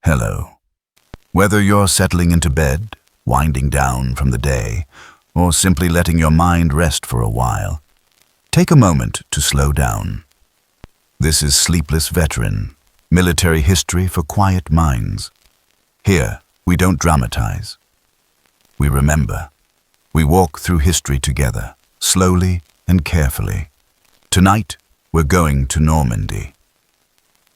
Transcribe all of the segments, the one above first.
Hello. Whether you're settling into bed, winding down from the day, or simply letting your mind rest for a while, take a moment to slow down. This is Sleepless Veteran, military history for quiet minds. Here, we don't dramatize. We remember. We walk through history together, slowly and carefully. Tonight, we're going to Normandy.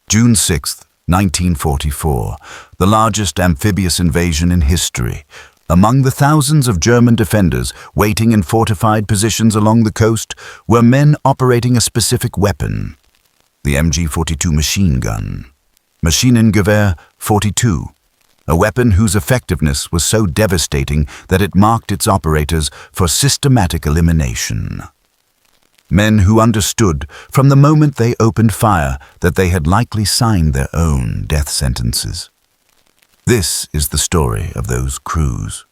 June 6th, 1944, the largest amphibious invasion in history. Among the thousands of German defenders waiting in fortified positions along the coast were men operating a specific weapon, the MG42 machine gun. Maschinengewehr 42, a weapon whose effectiveness was so devastating that it marked its operators for systematic elimination. Men who understood from the moment they opened fire that they had likely signed their own death sentences. This is the story of those crews.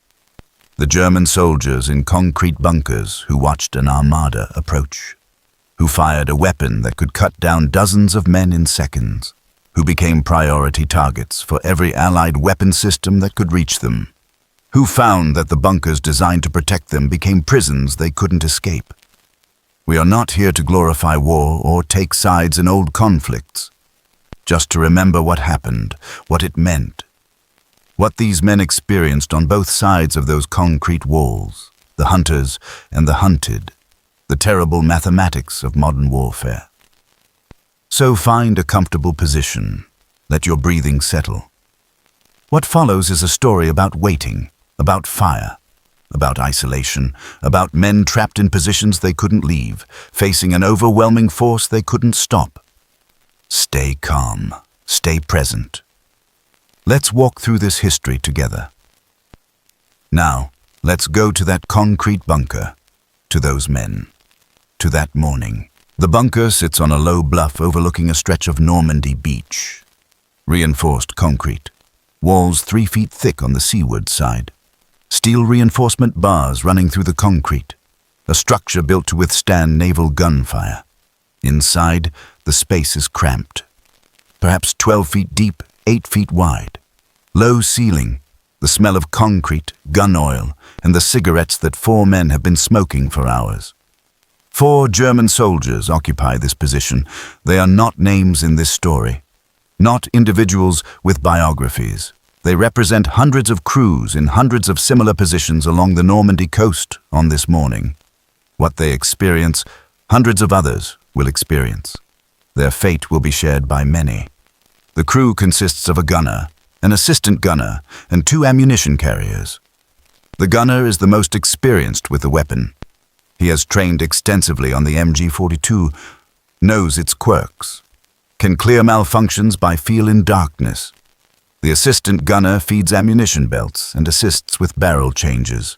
The German soldiers in concrete bunkers who watched an armada approach, who fired a weapon that could cut down dozens of men in seconds, who became priority targets for every Allied weapon system that could reach them, who found that the bunkers designed to protect them became prisons they couldn't escape. We are not here to glorify war or take sides in old conflicts, just to remember what happened, what it meant, what these men experienced on both sides of those concrete walls, the hunters and the hunted, the terrible mathematics of modern warfare. So find a comfortable position, let your breathing settle. What follows is a story about waiting, about fire, about isolation, about men trapped in positions they couldn't leave, facing an overwhelming force they couldn't stop. Stay calm, stay present. Let's walk through this history together. Now, let's go to that concrete bunker, to those men, to that morning. The bunker sits on a low bluff overlooking a stretch of Normandy beach. Reinforced concrete, walls 3 feet thick on the seaward side. Steel reinforcement bars running through the concrete, a structure built to withstand naval gunfire. Inside, the space is cramped, perhaps 12 feet deep, 8 feet wide. Low ceiling, the smell of concrete, gun oil, and the cigarettes that 4 men have been smoking for hours. 4 German soldiers occupy this position. They are not names in this story, not individuals with biographies. They represent hundreds of crews in hundreds of similar positions along the Normandy coast on this morning. What they experience, hundreds of others will experience. Their fate will be shared by many. The crew consists of a gunner, an assistant gunner, and 2 ammunition carriers. The gunner is the most experienced with the weapon. He has trained extensively on the MG42, knows its quirks, can clear malfunctions by feel in darkness. The assistant gunner feeds ammunition belts and assists with barrel changes.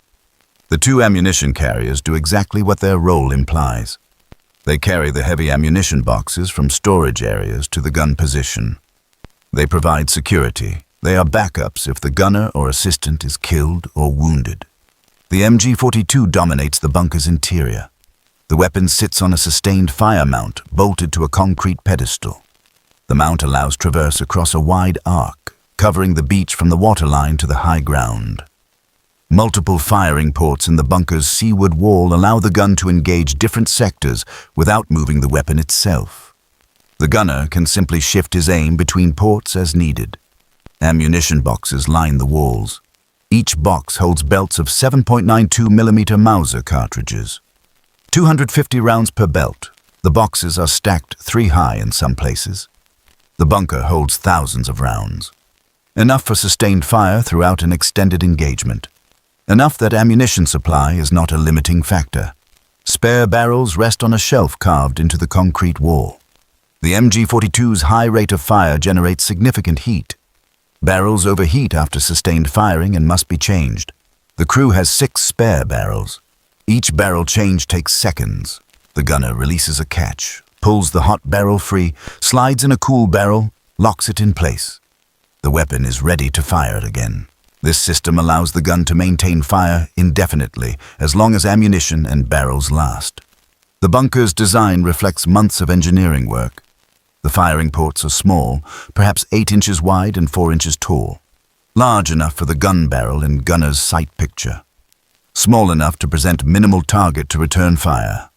The 2 ammunition carriers do exactly what their role implies. They carry the heavy ammunition boxes from storage areas to the gun position. They provide security. They are backups if the gunner or assistant is killed or wounded. The MG42 dominates the bunker's interior. The weapon sits on a sustained fire mount bolted to a concrete pedestal. The mount allows traverse across a wide arc, covering the beach from the waterline to the high ground. Multiple firing ports in the bunker's seaward wall allow the gun to engage different sectors without moving the weapon itself. The gunner can simply shift his aim between ports as needed. Ammunition boxes line the walls. Each box holds belts of 7.92mm Mauser cartridges. 250 rounds per belt. The boxes are stacked 3 high in some places. The bunker holds thousands of rounds. Enough for sustained fire throughout an extended engagement. Enough that ammunition supply is not a limiting factor. Spare barrels rest on a shelf carved into the concrete wall. The MG42's high rate of fire generates significant heat. Barrels overheat after sustained firing and must be changed. The crew has 6 spare barrels. Each barrel change takes seconds. The gunner releases a catch, pulls the hot barrel free, slides in a cool barrel, locks it in place. The weapon is ready to fire it again. This system allows the gun to maintain fire indefinitely, as long as ammunition and barrels last. The bunker's design reflects months of engineering work. The firing ports are small, perhaps 8 inches wide and 4 inches tall, large enough for the gun barrel in gunner's sight picture, small enough to present minimal target to return fire.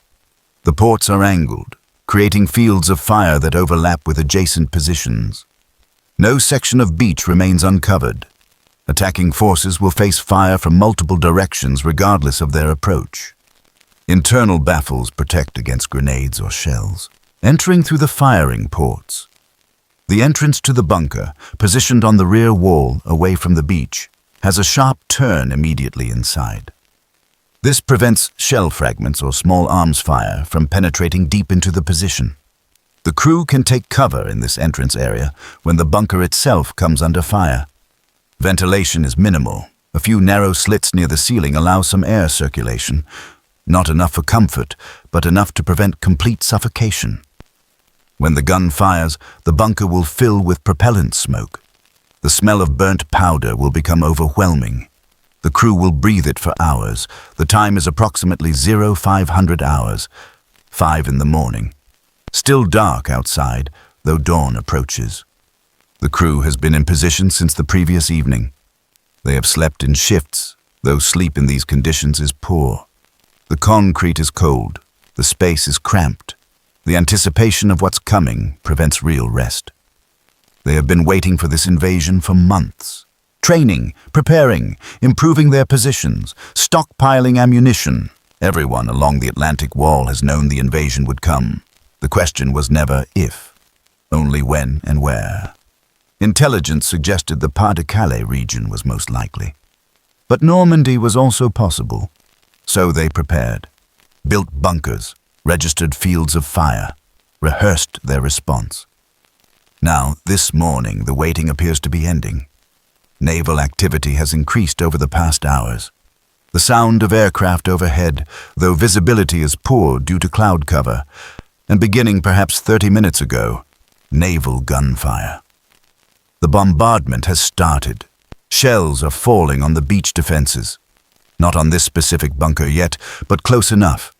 The ports are angled, creating fields of fire that overlap with adjacent positions. No section of beach remains uncovered. Attacking forces will face fire from multiple directions regardless of their approach. Internal baffles protect against grenades or shells. Entering through the firing ports. The entrance to the bunker, positioned on the rear wall away from the beach, has a sharp turn immediately inside. This prevents shell fragments or small arms fire from penetrating deep into the position. The crew can take cover in this entrance area when the bunker itself comes under fire. Ventilation is minimal. A few narrow slits near the ceiling allow some air circulation. Not enough for comfort, but enough to prevent complete suffocation. When the gun fires, the bunker will fill with propellant smoke. The smell of burnt powder will become overwhelming. The crew will breathe it for hours. The time is approximately 0500 hours, 5 in the morning. Still dark outside, though dawn approaches. The crew has been in position since the previous evening. They have slept in shifts, though sleep in these conditions is poor. The concrete is cold. The space is cramped. The anticipation of what's coming prevents real rest. They have been waiting for this invasion for months. Training, preparing, improving their positions, stockpiling ammunition. Everyone along the Atlantic Wall has known the invasion would come. The question was never if, only when and where. Intelligence suggested the Pas-de-Calais region was most likely. But Normandy was also possible. So they prepared, built bunkers, registered fields of fire, rehearsed their response. Now, this morning, the waiting appears to be ending. Naval activity has increased over the past hours. The sound of aircraft overhead, though visibility is poor due to cloud cover, and beginning perhaps 30 minutes ago, naval gunfire. The bombardment has started. Shells are falling on the beach defenses. Not on this specific bunker yet, but close enough.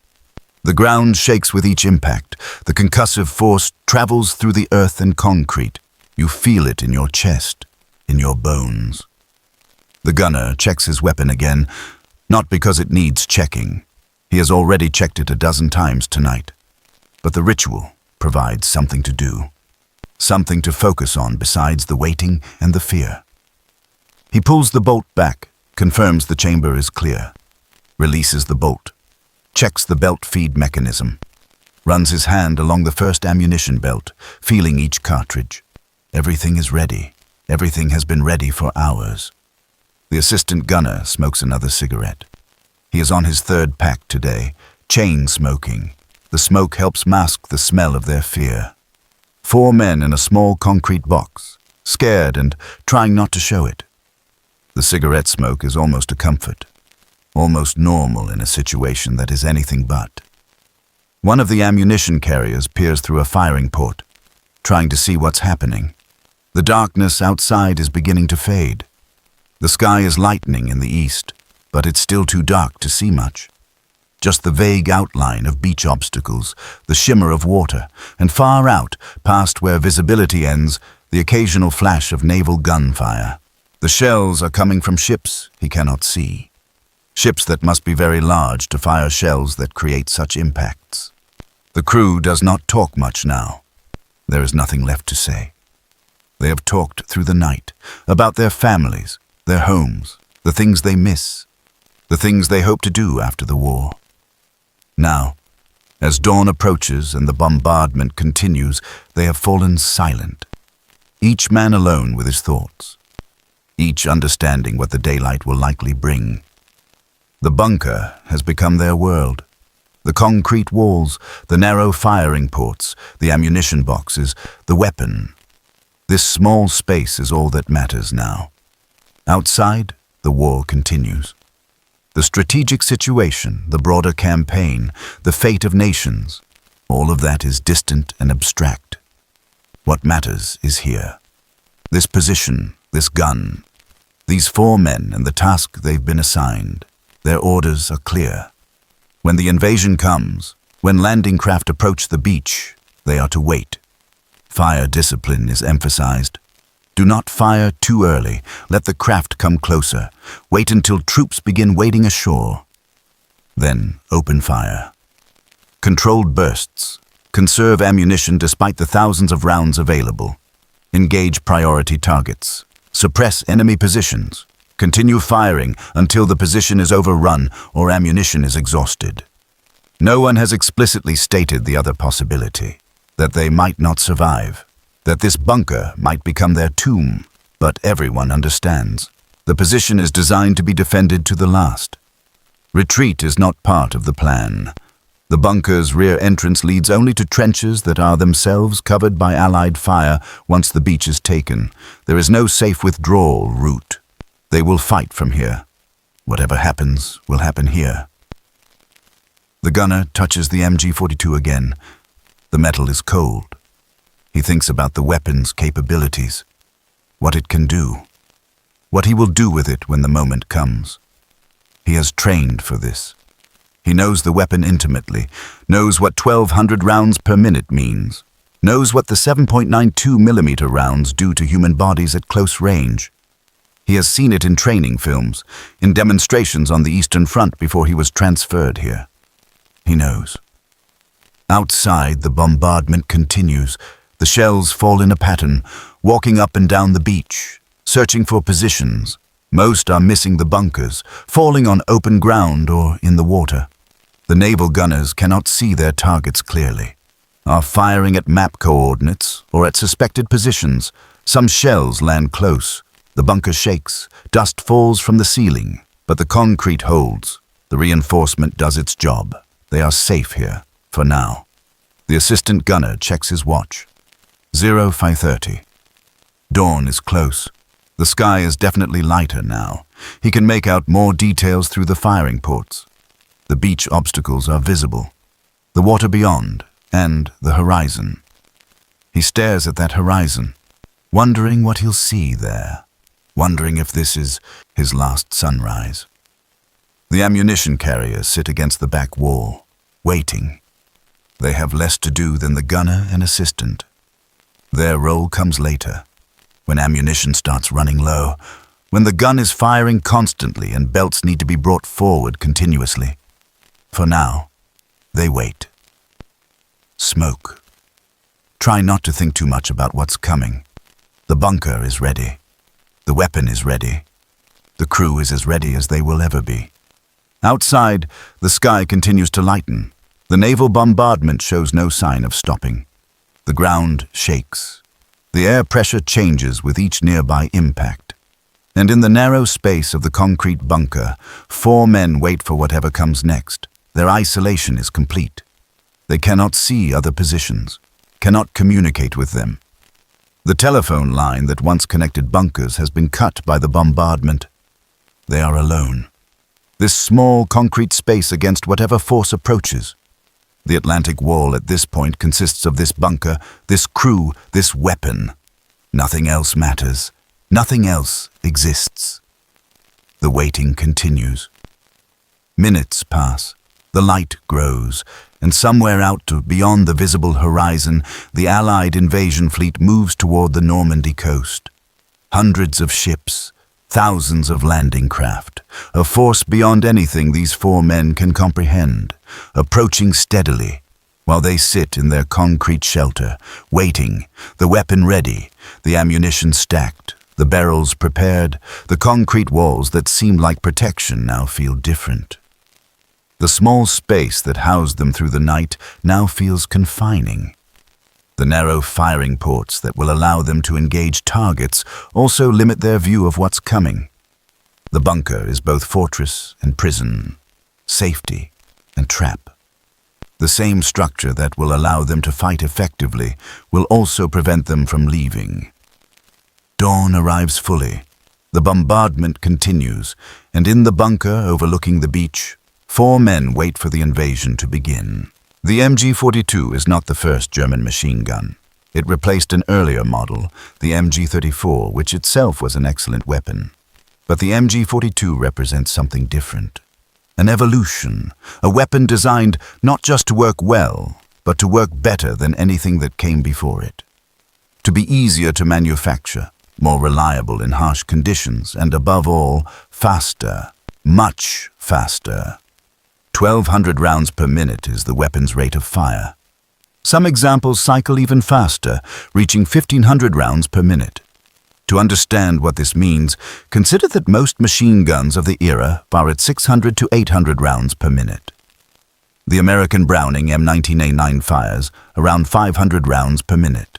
The ground shakes with each impact. The concussive force travels through the earth and concrete. You feel it in your chest, in your bones. The gunner checks his weapon again, not because it needs checking. He has already checked it a dozen times tonight. But the ritual provides something to do, something to focus on besides the waiting and the fear. He pulls the bolt back, confirms the chamber is clear, releases the bolt. Checks the belt feed mechanism, runs his hand along the first ammunition belt, feeling each cartridge. Everything is ready. Everything has been ready for hours. The assistant gunner smokes another cigarette. He is on his 3rd pack today, chain smoking. The smoke helps mask the smell of their fear. 4 men in a small concrete box, scared and trying not to show it. The cigarette smoke is almost a comfort. Almost normal in a situation that is anything but. One of the ammunition carriers peers through a firing port, trying to see what's happening. The darkness outside is beginning to fade. The sky is lightening in the east, but it's still too dark to see much. Just the vague outline of beach obstacles, the shimmer of water, and far out, past where visibility ends, the occasional flash of naval gunfire. The shells are coming from ships he cannot see. Ships that must be very large to fire shells that create such impacts. The crew does not talk much now. There is nothing left to say. They have talked through the night about their families, their homes, the things they miss, the things they hope to do after the war. Now, as dawn approaches and the bombardment continues, they have fallen silent, each man alone with his thoughts, each understanding what the daylight will likely bring. The bunker has become their world. The concrete walls, the narrow firing ports, the ammunition boxes, the weapon. This small space is all that matters now. Outside, the war continues. The strategic situation, the broader campaign, the fate of nations, all of that is distant and abstract. What matters is here. This position, this gun, these 4 men and the task they've been assigned. Their orders are clear. When the invasion comes, when landing craft approach the beach, they are to wait. Fire discipline is emphasized. Do not fire too early. Let the craft come closer. Wait until troops begin wading ashore. Then open fire. Controlled bursts. Conserve ammunition despite the thousands of rounds available. Engage priority targets. Suppress enemy positions. Continue firing until the position is overrun or ammunition is exhausted. No one has explicitly stated the other possibility, that they might not survive, that this bunker might become their tomb, but everyone understands. The position is designed to be defended to the last. Retreat is not part of the plan. The bunker's rear entrance leads only to trenches that are themselves covered by Allied fire once the beach is taken. There is no safe withdrawal route. They will fight from here. Whatever happens will happen here. The gunner touches the MG42 again. The metal is cold. He thinks about the weapon's capabilities, what it can do, what he will do with it when the moment comes. He has trained for this. He knows the weapon intimately, knows what 1,200 rounds per minute means, knows what the 7.92mm rounds do to human bodies at close range. He has seen it in training films, in demonstrations on the Eastern Front before he was transferred here. He knows. Outside, the bombardment continues. The shells fall in a pattern, walking up and down the beach, searching for positions. Most are missing the bunkers, falling on open ground or in the water. The naval gunners cannot see their targets clearly, are firing at map coordinates or at suspected positions. Some shells land close. The bunker shakes. Dust falls from the ceiling, but the concrete holds. The reinforcement does its job. They are safe here, for now. The assistant gunner checks his watch. 0530. Dawn is close. The sky is definitely lighter now. He can make out more details through the firing ports. The beach obstacles are visible, the water beyond, and the horizon. He stares at that horizon, wondering what he'll see there, wondering if this is his last sunrise. The ammunition carriers sit against the back wall, waiting. They have less to do than the gunner and assistant. Their role comes later, when ammunition starts running low, when the gun is firing constantly and belts need to be brought forward continuously. For now, they wait. Smoke. Try not to think too much about what's coming. The bunker is ready. The weapon is ready. The crew is as ready as they will ever be. Outside, the sky continues to lighten. The naval bombardment shows no sign of stopping. The ground shakes. The air pressure changes with each nearby impact. And in the narrow space of the concrete bunker, 4 men wait for whatever comes next. Their isolation is complete. They cannot see other positions, cannot communicate with them. The telephone line that once connected bunkers has been cut by the bombardment. They are alone. This small concrete space against whatever force approaches. The Atlantic Wall at this point consists of this bunker, this crew, this weapon. Nothing else matters. Nothing else exists. The waiting continues. Minutes pass. The light grows, and somewhere out beyond the visible horizon, the Allied invasion fleet moves toward the Normandy coast. Hundreds of ships, thousands of landing craft, a force beyond anything these 4 men can comprehend, approaching steadily, while they sit in their concrete shelter, waiting, the weapon ready, the ammunition stacked, the barrels prepared. The concrete walls that seemed like protection now feel different. The small space that housed them through the night now feels confining. The narrow firing ports that will allow them to engage targets also limit their view of what's coming. The bunker is both fortress and prison, safety and trap. The same structure that will allow them to fight effectively will also prevent them from leaving. Dawn arrives fully. The bombardment continues, and in the bunker overlooking the beach, 4 men wait for the invasion to begin. The MG42 is not the first German machine gun. It replaced an earlier model, the MG34, which itself was an excellent weapon. But the MG42 represents something different. An evolution, a weapon designed not just to work well, but to work better than anything that came before it. to be easier to manufacture, more reliable in harsh conditions, and above all, faster, much faster. 1,200 rounds per minute is the weapon's rate of fire. Some examples cycle even faster, reaching 1,500 rounds per minute. To understand what this means, consider that most machine guns of the era fire at 600 to 800 rounds per minute. The American Browning M19A9 fires around 500 rounds per minute.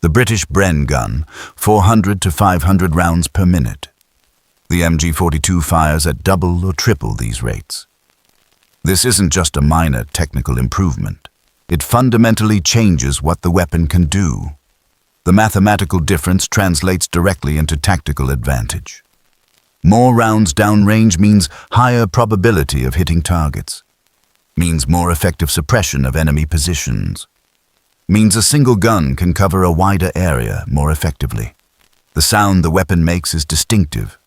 The British Bren gun, 400 to 500 rounds per minute. The MG42 fires at double or triple these rates. This isn't just a minor technical improvement. It fundamentally changes what the weapon can do. The mathematical difference translates directly into tactical advantage. More rounds downrange means higher probability of hitting targets. Means more effective suppression of enemy positions. Means a single gun can cover a wider area more effectively. The sound the weapon makes is distinctive,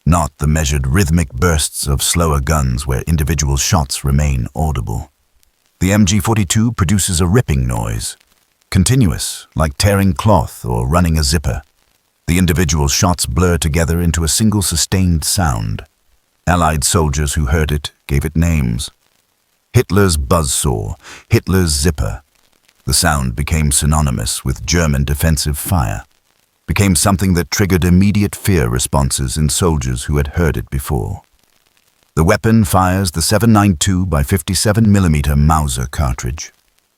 not the measured rhythmic bursts of slower guns where individual shots remain audible. The MG42 produces a ripping noise, continuous, like tearing cloth or running a zipper. The individual shots blur together into a single sustained sound. Allied soldiers who heard it gave it names. Hitler's buzzsaw, Hitler's zipper. The sound became synonymous with German defensive fire, became something that triggered immediate fear responses in soldiers who had heard it before. The weapon fires the 7.92 by 57mm Mauser cartridge,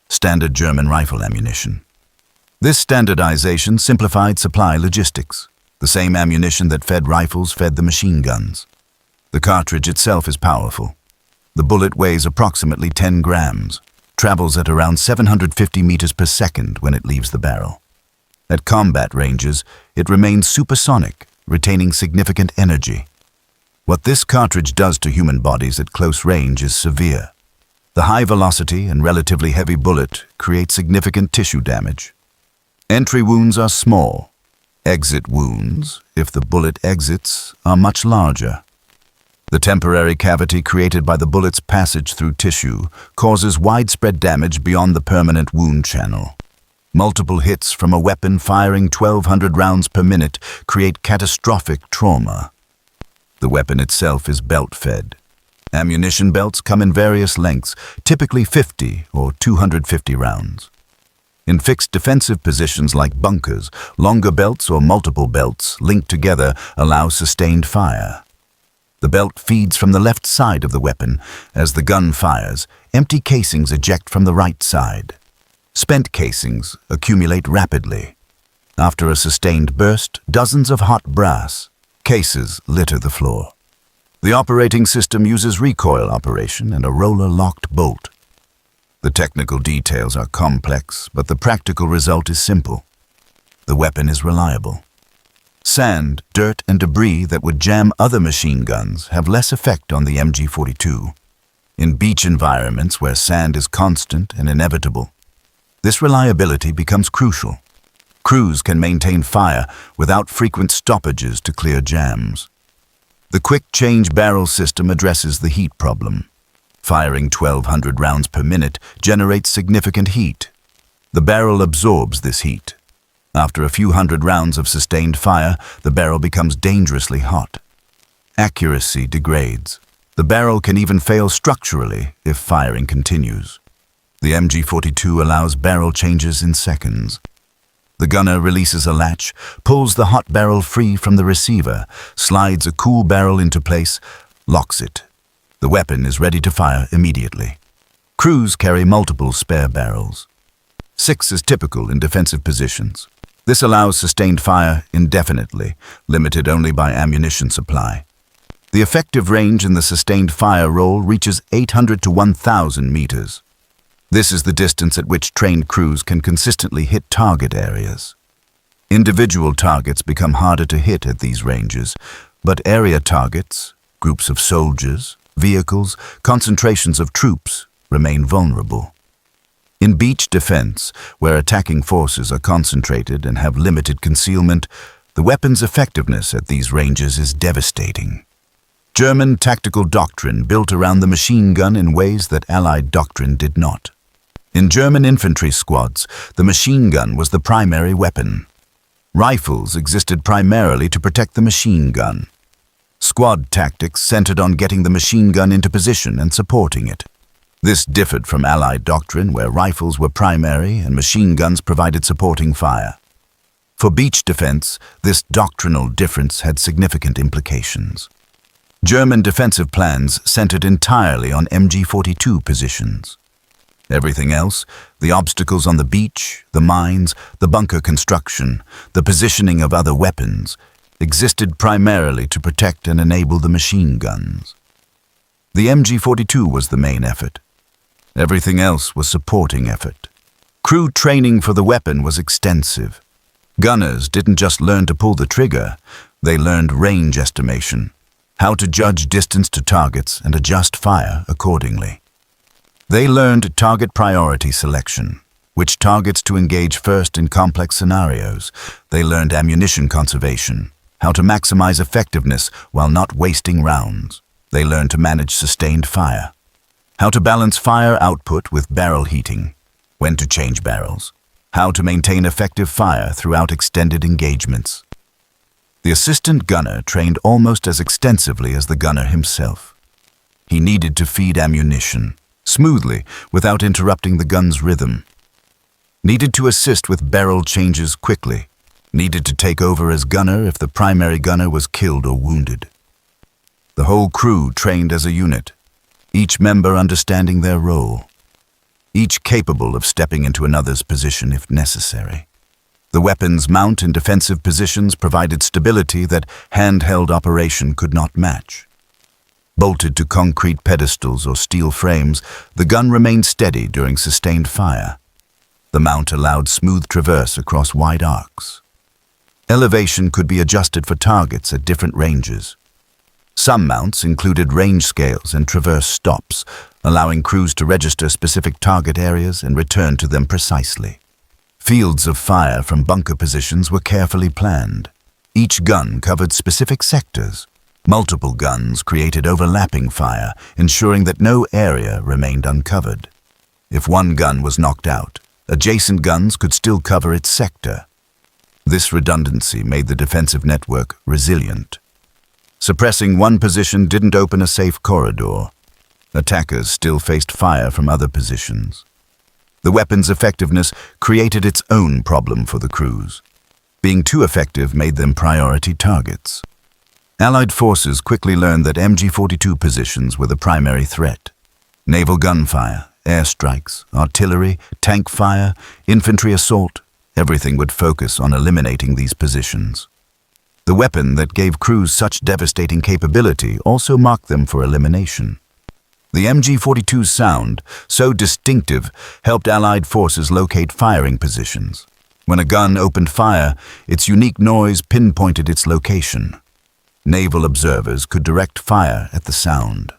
standard German rifle ammunition. This standardization simplified supply logistics. The same ammunition that fed rifles fed the machine guns. The cartridge itself is powerful. The bullet weighs approximately 10 grams, travels at around 750 meters per second when it leaves the barrel. At combat ranges, it remains supersonic, retaining significant energy. What this cartridge does to human bodies at close range is severe. The high velocity and relatively heavy bullet create significant tissue damage. Entry wounds are small. Exit wounds, if the bullet exits, are much larger. The temporary cavity created by the bullet's passage through tissue causes widespread damage beyond the permanent wound channel. Multiple hits from a weapon firing 1,200 rounds per minute create catastrophic trauma. The weapon itself is belt-fed. Ammunition belts come in various lengths, typically 50 or 250 rounds. In fixed defensive positions like bunkers, longer belts or multiple belts linked together allow sustained fire. The belt feeds from the left side of the weapon. As the gun fires, empty casings eject from the right side. Spent casings accumulate rapidly. After a sustained burst, dozens of hot brass cases litter the floor. The operating system uses recoil operation and a roller-locked bolt. The technical details are complex, but the practical result is simple. The weapon is reliable. Sand, dirt, and debris that would jam other machine guns have less effect on the MG42. In beach environments where sand is constant and inevitable, this reliability becomes crucial. Crews can maintain fire without frequent stoppages to clear jams. The quick-change barrel system addresses the heat problem. Firing 1,200 rounds per minute generates significant heat. The barrel absorbs this heat. After a few hundred rounds of sustained fire, the barrel becomes dangerously hot. Accuracy degrades. The barrel can even fail structurally if firing continues. The MG42 allows barrel changes in seconds. The gunner releases a latch, pulls the hot barrel free from the receiver, slides a cool barrel into place, locks it. The weapon is ready to fire immediately. Crews carry multiple spare barrels. 6 is typical in defensive positions. This allows sustained fire indefinitely, limited only by ammunition supply. The effective range in the sustained fire role reaches 800 to 1,000 meters. This is the distance at which trained crews can consistently hit target areas. Individual targets become harder to hit at these ranges, but area targets, groups of soldiers, vehicles, concentrations of troops, remain vulnerable. In beach defense, where attacking forces are concentrated and have limited concealment, the weapon's effectiveness at these ranges is devastating. German tactical doctrine built around the machine gun in ways that Allied doctrine did not. In German infantry squads, the machine gun was the primary weapon. Rifles existed primarily to protect the machine gun. Squad tactics centered on getting the machine gun into position and supporting it. This differed from Allied doctrine, where rifles were primary and machine guns provided supporting fire. For beach defense, this doctrinal difference had significant implications. German defensive plans centered entirely on MG42 positions. Everything else, the obstacles on the beach, the mines, the bunker construction, the positioning of other weapons, existed primarily to protect and enable the machine guns. The MG42 was the main effort. Everything else was supporting effort. Crew training for the weapon was extensive. Gunners didn't just learn to pull the trigger, they learned range estimation, how to judge distance to targets and adjust fire accordingly. They learned target priority selection, which targets to engage first in complex scenarios. They learned ammunition conservation, how to maximize effectiveness while not wasting rounds. They learned to manage sustained fire, how to balance fire output with barrel heating, when to change barrels, how to maintain effective fire throughout extended engagements. The assistant gunner trained almost as extensively as the gunner himself. He needed to feed ammunition smoothly without interrupting the gun's rhythm. Needed to assist with barrel changes quickly. Needed to take over as gunner if the primary gunner was killed or wounded. The whole crew trained as a unit, each member understanding their role, each capable of stepping into another's position if necessary. The weapon's mount in defensive positions provided stability that handheld operation could not match. Bolted to concrete pedestals or steel frames, the gun remained steady during sustained fire. The mount allowed smooth traverse across wide arcs. Elevation could be adjusted for targets at different ranges. Some mounts included range scales and traverse stops, allowing crews to register specific target areas and return to them precisely. Fields of fire from bunker positions were carefully planned. Each gun covered specific sectors. Multiple guns created overlapping fire, ensuring that no area remained uncovered. If one gun was knocked out, adjacent guns could still cover its sector. This redundancy made the defensive network resilient. Suppressing one position didn't open a safe corridor. Attackers still faced fire from other positions. The weapon's effectiveness created its own problem for the crews. Being too effective made them priority targets. Allied forces quickly learned that MG42 positions were the primary threat. Naval gunfire, airstrikes, artillery, tank fire, infantry assault, everything would focus on eliminating these positions. The weapon that gave crews such devastating capability also marked them for elimination. The MG42's sound, so distinctive, helped Allied forces locate firing positions. When a gun opened fire, its unique noise pinpointed its location. Naval observers could direct fire at the sound.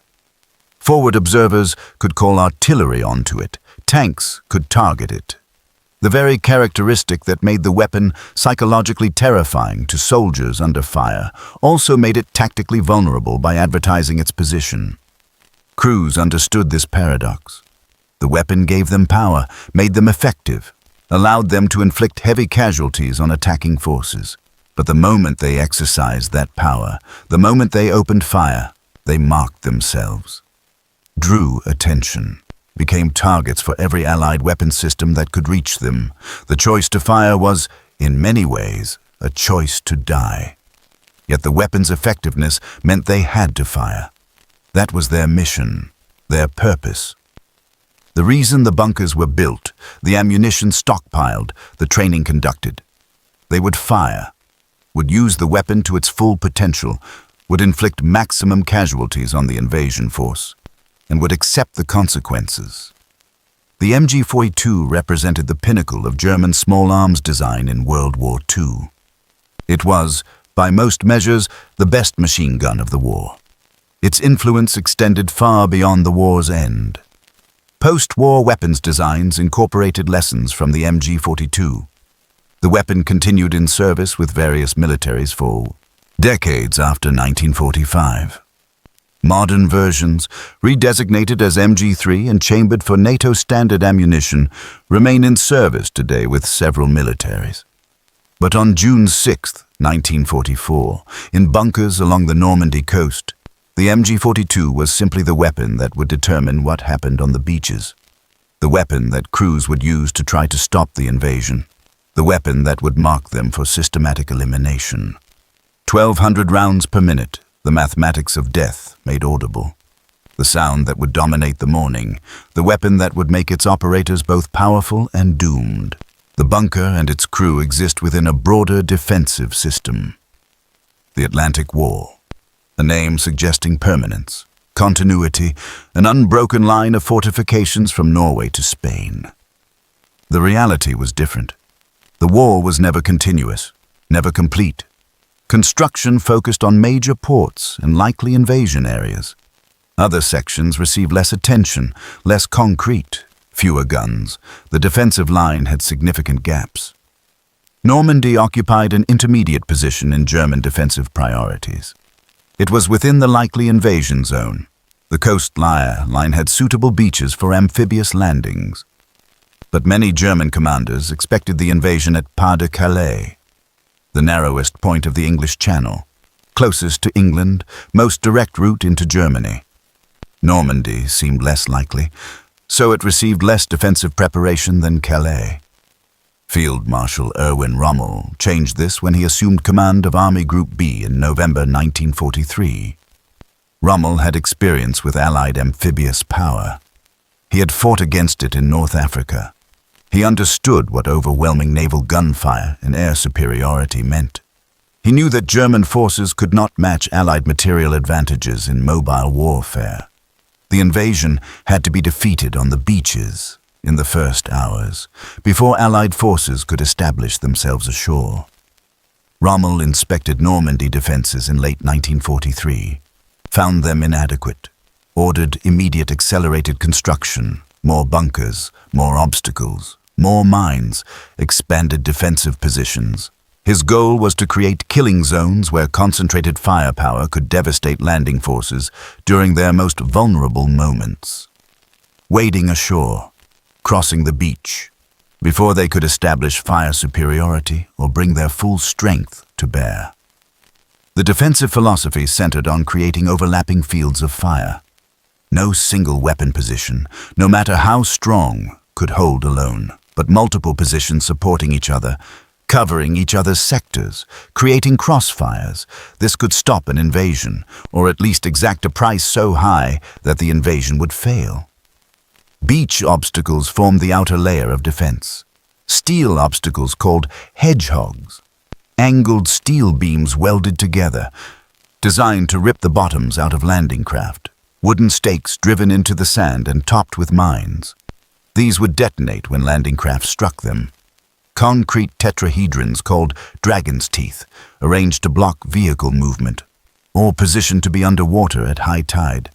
Forward observers could call artillery onto it. Tanks could target it. The very characteristic that made the weapon psychologically terrifying to soldiers under fire also made it tactically vulnerable by advertising its position. Crews understood this paradox. The weapon gave them power, made them effective, allowed them to inflict heavy casualties on attacking forces. But the moment they exercised that power, the moment they opened fire, they marked themselves. Drew attention, became targets for every Allied weapon system that could reach them. The choice to fire was, in many ways, a choice to die. Yet the weapon's effectiveness meant they had to fire. That was their mission, their purpose. The reason the bunkers were built, the ammunition stockpiled, the training conducted. They would fire, would use the weapon to its full potential, would inflict maximum casualties on the invasion force, and would accept the consequences. The MG42 represented the pinnacle of German small arms design in World War II. It was, by most measures, the best machine gun of the war. Its influence extended far beyond the war's end. Post-war weapons designs incorporated lessons from the MG42. The weapon continued in service with various militaries for decades after 1945. Modern versions, redesignated as MG3 and chambered for NATO standard ammunition, remain in service today with several militaries. But on June 6, 1944, in bunkers along the Normandy coast, the MG42 was simply the weapon that would determine what happened on the beaches. The weapon that crews would use to try to stop the invasion. The weapon that would mark them for systematic elimination. 1,200 rounds per minute, the mathematics of death made audible. The sound that would dominate the morning, the weapon that would make its operators both powerful and doomed. The bunker and its crew exist within a broader defensive system. The Atlantic Wall, a name suggesting permanence, continuity, an unbroken line of fortifications from Norway to Spain. The reality was different. The war was never continuous, never complete. Construction focused on major ports and likely invasion areas. Other sections received less attention, less concrete, fewer guns. The defensive line had significant gaps. Normandy occupied an intermediate position in German defensive priorities. It was within the likely invasion zone. The coastline had suitable beaches for amphibious landings. But many German commanders expected the invasion at Pas de Calais, the narrowest point of the English Channel, closest to England, most direct route into Germany. Normandy seemed less likely, so it received less defensive preparation than Calais. Field Marshal Erwin Rommel changed this when he assumed command of Army Group B in November 1943. Rommel had experience with Allied amphibious power. He had fought against it in North Africa. He understood what overwhelming naval gunfire and air superiority meant. He knew that German forces could not match Allied material advantages in mobile warfare. The invasion had to be defeated on the beaches in the first hours, before Allied forces could establish themselves ashore. Rommel inspected Normandy defenses in late 1943, found them inadequate, ordered immediate accelerated construction, more bunkers, more obstacles, more mines, expanded defensive positions. His goal was to create killing zones where concentrated firepower could devastate landing forces during their most vulnerable moments. Wading ashore, crossing the beach, before they could establish fire superiority or bring their full strength to bear. The defensive philosophy centered on creating overlapping fields of fire. No single weapon position, no matter how strong, could hold alone, but multiple positions supporting each other, covering each other's sectors, creating crossfires. This could stop an invasion, or at least exact a price so high that the invasion would fail. Beach obstacles formed the outer layer of defense. Steel obstacles called hedgehogs, angled steel beams welded together, designed to rip the bottoms out of landing craft. Wooden stakes driven into the sand and topped with mines. These would detonate when landing craft struck them. Concrete tetrahedrons called dragon's teeth, arranged to block vehicle movement, or positioned to be underwater at high tide,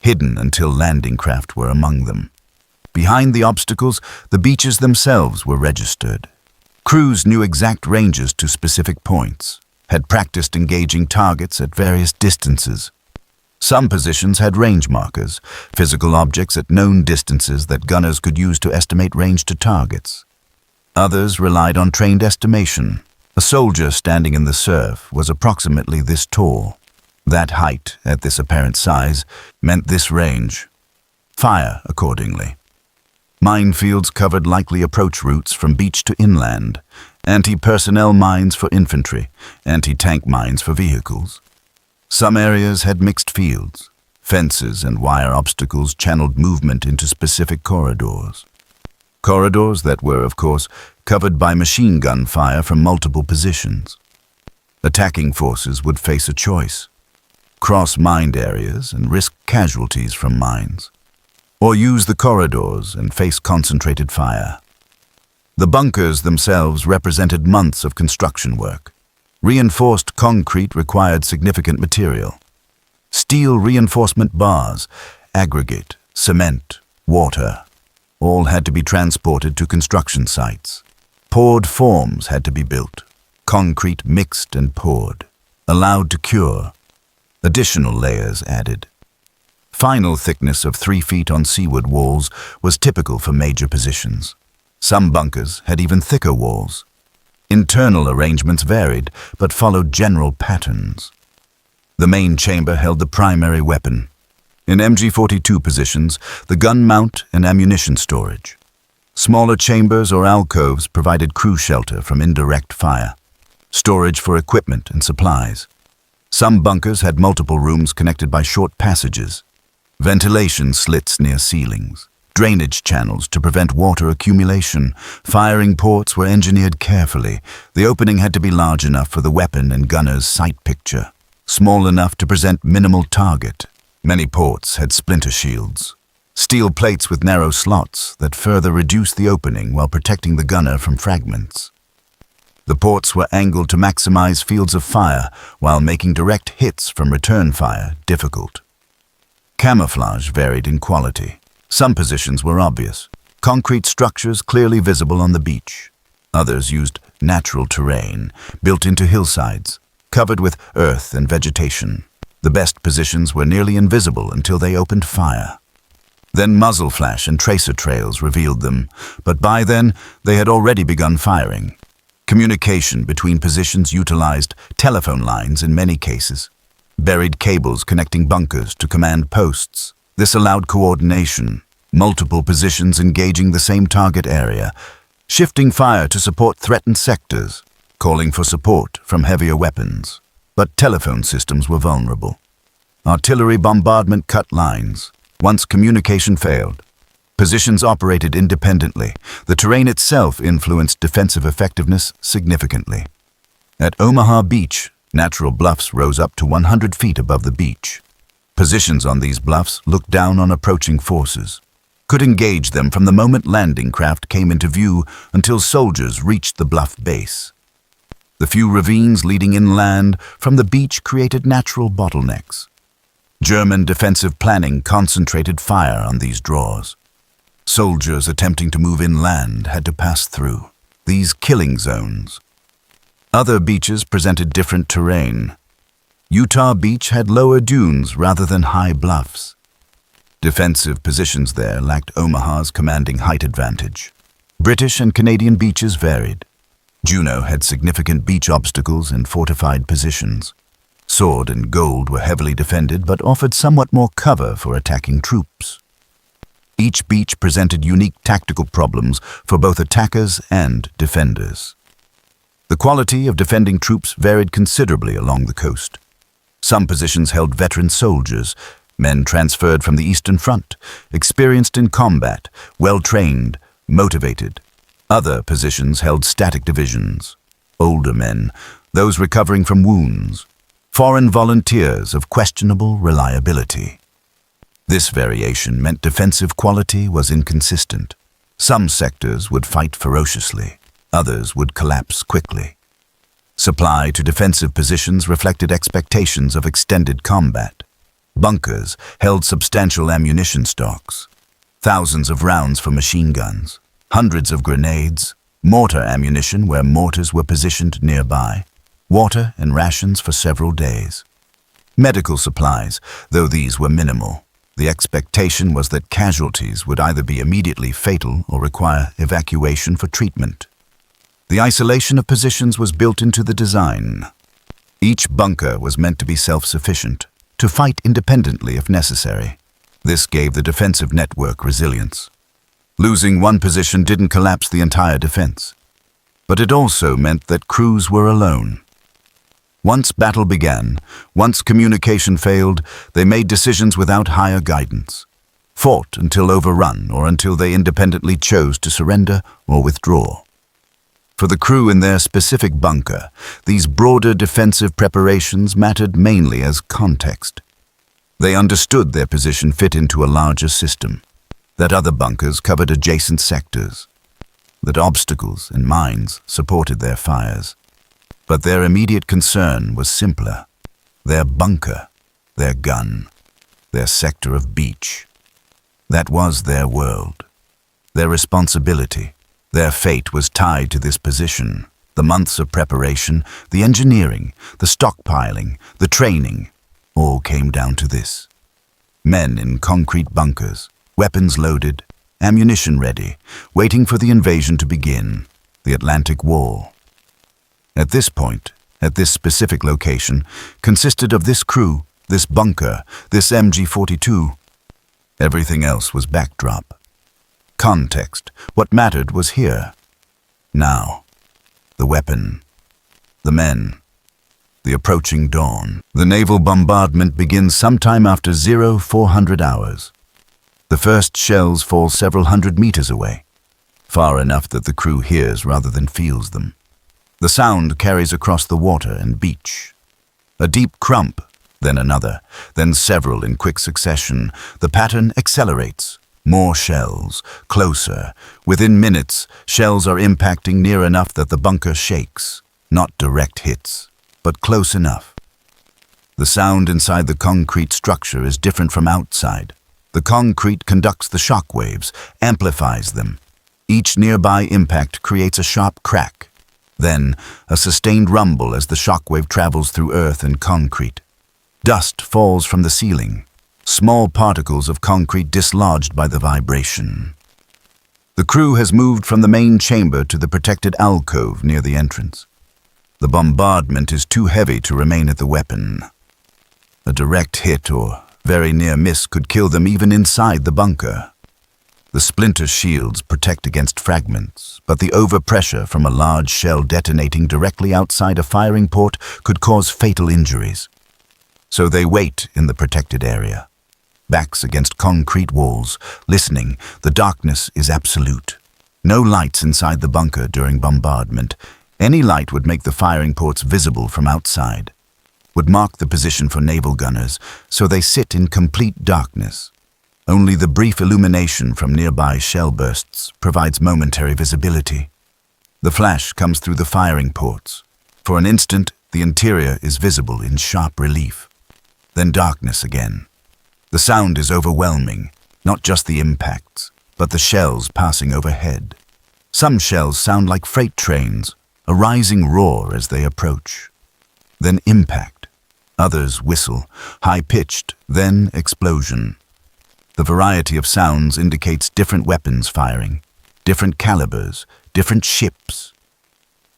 hidden until landing craft were among them. Behind the obstacles, the beaches themselves were registered. Crews knew exact ranges to specific points, had practiced engaging targets at various distances. Some positions had range markers, physical objects at known distances that gunners could use to estimate range to targets. Others relied on trained estimation. A soldier standing in the surf was approximately this tall. That height, at this apparent size, meant this range. Fire accordingly. Minefields covered likely approach routes from beach to inland, anti-personnel mines for infantry, anti-tank mines for vehicles. Some areas had mixed fields. Fences and wire obstacles channeled movement into specific corridors. Corridors that were, of course, covered by machine gun fire from multiple positions. Attacking forces would face a choice: cross mined areas and risk casualties from mines, or use the corridors and face concentrated fire. The bunkers themselves represented months of construction work. Reinforced concrete required significant material. Steel reinforcement bars, aggregate, cement, water, all had to be transported to construction sites. Poured forms had to be built, concrete mixed and poured, allowed to cure. Additional layers added. Final thickness of 3 feet on seaward walls was typical for major positions. Some bunkers had even thicker walls. Internal arrangements varied, but followed general patterns. The main chamber held the primary weapon. In MG42 positions, the gun mount and ammunition storage. Smaller chambers or alcoves provided crew shelter from indirect fire. Storage for equipment and supplies. Some bunkers had multiple rooms connected by short passages. Ventilation slits near ceilings. Drainage channels to prevent water accumulation. Firing ports were engineered carefully. The opening had to be large enough for the weapon and gunner's sight picture, small enough to present minimal target. Many ports had splinter shields, steel plates with narrow slots that further reduced the opening while protecting the gunner from fragments. The ports were angled to maximize fields of fire while making direct hits from return fire difficult. Camouflage varied in quality. Some positions were obvious, concrete structures clearly visible on the beach. Others used natural terrain, built into hillsides, covered with earth and vegetation. The best positions were nearly invisible until they opened fire. Then muzzle flash and tracer trails revealed them, but by then they had already begun firing. Communication between positions utilized telephone lines in many cases, buried cables connecting bunkers to command posts. This allowed coordination, multiple positions engaging the same target area, shifting fire to support threatened sectors, calling for support from heavier weapons. But telephone systems were vulnerable. Artillery bombardment cut lines. Once communication failed, positions operated independently. The terrain itself influenced defensive effectiveness significantly. At Omaha Beach, natural bluffs rose up to 100 feet above the beach. Positions on these bluffs looked down on approaching forces, could engage them from the moment landing craft came into view until soldiers reached the bluff base. The few ravines leading inland from the beach created natural bottlenecks. German defensive planning concentrated fire on these draws. Soldiers attempting to move inland had to pass through these killing zones. Other beaches presented different terrain. Utah Beach had lower dunes rather than high bluffs. Defensive positions there lacked Omaha's commanding height advantage. British and Canadian beaches varied. Juneau had significant beach obstacles and fortified positions. Sword and Gold were heavily defended but offered somewhat more cover for attacking troops. Each beach presented unique tactical problems for both attackers and defenders. The quality of defending troops varied considerably along the coast. Some positions held veteran soldiers, men transferred from the Eastern Front, experienced in combat, well-trained, motivated. Other positions held static divisions, older men, those recovering from wounds, foreign volunteers of questionable reliability. This variation meant defensive quality was inconsistent. Some sectors would fight ferociously, others would collapse quickly. Supply to defensive positions reflected expectations of extended combat. Bunkers held substantial ammunition stocks, thousands of rounds for machine guns, hundreds of grenades, mortar ammunition where mortars were positioned nearby, water and rations for several days. Medical supplies, though these were minimal. The expectation was that casualties would either be immediately fatal or require evacuation for treatment. The isolation of positions was built into the design. Each bunker was meant to be self-sufficient, to fight independently if necessary. This gave the defensive network resilience. Losing one position didn't collapse the entire defense, but it also meant that crews were alone. Once battle began, once communication failed, they made decisions without higher guidance, fought until overrun or until they independently chose to surrender or withdraw. For the crew in their specific bunker, these broader defensive preparations mattered mainly as context. They understood their position fit into a larger system, that other bunkers covered adjacent sectors, that obstacles and mines supported their fires. But their immediate concern was simpler: their bunker, their gun, their sector of beach. That was their world, their responsibility. Their fate was tied to this position. The months of preparation, the engineering, the stockpiling, the training, all came down to this. Men in concrete bunkers, weapons loaded, ammunition ready, waiting for the invasion to begin, the Atlantic Wall. At this point, at this specific location, consisted of this crew, this bunker, this MG42. Everything else was backdrop. Context, what mattered was here. Now, the weapon, the men, the approaching dawn. The naval bombardment begins sometime after 0400 hours. The first shells fall several hundred meters away, far enough that the crew hears rather than feels them. The sound carries across the water and beach. A deep crump, then another, then several in quick succession. The pattern accelerates. More shells, closer. Within minutes, shells are impacting near enough that the bunker shakes. Not direct hits, but close enough. The sound inside the concrete structure is different from outside. The concrete conducts the shock waves, amplifies them. Each nearby impact creates a sharp crack. Then, a sustained rumble as the shockwave travels through earth and concrete. Dust falls from the ceiling, small particles of concrete dislodged by the vibration. The crew has moved from the main chamber to the protected alcove near the entrance. The bombardment is too heavy to remain at the weapon. A direct hit or very near miss could kill them even inside the bunker. The splinter shields protect against fragments, but the overpressure from a large shell detonating directly outside a firing port could cause fatal injuries. So they wait in the protected area. Backs against concrete walls, listening. The darkness is absolute. No lights inside the bunker during bombardment. Any light would make the firing ports visible from outside, would mark the position for naval gunners, so they sit in complete darkness. Only the brief illumination from nearby shell bursts provides momentary visibility. The flash comes through the firing ports. For an instant, the interior is visible in sharp relief. Then darkness again. The sound is overwhelming, not just the impacts, but the shells passing overhead. Some shells sound like freight trains, a rising roar as they approach. Then impact. Others whistle, high-pitched, then explosion. The variety of sounds indicates different weapons firing, different calibers, different ships.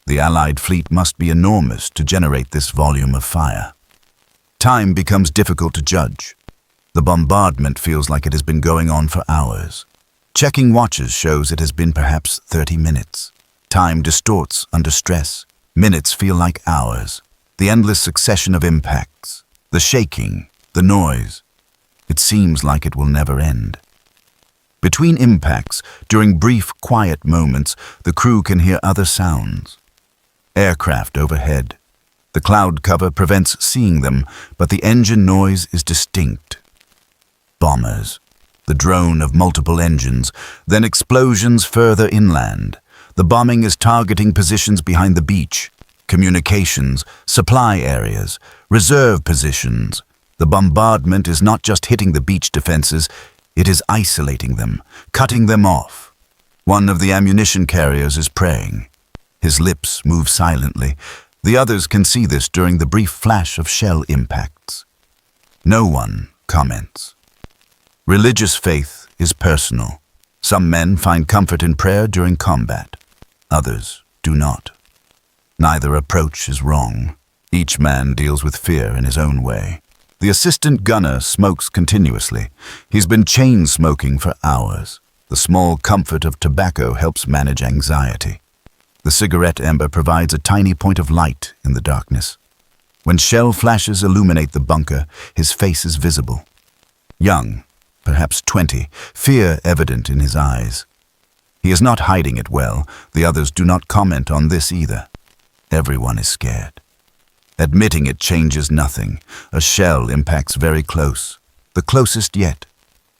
The Allied fleet must be enormous to generate this volume of fire. Time becomes difficult to judge. The bombardment feels like it has been going on for hours. Checking watches shows it has been perhaps 30 minutes. Time distorts under stress. Minutes feel like hours. The endless succession of impacts, the shaking, the noise. It seems like it will never end. Between impacts, during brief, quiet moments, the crew can hear other sounds. Aircraft overhead. The cloud cover prevents seeing them, but the engine noise is distinct. Bombers. The drone of multiple engines, then explosions further inland. The bombing is targeting positions behind the beach, communications, supply areas, reserve positions. The bombardment is not just hitting the beach defenses, it is isolating them, cutting them off. One of the ammunition carriers is praying. His lips move silently. The others can see this during the brief flash of shell impacts. No one comments. Religious faith is personal. Some men find comfort in prayer during combat. Others do not. Neither approach is wrong. Each man deals with fear in his own way. The assistant gunner smokes continuously. He's been chain smoking for hours. The small comfort of tobacco helps manage anxiety. The cigarette ember provides a tiny point of light in the darkness. When shell flashes illuminate the bunker, his face is visible. Young, perhaps 20, fear evident in his eyes. He is not hiding it well. The others do not comment on this either. Everyone is scared. Admitting it changes nothing. A shell impacts very close, the closest yet.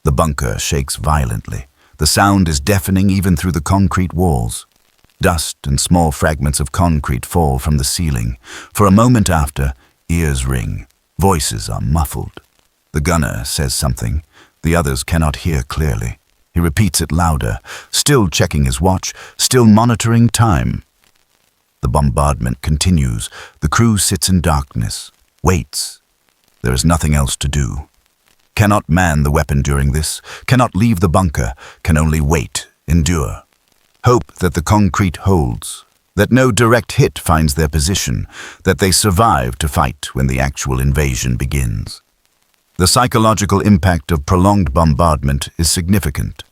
The bunker shakes violently. The sound is deafening even through the concrete walls. Dust and small fragments of concrete fall from the ceiling. For a moment after, ears ring. Voices are muffled. The gunner says something. The others cannot hear clearly. He repeats it louder, still checking his watch, still monitoring time. The bombardment continues. The crew sits in darkness, waits. There is nothing else to do. cannot man the weapon during this, cannot leave the bunker, can only wait, endure. Hope that the concrete holds, that no direct hit finds their position, that they survive to fight when the actual invasion begins. The psychological impact of prolonged bombardment is significant.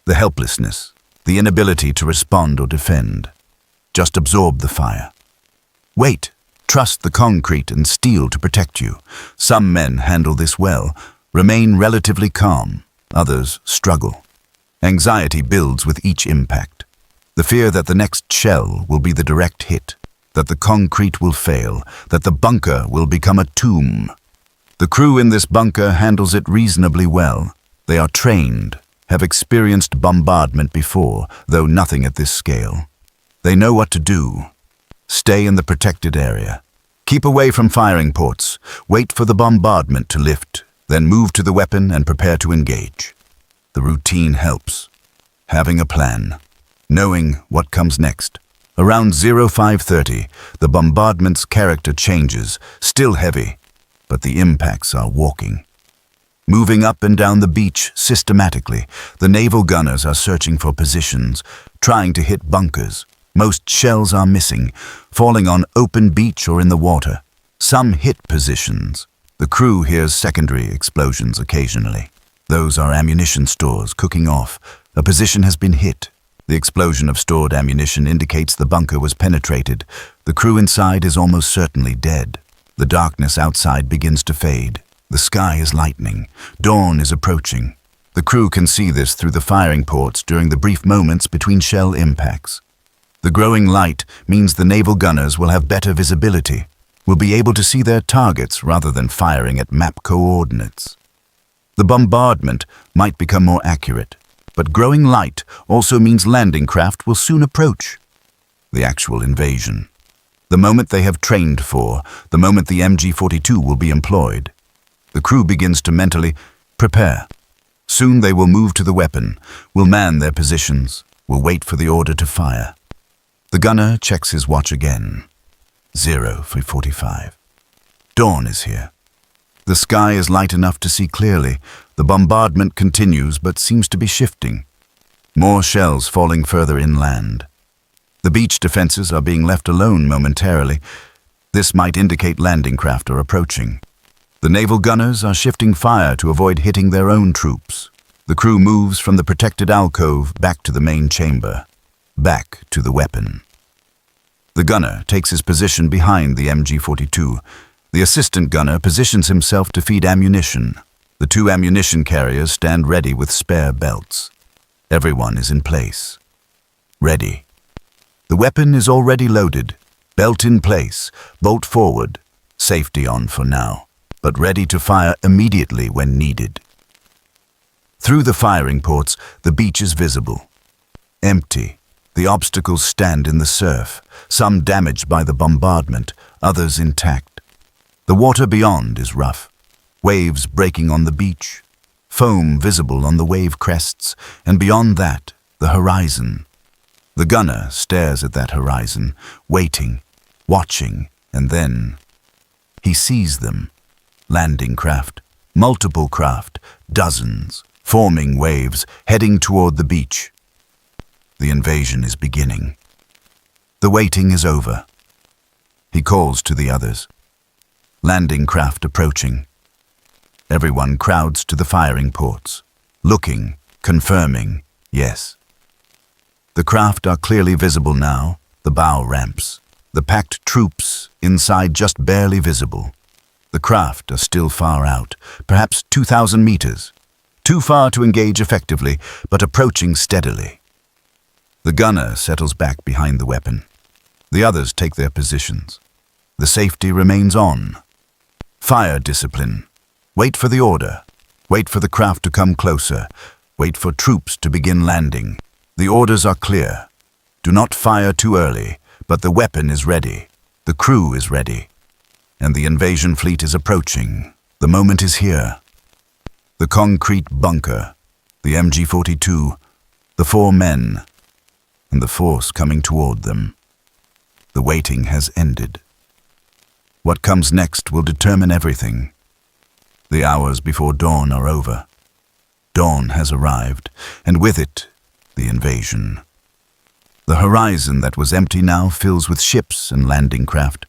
The helplessness, the inability to respond or defend. Just absorb the fire. Wait, trust the concrete and steel to protect you. Some men handle this well, remain relatively calm, others struggle. Anxiety builds with each impact. The fear that the next shell will be the direct hit, that the concrete will fail, that the bunker will become a tomb. The crew in this bunker handles it reasonably well. They are trained, have experienced bombardment before, though nothing at this scale. They know what to do. Stay in the protected area. Keep away from firing ports. Wait for the bombardment to lift, then move to the weapon and prepare to engage. The routine helps. Having a plan. Knowing what comes next. Around 0530, the bombardment's character changes, still heavy, but the impacts are walking. Moving up and down the beach systematically, the naval gunners are searching for positions, trying to hit bunkers. Most shells are missing, falling on open beach or in the water. Some hit positions. The crew hears secondary explosions occasionally. Those are ammunition stores cooking off. A position has been hit. The explosion of stored ammunition indicates the bunker was penetrated. The crew inside is almost certainly dead. The darkness outside begins to fade. The sky is lightening. Dawn is approaching. The crew can see this through the firing ports during the brief moments between shell impacts. The growing light means the naval gunners will have better visibility, will be able to see their targets rather than firing at map coordinates. The bombardment might become more accurate, but growing light also means landing craft will soon approach. The actual invasion. The moment they have trained for, the moment the MG42 will be employed. The crew begins to mentally prepare. Soon they will move to the weapon, will man their positions, will wait for the order to fire. The gunner checks his watch again. 0545. Dawn is here. The sky is light enough to see clearly. The bombardment continues but seems to be shifting. More shells falling further inland. The beach defenses are being left alone momentarily. This might indicate landing craft are approaching. The naval gunners are shifting fire to avoid hitting their own troops. The crew moves from the protected alcove back to the main chamber, back to the weapon. The gunner takes his position behind the MG42. The assistant gunner positions himself to feed ammunition. The two ammunition carriers stand ready with spare belts. Everyone is in place. Ready. The weapon is already loaded, belt in place, bolt forward, safety on for now, but ready to fire immediately when needed. Through the firing ports, the beach is visible. Empty. The obstacles stand in the surf, some damaged by the bombardment, others intact. The water beyond is rough, waves breaking on the beach, foam visible on the wave crests, and beyond that, the horizon. The gunner stares at that horizon, waiting, watching, and then he sees them. Landing craft, multiple craft, dozens, forming waves, heading toward the beach. The invasion is beginning. The waiting is over. He calls to the others. Landing craft approaching. Everyone crowds to the firing ports, looking, confirming, yes. The craft are clearly visible now, the bow ramps. The packed troops inside just barely visible. The craft are still far out, perhaps 2,000 meters. Too far to engage effectively, but approaching steadily. The gunner settles back behind the weapon. The others take their positions. The safety remains on. Fire discipline. Wait for the order. Wait for the craft to come closer. Wait for troops to begin landing. The orders are clear. Do not fire too early, but the weapon is ready. The crew is ready. And the invasion fleet is approaching. The moment is here. The concrete bunker, the MG42, the 4 men, and the force coming toward them. The waiting has ended. What comes next will determine everything. The hours before dawn are over. Dawn has arrived, and with it, the invasion. The horizon that was empty now fills with ships and landing craft.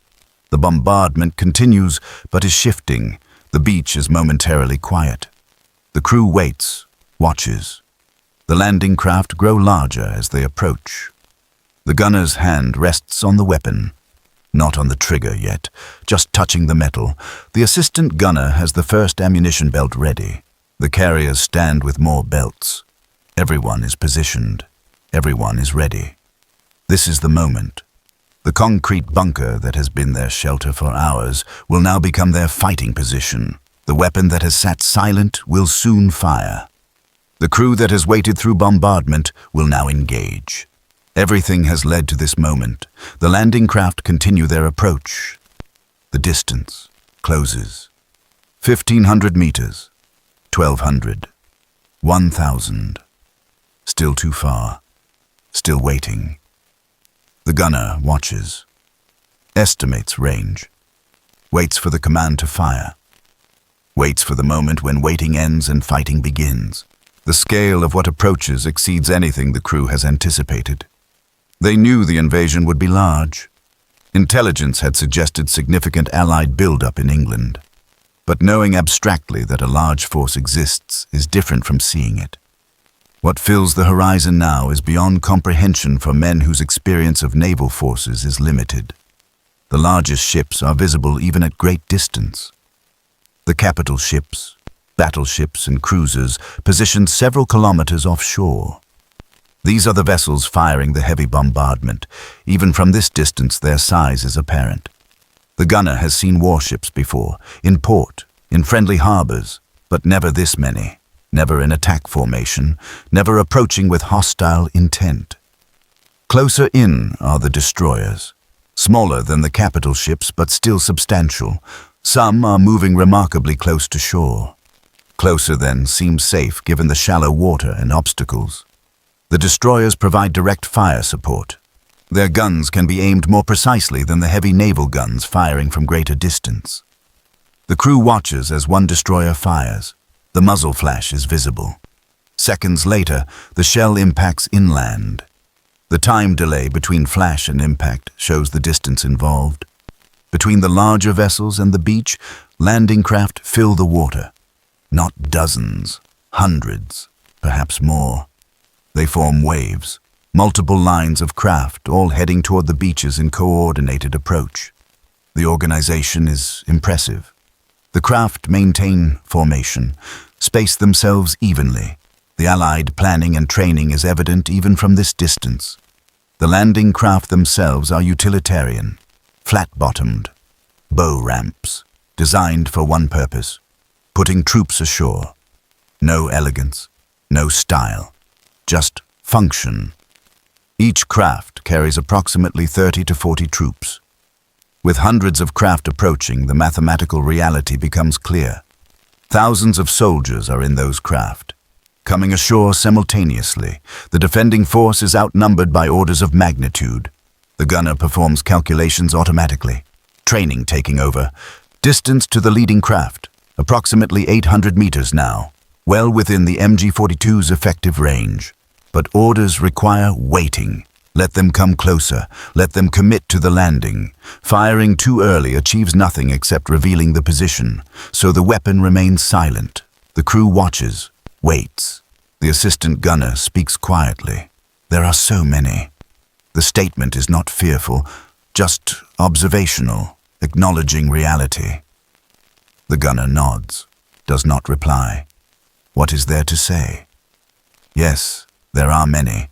The bombardment continues, but is shifting. The beach is momentarily quiet. The crew waits, watches. The landing craft grow larger as they approach. The gunner's hand rests on the weapon. Not on the trigger yet, just touching the metal. The assistant gunner has the first ammunition belt ready. The carriers stand with more belts. Everyone is positioned. Everyone is ready. This is the moment. The concrete bunker that has been their shelter for hours will now become their fighting position. The weapon that has sat silent will soon fire. The crew that has waited through bombardment will now engage. Everything has led to this moment. The landing craft continue their approach. The distance closes. 1,500 meters. 1,200. 1,000. Still too far. Still waiting. The gunner watches. Estimates range. Waits for the command to fire. Waits for the moment when waiting ends and fighting begins. The scale of what approaches exceeds anything the crew has anticipated. They knew the invasion would be large. Intelligence had suggested significant Allied build-up in England. But knowing abstractly that a large force exists is different from seeing it. What fills the horizon now is beyond comprehension for men whose experience of naval forces is limited. The largest ships are visible even at great distance. The capital ships, battleships and cruisers positioned several kilometers offshore. These are the vessels firing the heavy bombardment. Even from this distance, their size is apparent. The gunner has seen warships before, in port, in friendly harbors, but never this many. Never in attack formation, never approaching with hostile intent. Closer in are the destroyers, smaller than the capital ships but still substantial. Some are moving remarkably close to shore. Closer then seems safe given the shallow water and obstacles. The destroyers provide direct fire support. Their guns can be aimed more precisely than the heavy naval guns firing from greater distance. The crew watches as one destroyer fires. The muzzle flash is visible. Seconds later, the shell impacts inland. The time delay between flash and impact shows the distance involved. Between the larger vessels and the beach, landing craft fill the water. Not dozens, hundreds, perhaps more. They form waves, multiple lines of craft, all heading toward the beaches in coordinated approach. The organization is impressive. The craft maintain formation, space themselves evenly. The Allied planning and training is evident even from this distance. The landing craft themselves are utilitarian, flat-bottomed, bow ramps, designed for one purpose, putting troops ashore. No elegance, no style, just function. Each craft carries approximately 30 to 40 troops. With hundreds of craft approaching, the mathematical reality becomes clear. Thousands of soldiers are in those craft. Coming ashore simultaneously, the defending force is outnumbered by orders of magnitude. The gunner performs calculations automatically. Training taking over. Distance to the leading craft, approximately 800 meters now, well within the MG42's effective range. But orders require waiting. Let them come closer. Let them commit to the landing. Firing too early achieves nothing except revealing the position, so the weapon remains silent. The crew watches, waits. The assistant gunner speaks quietly. There are so many. The statement is not fearful, just observational, acknowledging reality. The gunner nods, does not reply. What is there to say? Yes, there are many.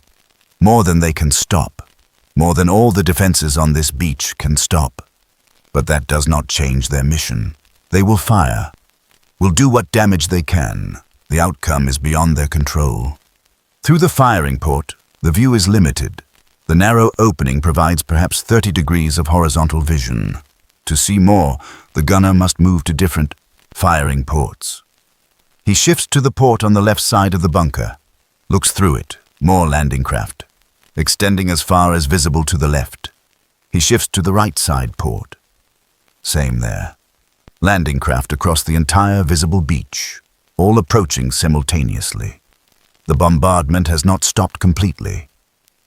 More than they can stop. More than all the defenses on this beach can stop. But that does not change their mission. They will fire. Will do what damage they can. The outcome is beyond their control. Through the firing port, the view is limited. The narrow opening provides perhaps 30 degrees of horizontal vision. To see more, the gunner must move to different firing ports. He shifts to the port on the left side of the bunker. Looks through it. More landing craft, extending as far as visible to the left. He shifts to the right side port. Same there. Landing craft across the entire visible beach, all approaching simultaneously. The bombardment has not stopped completely.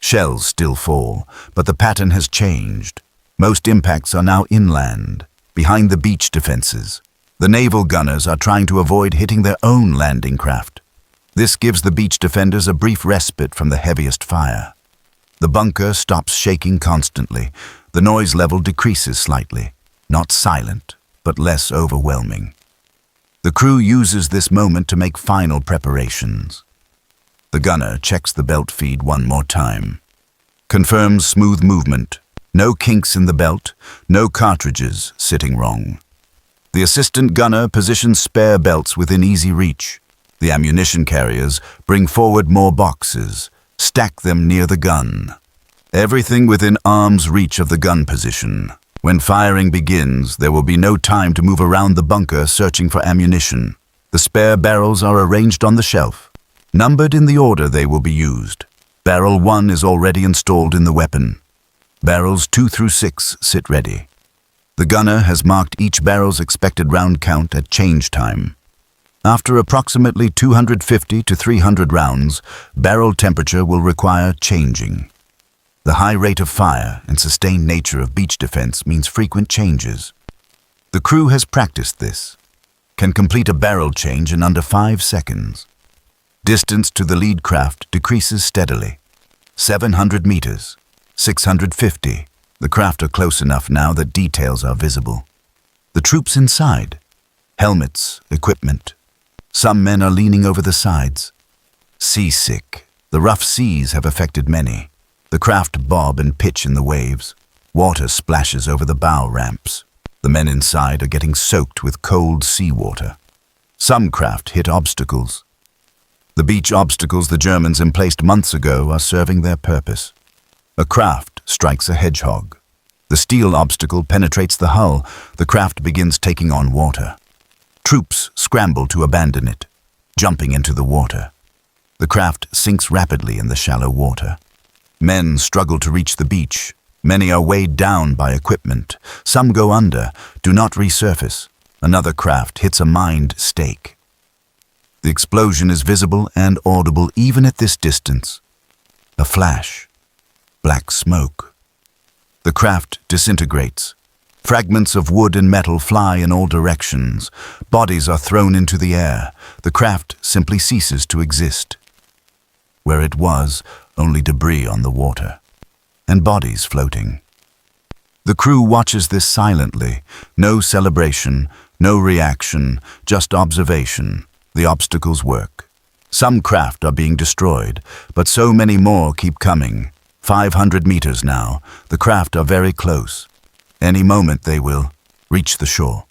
Shells still fall, but the pattern has changed. Most impacts are now inland, behind the beach defenses. The naval gunners are trying to avoid hitting their own landing craft. This gives the beach defenders a brief respite from the heaviest fire. The bunker stops shaking constantly. The noise level decreases slightly, not silent, but less overwhelming. The crew uses this moment to make final preparations. The gunner checks the belt feed one more time. Confirms smooth movement, no kinks in the belt, no cartridges sitting wrong. The assistant gunner positions spare belts within easy reach. The ammunition carriers bring forward more boxes, stack them near the gun. Everything within arm's reach of the gun position. When firing begins, there will be no time to move around the bunker searching for ammunition. The spare barrels are arranged on the shelf, numbered in the order they will be used. Barrel 1 is already installed in the weapon. Barrels 2 through 6 sit ready. The gunner has marked each barrel's expected round count at change time. After approximately 250 to 300 rounds, barrel temperature will require changing. The high rate of fire and sustained nature of beach defense means frequent changes. The crew has practiced this, can complete a barrel change in under 5 seconds. Distance to the lead craft decreases steadily. 700 meters, 650. The craft are close enough now that details are visible. The troops inside. Helmets, equipment. Some men are leaning over the sides. Seasick. The rough seas have affected many. The craft bob and pitch in the waves. Water splashes over the bow ramps. The men inside are getting soaked with cold seawater. Some craft hit obstacles. The beach obstacles the Germans emplaced months ago are serving their purpose. A craft strikes a hedgehog. The steel obstacle penetrates the hull. The craft begins taking on water. Troops scramble to abandon it, jumping into the water. The craft sinks rapidly in the shallow water. Men struggle to reach the beach. Many are weighed down by equipment. Some go under, do not resurface. Another craft hits a mined stake. The explosion is visible and audible even at this distance. A flash. Black smoke. The craft disintegrates. Fragments of wood and metal fly in all directions. Bodies are thrown into the air. The craft simply ceases to exist. Where it was, only debris on the water, and bodies floating. The crew watches this silently. No celebration, no reaction, just observation. The obstacles work. Some craft are being destroyed, but so many more keep coming. 500 meters now. The craft are very close. Any moment they will reach the shore,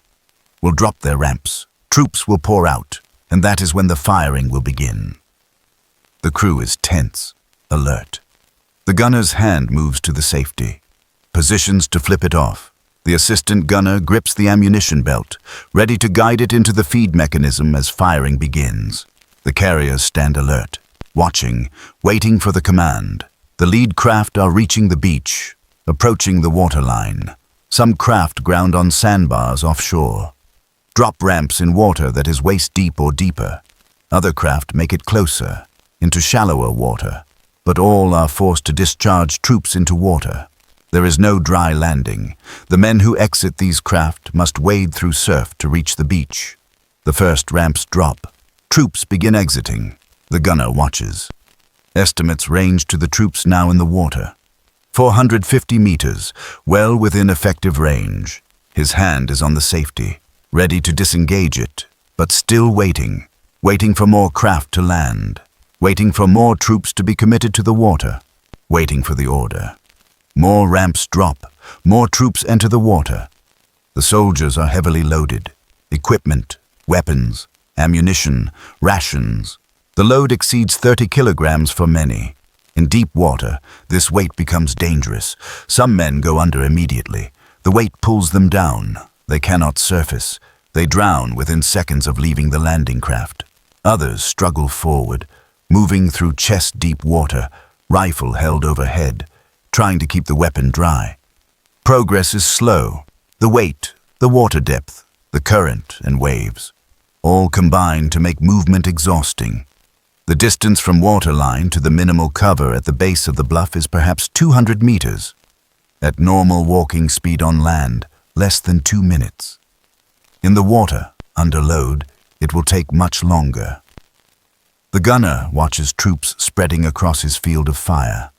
will drop their ramps. Troops will pour out, and that is when the firing will begin. The crew is tense, alert. The gunner's hand moves to the safety, positions to flip it off. The assistant gunner grips the ammunition belt, ready to guide it into the feed mechanism as firing begins. The carriers stand alert, watching, waiting for the command. The lead craft are reaching the beach, approaching the waterline. Some craft ground on sandbars offshore. Drop ramps in water that is waist deep or deeper. Other craft make it closer, into shallower water. But all are forced to discharge troops into water. There is no dry landing. The men who exit these craft must wade through surf to reach the beach. The first ramps drop. Troops begin exiting. The gunner watches. Estimates range to the troops now in the water. 450 meters, well within effective range. His hand is on the safety, ready to disengage it, but still waiting. Waiting for more craft to land. Waiting for more troops to be committed to the water. Waiting for the order. More ramps drop. More troops enter the water. The soldiers are heavily loaded. Equipment, weapons, ammunition, rations. The load exceeds 30 kilograms for many. In deep water, this weight becomes dangerous. Some men go under immediately. The weight pulls them down. They cannot surface. They drown within seconds of leaving the landing craft. Others struggle forward, moving through chest-deep water, rifle held overhead, trying to keep the weapon dry. Progress is slow. The weight, the water depth, the current and waves, all combine to make movement exhausting. The distance from waterline to the minimal cover at the base of the bluff is perhaps 200 meters. At normal walking speed on land, less than 2 minutes. In the water, under load, it will take much longer. The gunner watches troops spreading across his field of fire.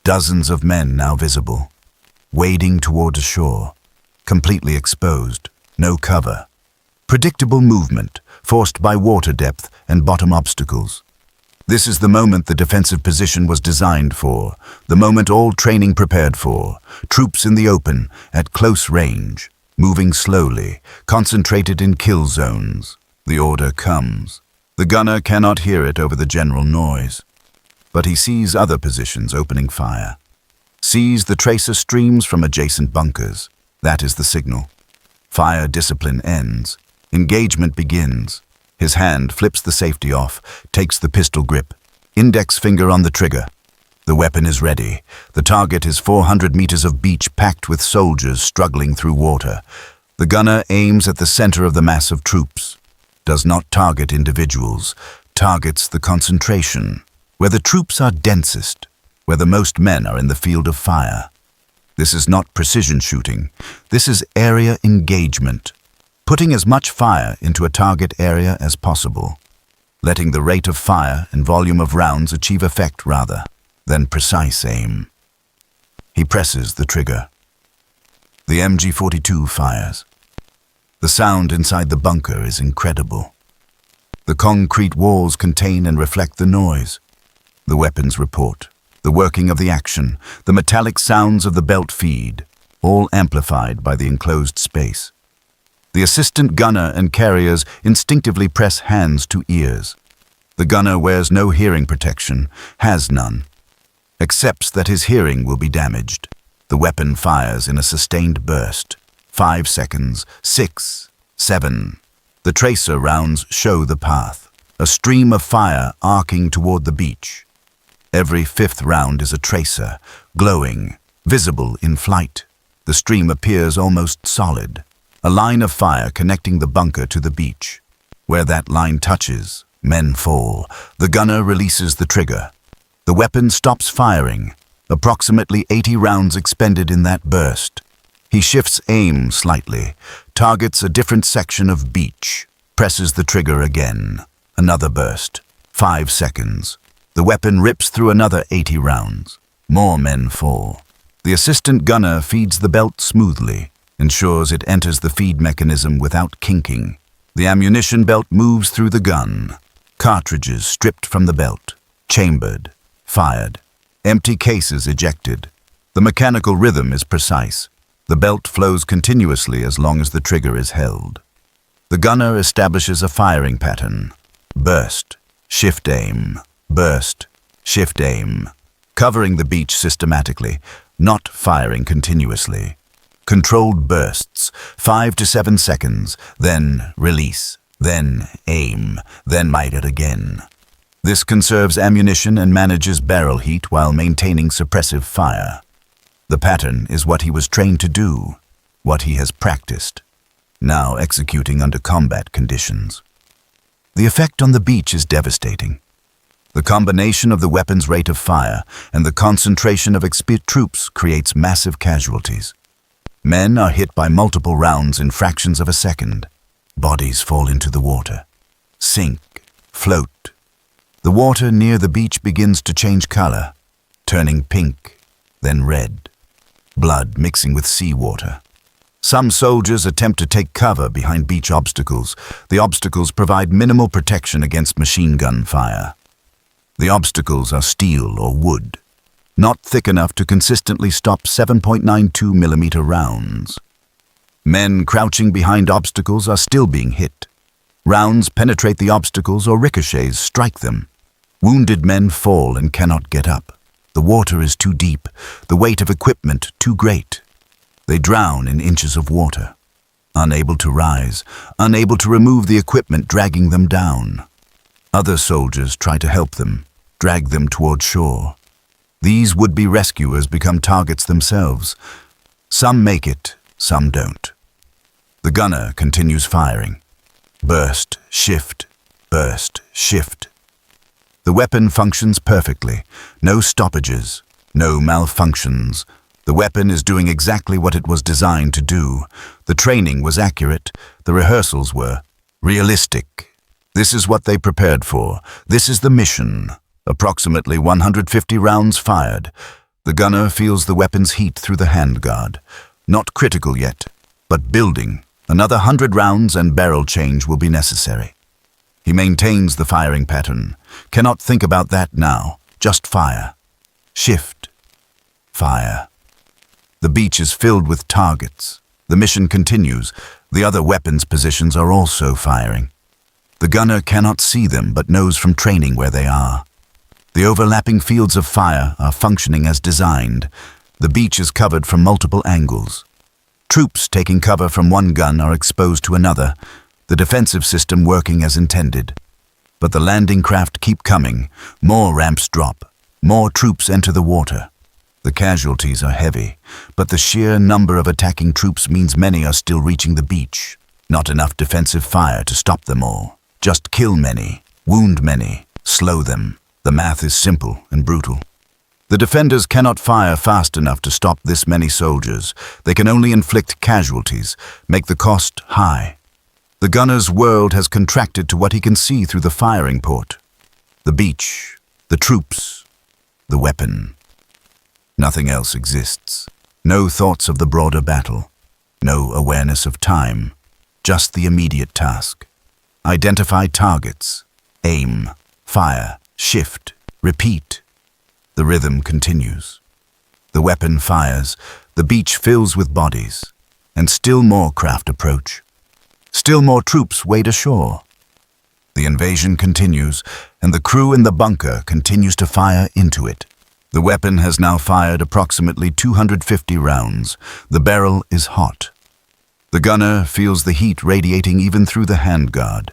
Dozens of men now visible, wading toward the shore, completely exposed, no cover. Predictable movement, forced by water depth and bottom obstacles. This is the moment the defensive position was designed for, the moment all training prepared for. Troops in the open, at close range, moving slowly, concentrated in kill zones. The order comes. The gunner cannot hear it over the general noise, but he sees other positions opening fire. Sees the tracer streams from adjacent bunkers. That is the signal. Fire discipline ends. Engagement begins. His hand flips the safety off, takes the pistol grip, index finger on the trigger. The weapon is ready. The target is 400 meters of beach packed with soldiers struggling through water. The gunner aims at the center of the mass of troops. Does not target individuals, targets the concentration, where the troops are densest, where the most men are in the field of fire. This is not precision shooting. This is area engagement. Putting as much fire into a target area as possible, letting the rate of fire and volume of rounds achieve effect rather than precise aim. He presses the trigger. The MG42 fires. The sound inside the bunker is incredible. The concrete walls contain and reflect the noise. The weapons report, the working of the action, the metallic sounds of the belt feed, all amplified by the enclosed space. The assistant gunner and carriers instinctively press hands to ears. The gunner wears no hearing protection, has none. Accepts that his hearing will be damaged. The weapon fires in a sustained burst. 5 seconds, 6, 7. The tracer rounds show the path. A stream of fire arcing toward the beach. Every 5th round is a tracer, glowing, visible in flight. The stream appears almost solid. A line of fire connecting the bunker to the beach. Where that line touches, men fall. The gunner releases the trigger. The weapon stops firing. Approximately 80 rounds expended in that burst. He shifts aim slightly, targets a different section of beach, presses the trigger again. Another burst. 5 seconds. The weapon rips through another 80 rounds. More men fall. The assistant gunner feeds the belt smoothly, ensures it enters the feed mechanism without kinking. The ammunition belt moves through the gun. Cartridges stripped from the belt, chambered, fired. Empty cases ejected. The mechanical rhythm is precise. The belt flows continuously as long as the trigger is held. The gunner establishes a firing pattern. Burst, shift aim, burst, shift aim. Covering the beach systematically, not firing continuously. Controlled bursts, 5 to 7 seconds, then release, then aim, then might it again. This conserves ammunition and manages barrel heat while maintaining suppressive fire. The pattern is what he was trained to do, what he has practiced, now executing under combat conditions. The effect on the beach is devastating. The combination of the weapon's rate of fire and the concentration of experienced troops creates massive casualties. Men are hit by multiple rounds in fractions of a second. Bodies fall into the water, sink, float. The water near the beach begins to change color, turning pink, then red. Blood mixing with seawater. Some soldiers attempt to take cover behind beach obstacles. The obstacles provide minimal protection against machine gun fire. The obstacles are steel or wood, not thick enough to consistently stop 7.92 millimeter rounds. Men crouching behind obstacles are still being hit. Rounds penetrate the obstacles or ricochets strike them. Wounded men fall and cannot get up. The water is too deep, the weight of equipment too great. They drown in inches of water, unable to rise, unable to remove the equipment dragging them down. Other soldiers try to help them, drag them toward shore. These would-be rescuers become targets themselves. Some make it, some don't. The gunner continues firing. Burst, shift, burst, shift. The weapon functions perfectly. No stoppages, no malfunctions. The weapon is doing exactly what it was designed to do. The training was accurate. The rehearsals were realistic. This is what they prepared for. This is the mission. Approximately 150 rounds fired. The gunner feels the weapon's heat through the handguard. Not critical yet, but building. Another 100 rounds and barrel change will be necessary. He maintains the firing pattern. Cannot think about that now. Just fire. Shift. Fire. The beach is filled with targets. The mission continues. The other weapons positions are also firing. The gunner cannot see them but knows from training where they are. The overlapping fields of fire are functioning as designed. The beach is covered from multiple angles. Troops taking cover from one gun are exposed to another, the defensive system working as intended. But the landing craft keep coming. More ramps drop. More troops enter the water. The casualties are heavy, but the sheer number of attacking troops means many are still reaching the beach. Not enough defensive fire to stop them all. Just kill many, wound many, slow them. The math is simple and brutal. The defenders cannot fire fast enough to stop this many soldiers. They can only inflict casualties, make the cost high. The gunner's world has contracted to what he can see through the firing port. The beach, the troops, the weapon. Nothing else exists. No thoughts of the broader battle. No awareness of time. Just the immediate task. Identify targets. Aim. Fire. Shift. Repeat. The rhythm continues. The weapon fires. The beach fills with bodies. And still more craft approach. Still more troops wade ashore. The invasion continues, and the crew in the bunker continues to fire into it. The weapon has now fired approximately 250 rounds. The barrel is hot. The gunner feels the heat radiating even through the handguard.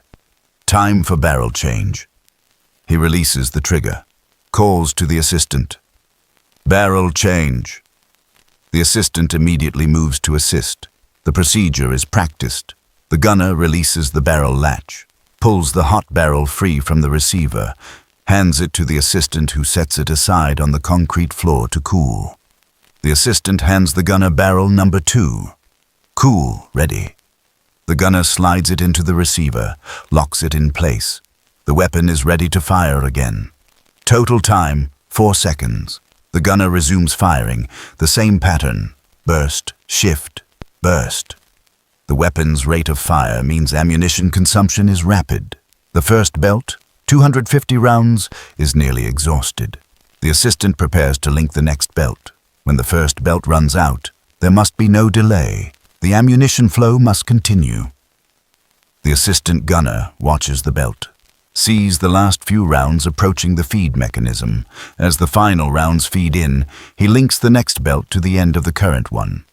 Time for barrel change. He releases the trigger, calls to the assistant. Barrel change. The assistant immediately moves to assist. The procedure is practiced. The gunner releases the barrel latch, pulls the hot barrel free from the receiver, hands it to the assistant who sets it aside on the concrete floor to cool. The assistant hands the gunner barrel number 2. Cool, ready. The gunner slides it into the receiver, locks it in place. The weapon is ready to fire again. Total time, 4 seconds. The gunner resumes firing, the same pattern. Burst, shift, burst. The weapon's rate of fire means ammunition consumption is rapid. The first belt, 250 rounds, is nearly exhausted. The assistant prepares to link the next belt. When the first belt runs out, there must be no delay. The ammunition flow must continue. The assistant gunner watches the belt, sees the last few rounds approaching the feed mechanism. As the final rounds feed in, he links the next belt to the end of the current one.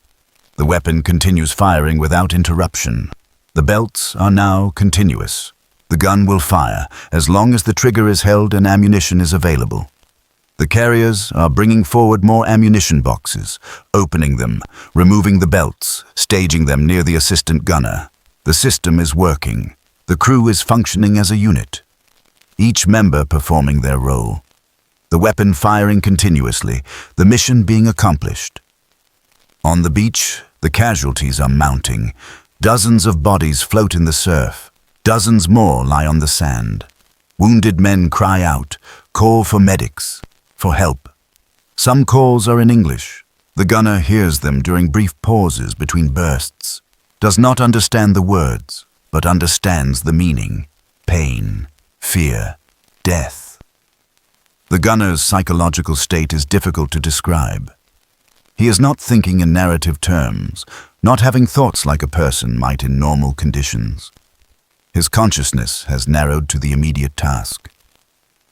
The weapon continues firing without interruption. The belts are now continuous. The gun will fire as long as the trigger is held and ammunition is available. The carriers are bringing forward more ammunition boxes, opening them, removing the belts, staging them near the assistant gunner. The system is working. The crew is functioning as a unit, each member performing their role. The weapon firing continuously, the mission being accomplished. On the beach, the casualties are mounting. Dozens of bodies float in the surf. Dozens more lie on the sand. Wounded men cry out, call for medics, for help. Some calls are in English. The gunner hears them during brief pauses between bursts, does not understand the words, but understands the meaning. Pain, fear, death. The gunner's psychological state is difficult to describe. He is not thinking in narrative terms, not having thoughts like a person might in normal conditions. His consciousness has narrowed to the immediate task.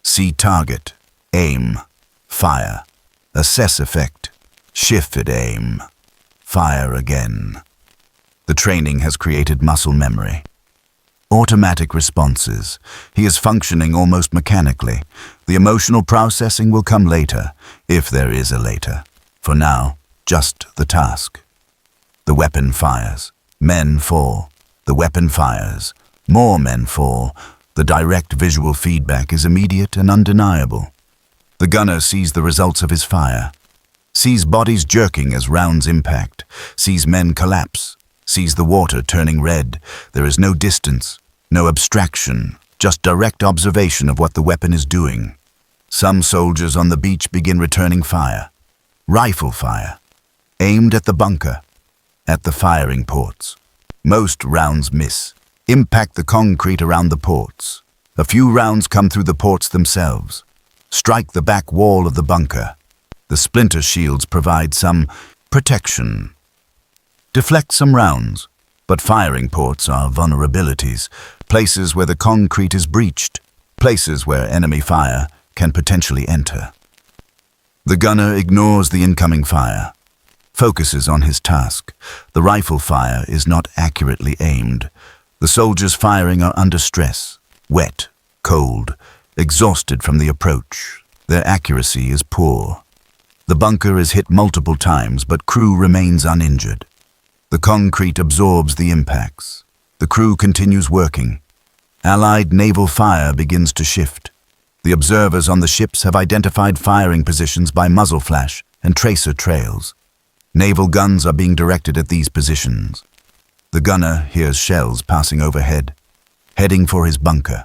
See target, aim, fire, assess effect, shift at aim, fire again. The training has created muscle memory. Automatic responses. He is functioning almost mechanically. The emotional processing will come later, if there is a later. For now, just the task. The weapon fires. Men fall. The weapon fires. More men fall. The direct visual feedback is immediate and undeniable. The gunner sees the results of his fire, sees bodies jerking as rounds impact, sees men collapse, sees the water turning red. There is no distance, no abstraction, just direct observation of what the weapon is doing. Some soldiers on the beach begin returning fire. Rifle fire, aimed at the bunker, at the firing ports. Most rounds miss, impact the concrete around the ports. A few rounds come through the ports themselves, strike the back wall of the bunker. The splinter shields provide some protection, deflect some rounds, but firing ports are vulnerabilities, places where the concrete is breached, places where enemy fire can potentially enter. The gunner ignores the incoming fire, focuses on his task. The rifle fire is not accurately aimed. The soldiers firing are under stress, wet, cold, exhausted from the approach. Their accuracy is poor. The bunker is hit multiple times, but crew remains uninjured. The concrete absorbs the impacts. The crew continues working. Allied naval fire begins to shift. The observers on the ships have identified firing positions by muzzle flash and tracer trails. Naval guns are being directed at these positions. The gunner hears shells passing overhead, heading for his bunker.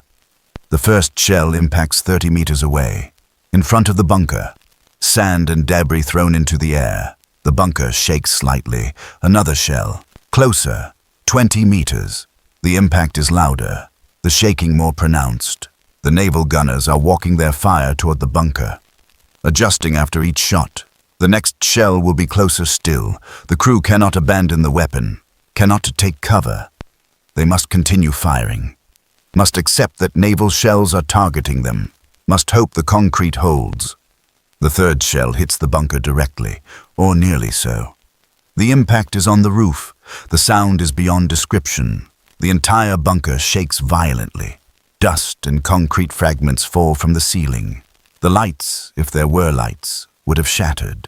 The first shell impacts 30 meters away. In front of the bunker, sand and debris thrown into the air. The bunker shakes slightly. Another shell, closer, 20 meters. The impact is louder, the shaking more pronounced. The naval gunners are walking their fire toward the bunker, adjusting after each shot. The next shell will be closer still. The crew cannot abandon the weapon, cannot take cover. They must continue firing, must accept that naval shells are targeting them, must hope the concrete holds. The third shell hits the bunker directly, or nearly so. The impact is on the roof. The sound is beyond description. The entire bunker shakes violently. Dust and concrete fragments fall from the ceiling. The lights, if there were lights, would have shattered.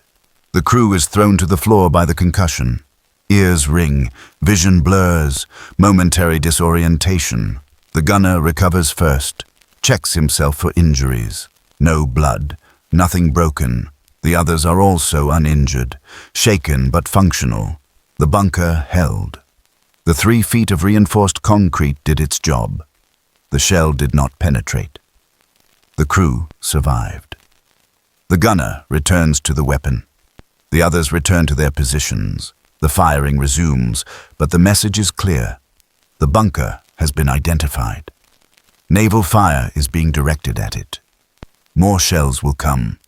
The crew is thrown to the floor by the concussion. Ears ring, vision blurs, momentary disorientation. The gunner recovers first, checks himself for injuries. No blood, nothing broken. The others are also uninjured, shaken but functional. The bunker held. The 3 feet of reinforced concrete did its job. The shell did not penetrate. The crew survived. The gunner returns to the weapon. The others return to their positions. The firing resumes, but the message is clear. The bunker has been identified. Naval fire is being directed at it. More shells will come.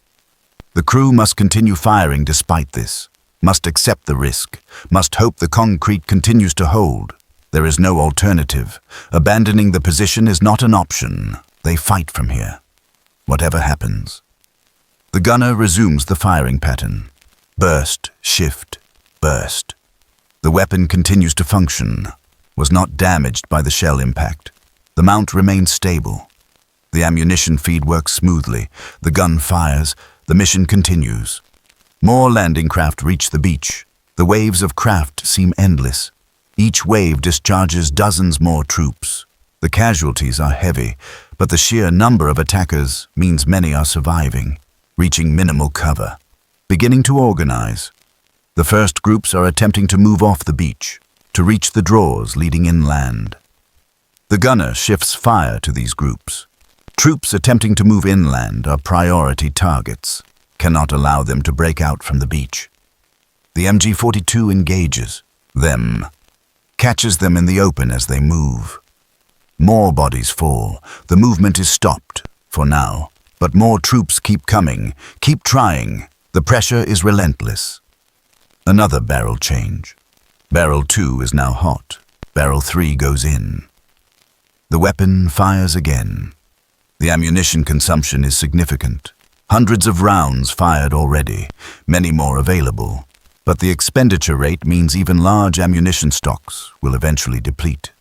The crew must continue firing despite this, must accept the risk, must hope the concrete continues to hold. There is no alternative. Abandoning the position is not an option. They fight from here, whatever happens. The gunner resumes the firing pattern. Burst, shift, burst. The weapon continues to function, was not damaged by the shell impact. The mount remains stable. The ammunition feed works smoothly. The gun fires. The mission continues. More landing craft reach the beach. The waves of craft seem endless. Each wave discharges dozens more troops. The casualties are heavy, but the sheer number of attackers means many are surviving, reaching minimal cover, beginning to organize. The first groups are attempting to move off the beach, to reach the draws leading inland. The gunner shifts fire to these groups. Troops attempting to move inland are priority targets, cannot allow them to break out from the beach. The MG42 engages them, catches them in the open as they move. More bodies fall. The movement is stopped, for now, but more troops keep coming, keep trying. The pressure is relentless. Another barrel change. Barrel 2 is now hot. Barrel 3 goes in. The weapon fires again. The ammunition consumption is significant. Hundreds of rounds fired already, many more available. But the expenditure rate means even large ammunition stocks will eventually deplete.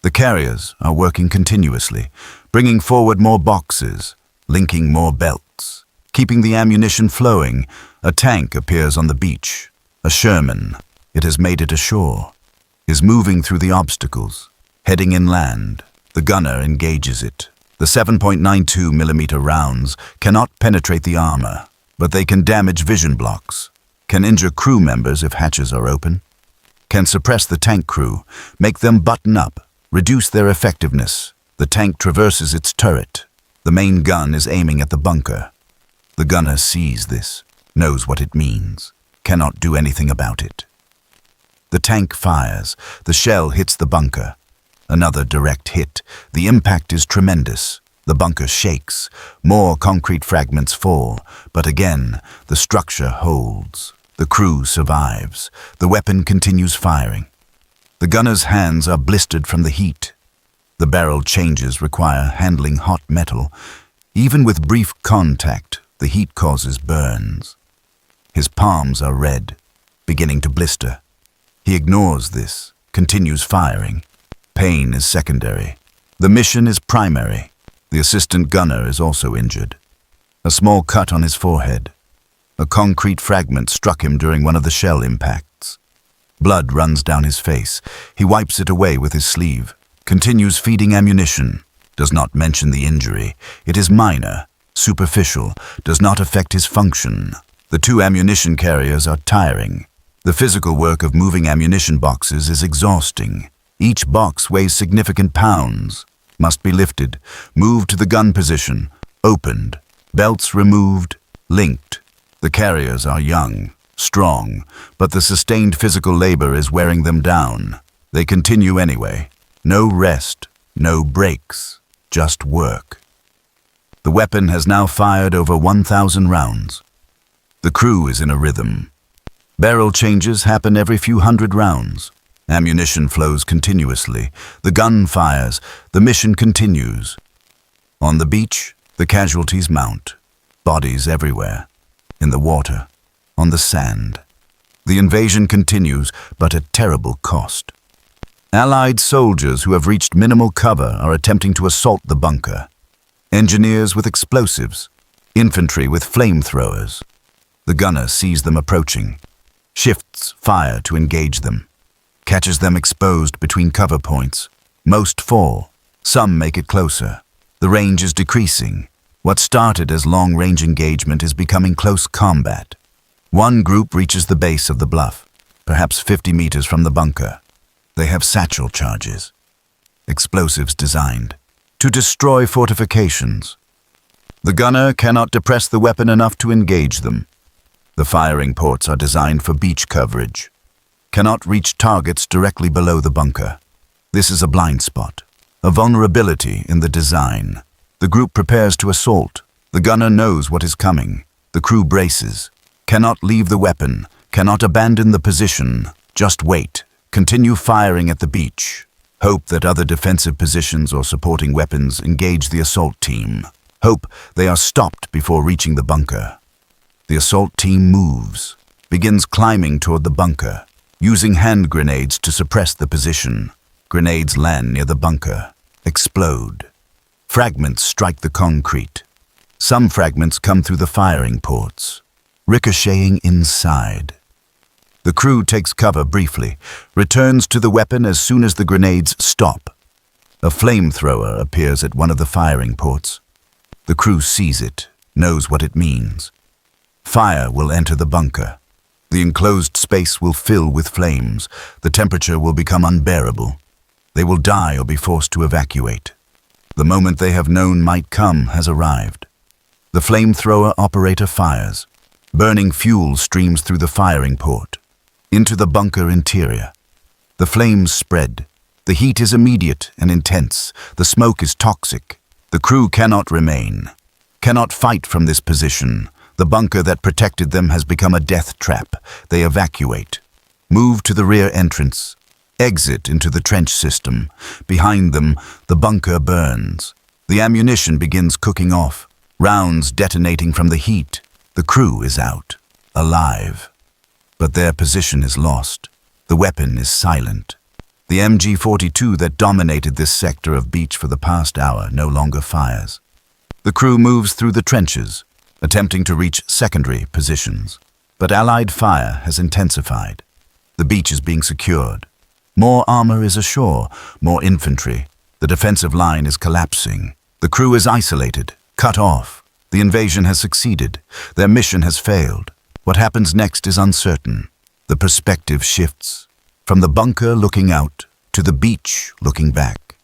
The carriers are working continuously, bringing forward more boxes, linking more belts, keeping the ammunition flowing. A tank appears on the beach, a Sherman. It has made it ashore. is moving through the obstacles, heading inland. The gunner engages it. The 7.92mm rounds cannot penetrate the armor, but they can damage vision blocks, can injure crew members if hatches are open, can suppress the tank crew, make them button up, reduce their effectiveness. The tank traverses its turret. The main gun is aiming at the bunker. The gunner sees this, knows what it means, cannot do anything about it. The tank fires. The shell hits the bunker. Another direct hit. The impact is tremendous. The bunker shakes. More concrete fragments fall, but again, the structure holds. The crew survives. The weapon continues firing. The gunner's hands are blistered from the heat. The barrel changes require handling hot metal. Even with brief contact, the heat causes burns. His palms are red, beginning to blister. He ignores this, continues firing. Pain is secondary. The mission is primary. The assistant gunner is also injured. A small cut on his forehead. A concrete fragment struck him during one of the shell impacts. Blood runs down his face. He wipes it away with his sleeve. Continues feeding ammunition. Does not mention the injury. It is minor, superficial, does not affect his function. The 2 ammunition carriers are tiring. The physical work of moving ammunition boxes is exhausting. Each box weighs significant pounds. Must be lifted, moved to the gun position, opened, belts removed, linked. The carriers are young, strong, but the sustained physical labor is wearing them down. They continue anyway. No rest, no breaks, just work. The weapon has now fired over 1,000 rounds. The crew is in a rhythm. Barrel changes happen every few hundred rounds. Ammunition flows continuously. The gun fires. The mission continues. On the beach, the casualties mount. Bodies everywhere. In the water. On the sand. The invasion continues, but at terrible cost. Allied soldiers who have reached minimal cover are attempting to assault the bunker. Engineers with explosives. Infantry with flamethrowers. The gunner sees them approaching. Shifts fire to engage them. Catches them exposed between cover points. Most fall. Some make it closer. The range is decreasing. What started as long-range engagement is becoming close combat. One group reaches the base of the bluff, perhaps 50 meters from the bunker. They have satchel charges. Explosives designed to destroy fortifications. The gunner cannot depress the weapon enough to engage them. The firing ports are designed for beach coverage. Cannot reach targets directly below the bunker. This is a blind spot, a vulnerability in the design. The group prepares to assault. The gunner knows what is coming. The crew braces. Cannot leave the weapon, cannot abandon the position. Just wait. Continue firing at the beach. Hope that other defensive positions or supporting weapons engage the assault team. Hope they are stopped before reaching the bunker. The assault team moves, begins climbing toward the bunker, using hand grenades to suppress the position. Grenades land near the bunker, explode. Fragments strike the concrete. Some fragments come through the firing ports, ricocheting inside. The crew takes cover briefly, returns to the weapon as soon as the grenades stop. A flamethrower appears at one of the firing ports. The crew sees it, knows what it means. Fire will enter the bunker. The enclosed space will fill with flames. The temperature will become unbearable. They will die or be forced to evacuate. The moment they have known might come has arrived. The flamethrower operator fires. Burning fuel streams through the firing port, into the bunker interior. The flames spread. The heat is immediate and intense. The smoke is toxic. The crew cannot remain, cannot fight from this position. The bunker that protected them has become a death trap. They evacuate. Move to the rear entrance. Exit into the trench system. Behind them, the bunker burns. The ammunition begins cooking off. Rounds detonating from the heat. The crew is out, alive. But their position is lost. The weapon is silent. The MG42 that dominated this sector of beach for the past hour no longer fires. The crew moves through the trenches, attempting to reach secondary positions. But Allied fire has intensified. The beach is being secured. More armor is ashore, more infantry. The defensive line is collapsing. The crew is isolated, cut off. The invasion has succeeded. Their mission has failed. What happens next is uncertain. The perspective shifts. From the bunker looking out to the beach looking back.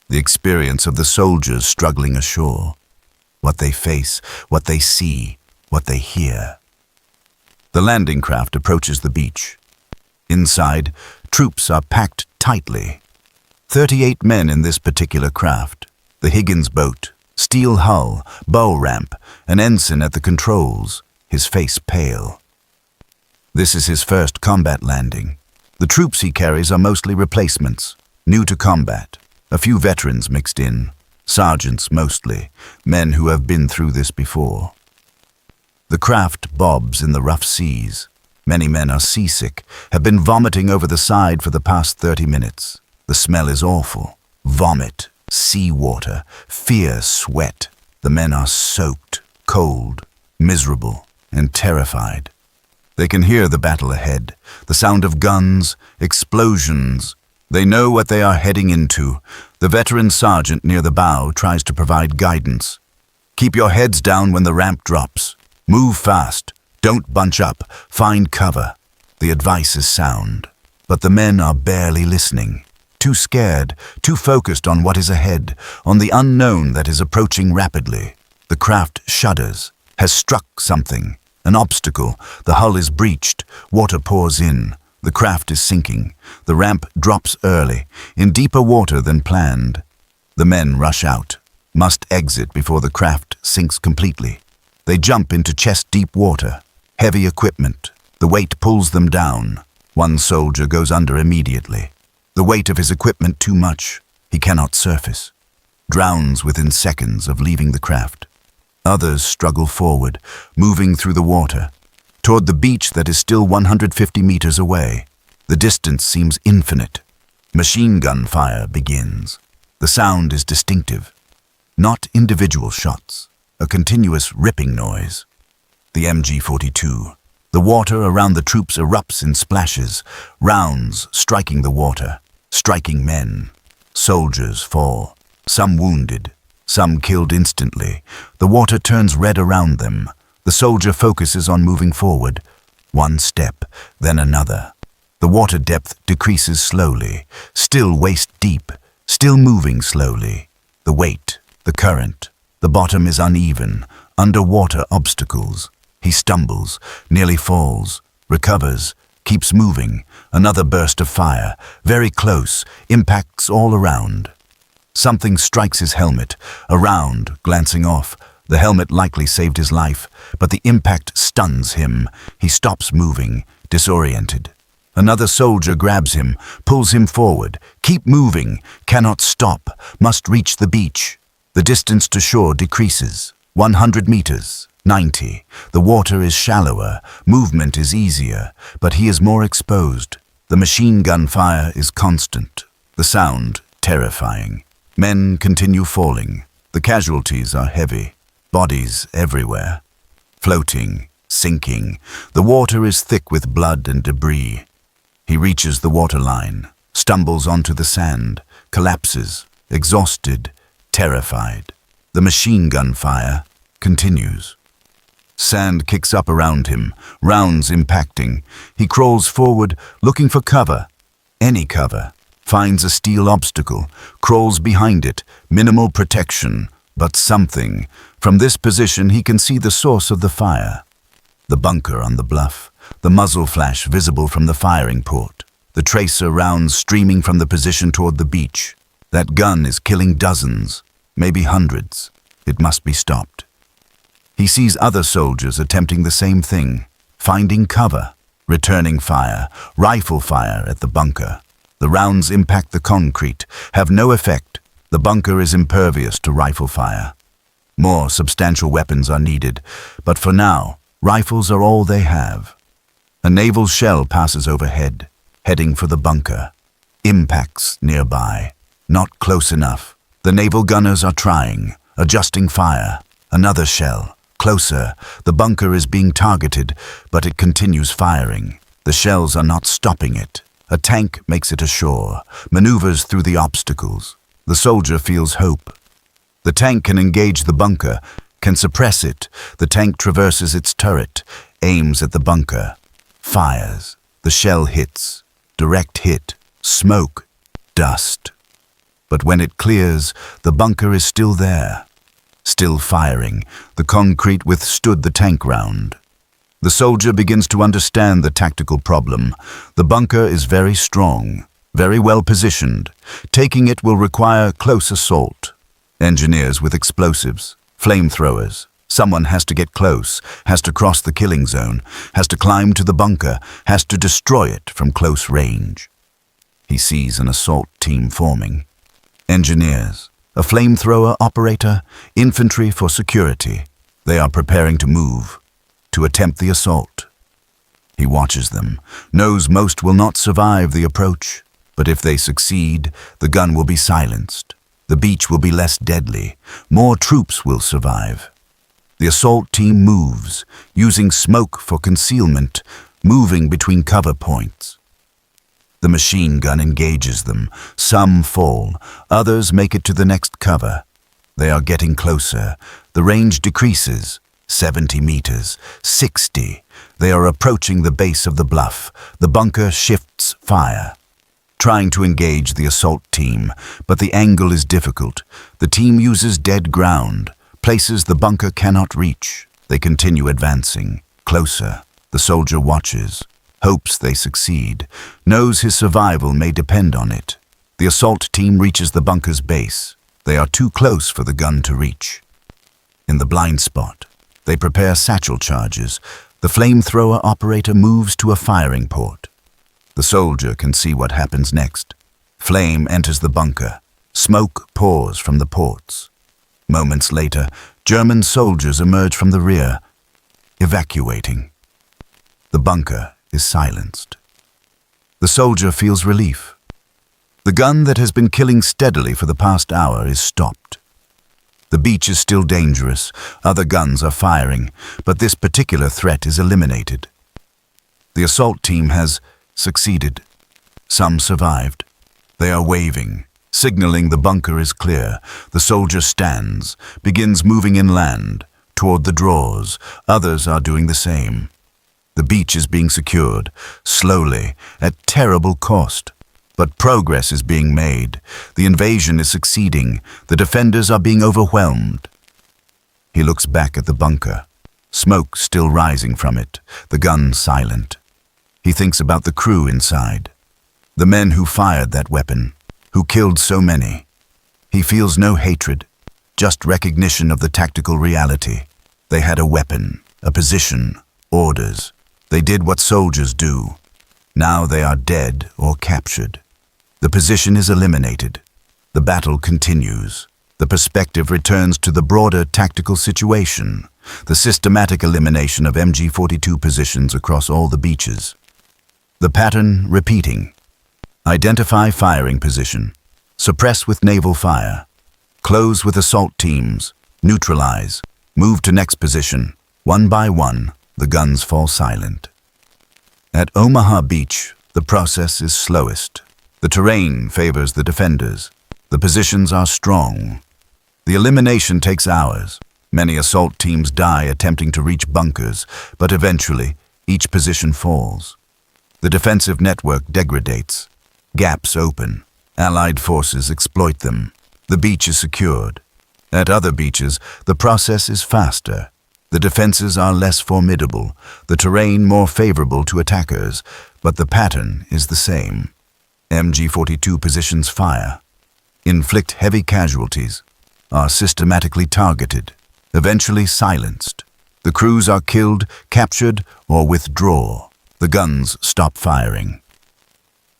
The experience of the soldiers struggling ashore. What they face, what they see, what they hear. The landing craft approaches the beach. Inside, troops are packed tightly. 38 men in this particular craft. The Higgins boat, steel hull, bow ramp, an ensign at the controls, his face pale. This is his first combat landing. The troops he carries are mostly replacements, new to combat. A few veterans mixed in, sergeants mostly, men who have been through this before. The craft bobs in the rough seas. Many men are seasick, have been vomiting over the side for the past 30 minutes. The smell is awful. Vomit, seawater, fierce sweat. The men are soaked, cold, miserable, and terrified. They can hear the battle ahead, the sound of guns, explosions. They know what they are heading into. The veteran sergeant near the bow tries to provide guidance. Keep your heads down when the ramp drops. Move fast. Don't bunch up. Find cover. The advice is sound. But the men are barely listening. Too scared, too focused on what is ahead, on the unknown that is approaching rapidly. The craft shudders, has struck something. An obstacle. The hull is breached. Water pours in. The craft is sinking. The ramp drops early, in deeper water than planned. The men rush out, must exit before the craft sinks completely. They jump into chest-deep water. Heavy equipment. The weight pulls them down. One soldier goes under immediately. The weight of his equipment too much. He cannot surface. Drowns within seconds of leaving the craft. Others struggle forward, moving through the water, toward the beach that is still 150 meters away. The distance seems infinite. Machine gun fire begins. The sound is distinctive. Not individual shots, a continuous ripping noise. The MG42. The water around the troops erupts in splashes, rounds striking the water, striking men. Soldiers fall, some wounded, some killed instantly. The water turns red around them. The soldier focuses on moving forward. One step, then another. The water depth decreases slowly, still waist deep, still moving slowly. The weight, the current, the bottom is uneven, underwater obstacles. He stumbles, nearly falls, recovers, keeps moving. Another burst of fire, very close, impacts all around. Something strikes his helmet, a round, glancing off. The helmet likely saved his life, but the impact stuns him. He stops moving, disoriented. Another soldier grabs him, pulls him forward. Keep moving, cannot stop, must reach the beach. The distance to shore decreases. 100 meters, 90. The water is shallower, movement is easier, but he is more exposed. The machine gun fire is constant. The sound, terrifying. Men continue falling. The casualties are heavy. Bodies everywhere. Floating, sinking. The water is thick with blood and debris. He reaches the waterline, stumbles onto the sand, collapses, exhausted, terrified. The machine gun fire continues. Sand kicks up around him, rounds impacting. He crawls forward, looking for cover. Any cover. Finds a steel obstacle, crawls behind it, minimal protection, but something. From this position he can see the source of the fire. The bunker on the bluff, the muzzle flash visible from the firing port, the tracer rounds streaming from the position toward the beach. That gun is killing dozens, maybe hundreds. It must be stopped. He sees other soldiers attempting the same thing, finding cover, returning fire, rifle fire at the bunker. The rounds impact the concrete, have no effect. The bunker is impervious to rifle fire. More substantial weapons are needed, but for now, rifles are all they have. A naval shell passes overhead, heading for the bunker. Impacts nearby. Not close enough. The naval gunners are trying, adjusting fire. Another shell. Closer. The bunker is being targeted, but it continues firing. The shells are not stopping it. A tank makes it ashore, maneuvers through the obstacles. The soldier feels hope. The tank can engage the bunker, can suppress it. The tank traverses its turret, aims at the bunker, fires. The shell hits, direct hit, smoke, dust. But when it clears, the bunker is still there. Still firing, the concrete withstood the tank round. The soldier begins to understand the tactical problem. The bunker is very strong, very well positioned. Taking it will require close assault. Engineers with explosives, flamethrowers. Someone has to get close, has to cross the killing zone, has to climb to the bunker, has to destroy it from close range. He sees an assault team forming. Engineers, a flamethrower operator, infantry for security. They are preparing to move, to attempt the assault. He watches them, knows most will not survive the approach, but if they succeed, the gun will be silenced. The beach will be less deadly. More troops will survive. The assault team moves, using smoke for concealment, moving between cover points. The machine gun engages them. Some fall, others make it to the next cover. They are getting closer. The range decreases. 70 meters, 60. They are approaching the base of the bluff. The bunker shifts fire. Trying to engage the assault team, but the angle is difficult. The team uses dead ground, places the bunker cannot reach. They continue advancing, closer. The soldier watches, hopes they succeed, knows his survival may depend on it. The assault team reaches the bunker's base. They are too close for the gun to reach. In the blind spot, they prepare satchel charges. The flamethrower operator moves to a firing port. The soldier can see what happens next. Flame enters the bunker. Smoke pours from the ports. Moments later, German soldiers emerge from the rear, evacuating. The bunker is silenced. The soldier feels relief. The gun that has been killing steadily for the past hour is stopped. The beach is still dangerous. Other guns are firing, but this particular threat is eliminated. The assault team has succeeded. Some survived. They are waving, signaling the bunker is clear. The soldier stands, begins moving inland, toward the drawers. Others are doing the same. The beach is being secured, slowly, at terrible cost. But progress is being made. The invasion is succeeding. The defenders are being overwhelmed. He looks back at the bunker, smoke still rising from it, the gun silent. He thinks about the crew inside, the men who fired that weapon, who killed so many. He feels no hatred, just recognition of the tactical reality. They had a weapon, a position, orders. They did what soldiers do. Now they are dead or captured. The position is eliminated. The battle continues. The perspective returns to the broader tactical situation, the systematic elimination of MG42 positions across all the beaches. The pattern repeating. Identify firing position. Suppress with naval fire. Close with assault teams. Neutralize. Move to next position. One by one, the guns fall silent. At Omaha Beach, the process is slowest. The terrain favors the defenders. The positions are strong. The elimination takes hours. Many assault teams die attempting to reach bunkers, but eventually, each position falls. The defensive network degradates. Gaps open. Allied forces exploit them. The beach is secured. At other beaches, the process is faster. The defenses are less formidable, the terrain more favorable to attackers, but the pattern is the same. MG42 positions fire, inflict heavy casualties, are systematically targeted, eventually silenced. The crews are killed, captured, or withdraw. The guns stop firing.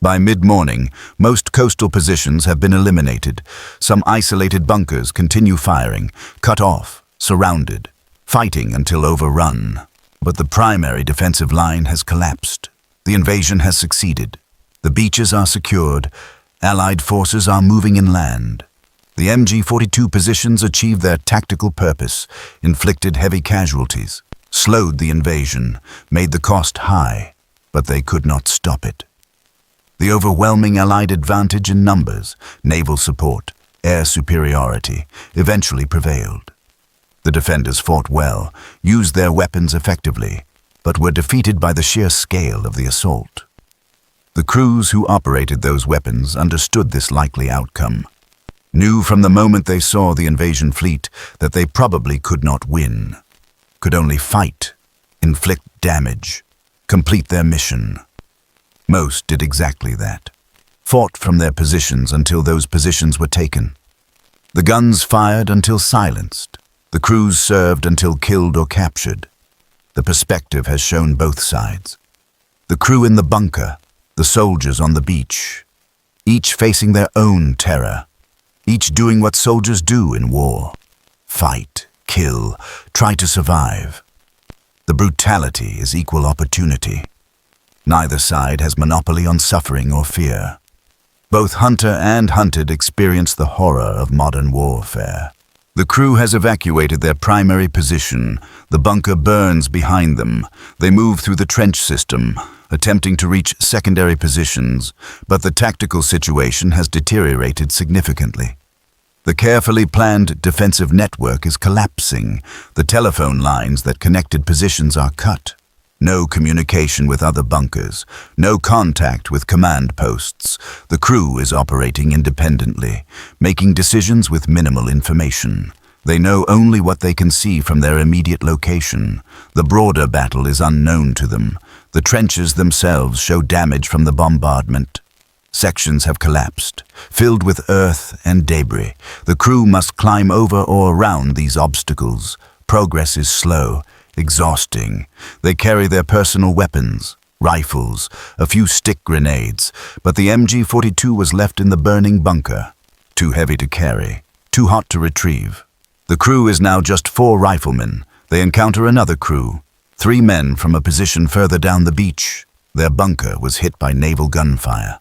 By mid-morning, most coastal positions have been eliminated. Some isolated bunkers continue firing, cut off, surrounded, fighting until overrun. But the primary defensive line has collapsed. The invasion has succeeded. The beaches are secured. Allied forces are moving inland. The MG42 positions achieved their tactical purpose, inflicted heavy casualties, slowed the invasion, made the cost high, but they could not stop it. The overwhelming Allied advantage in numbers, naval support, air superiority, eventually prevailed. The defenders fought well, used their weapons effectively, but were defeated by the sheer scale of the assault. The crews who operated those weapons understood this likely outcome, knew from the moment they saw the invasion fleet that they probably could not win, could only fight, inflict damage, complete their mission. Most did exactly that, fought from their positions until those positions were taken. The guns fired until silenced, the crews served until killed or captured. The perspective has shown both sides. The crew in the bunker, the soldiers on the beach, each facing their own terror, each doing what soldiers do in war: fight, kill, try to survive. The brutality is equal opportunity. Neither side has monopoly on suffering or fear. Both hunter and hunted experience the horror of modern warfare. The crew has evacuated their primary position. The bunker burns behind them. They move through the trench system, attempting to reach secondary positions, but the tactical situation has deteriorated significantly. The carefully planned defensive network is collapsing. The telephone lines that connected positions are cut. No communication with other bunkers, no contact with command posts. The crew is operating independently, making decisions with minimal information. They know only what they can see from their immediate location. The broader battle is unknown to them. The trenches themselves show damage from the bombardment. Sections have collapsed, filled with earth and debris. The crew must climb over or around these obstacles. Progress is slow, exhausting. They carry their personal weapons, rifles, a few stick grenades, but the MG42 was left in the burning bunker. Too heavy to carry, too hot to retrieve. The crew is now just 4 riflemen. They encounter another crew, 3 men from a position further down the beach. Their bunker was hit by naval gunfire.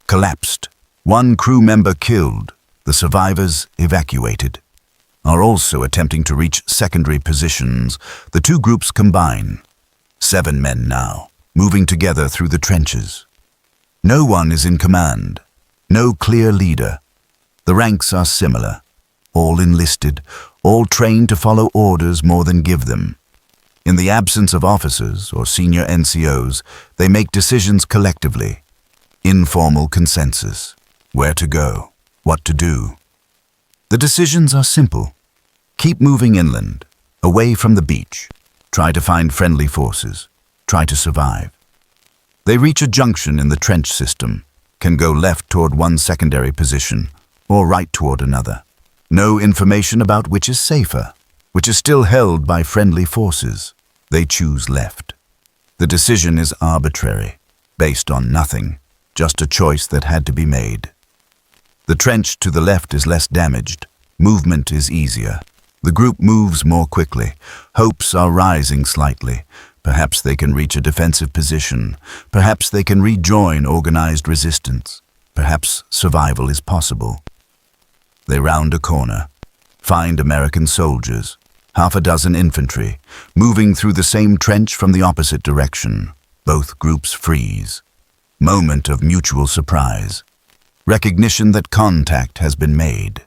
Collapsed. 1 crew member killed. The survivors evacuated. Are also attempting to reach secondary positions. The 2 groups combine. 7 men now, moving together through the trenches. No one is in command. No clear leader. The ranks are similar. All enlisted, all trained to follow orders more than give them. In the absence of officers or senior NCOs, they make decisions collectively. Informal consensus. Where to go, what to do. The decisions are simple. Keep moving inland, away from the beach. Try to find friendly forces. Try to survive. They reach a junction in the trench system, can go left toward one secondary position, or right toward another. No information about which is safer, which is still held by friendly forces. They choose left. The decision is arbitrary, based on nothing, just a choice that had to be made. The trench to the left is less damaged. Movement is easier. The group moves more quickly. Hopes are rising slightly. Perhaps they can reach a defensive position. Perhaps they can rejoin organized resistance. Perhaps survival is possible. They round a corner, find American soldiers, 6 infantry, moving through the same trench from the opposite direction. Both groups freeze. Moment of mutual surprise. Recognition that contact has been made.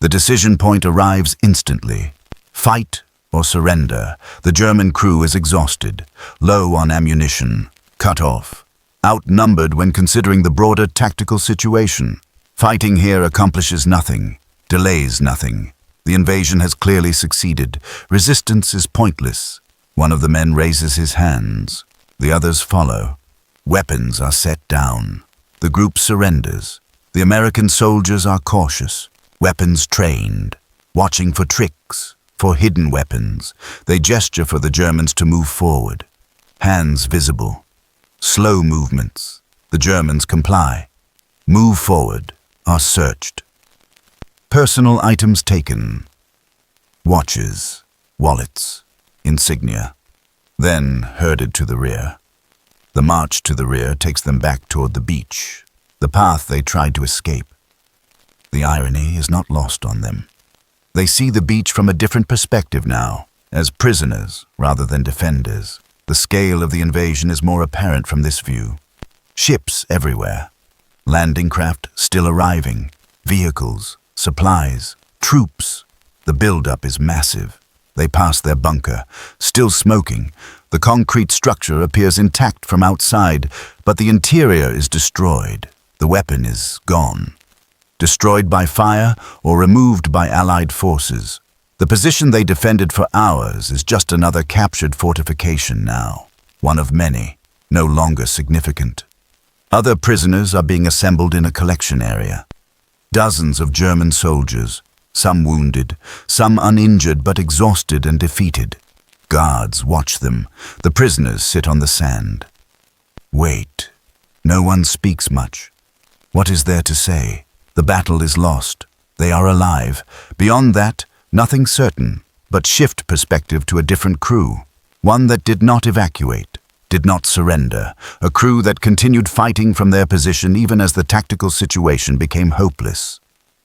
The decision point arrives instantly. Fight or surrender. The German crew is exhausted, low on ammunition, cut off, outnumbered when considering the broader tactical situation. Fighting here accomplishes nothing, delays nothing. The invasion has clearly succeeded. Resistance is pointless. One of the men raises his hands. The others follow. Weapons are set down. The group surrenders. The American soldiers are cautious, weapons trained, watching for tricks, for hidden weapons. They gesture for the Germans to move forward. Hands visible. Slow movements. The Germans comply. Move forward. Are searched. Personal items taken. Watches, wallets, insignia. Then herded to the rear. The march to the rear takes them back toward the beach, the path they tried to escape. The irony is not lost on them. They see the beach from a different perspective now, as prisoners rather than defenders. The scale of the invasion is more apparent from this view. Ships everywhere. Landing craft still arriving. Vehicles, supplies, troops. The build-up is massive. They pass their bunker, still smoking. The concrete structure appears intact from outside, but the interior is destroyed. The weapon is gone. Destroyed by fire or removed by Allied forces. The position they defended for hours is just another captured fortification now. One of many, no longer significant. Other prisoners are being assembled in a collection area. Dozens of German soldiers, some wounded, some uninjured but exhausted and defeated. Guards watch them. The prisoners sit on the sand. Wait. No one speaks much. What is there to say? The battle is lost. They are alive. Beyond that, nothing certain, but shift perspective to a different crew. One that did not evacuate, did not surrender. A crew that continued fighting from their position even as the tactical situation became hopeless.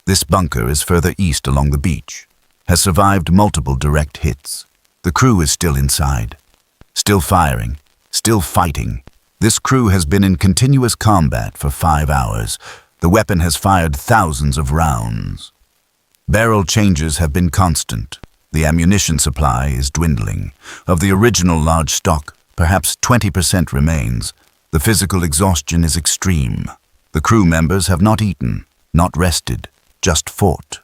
This bunker is further east along the beach. Has survived multiple direct hits. The crew is still inside. Still firing. Still fighting. This crew has been in continuous combat for 5 hours. The weapon has fired thousands of rounds. Barrel changes have been constant. The ammunition supply is dwindling. Of the original large stock, perhaps 20% remains. The physical exhaustion is extreme. The crew members have not eaten, not rested, just fought.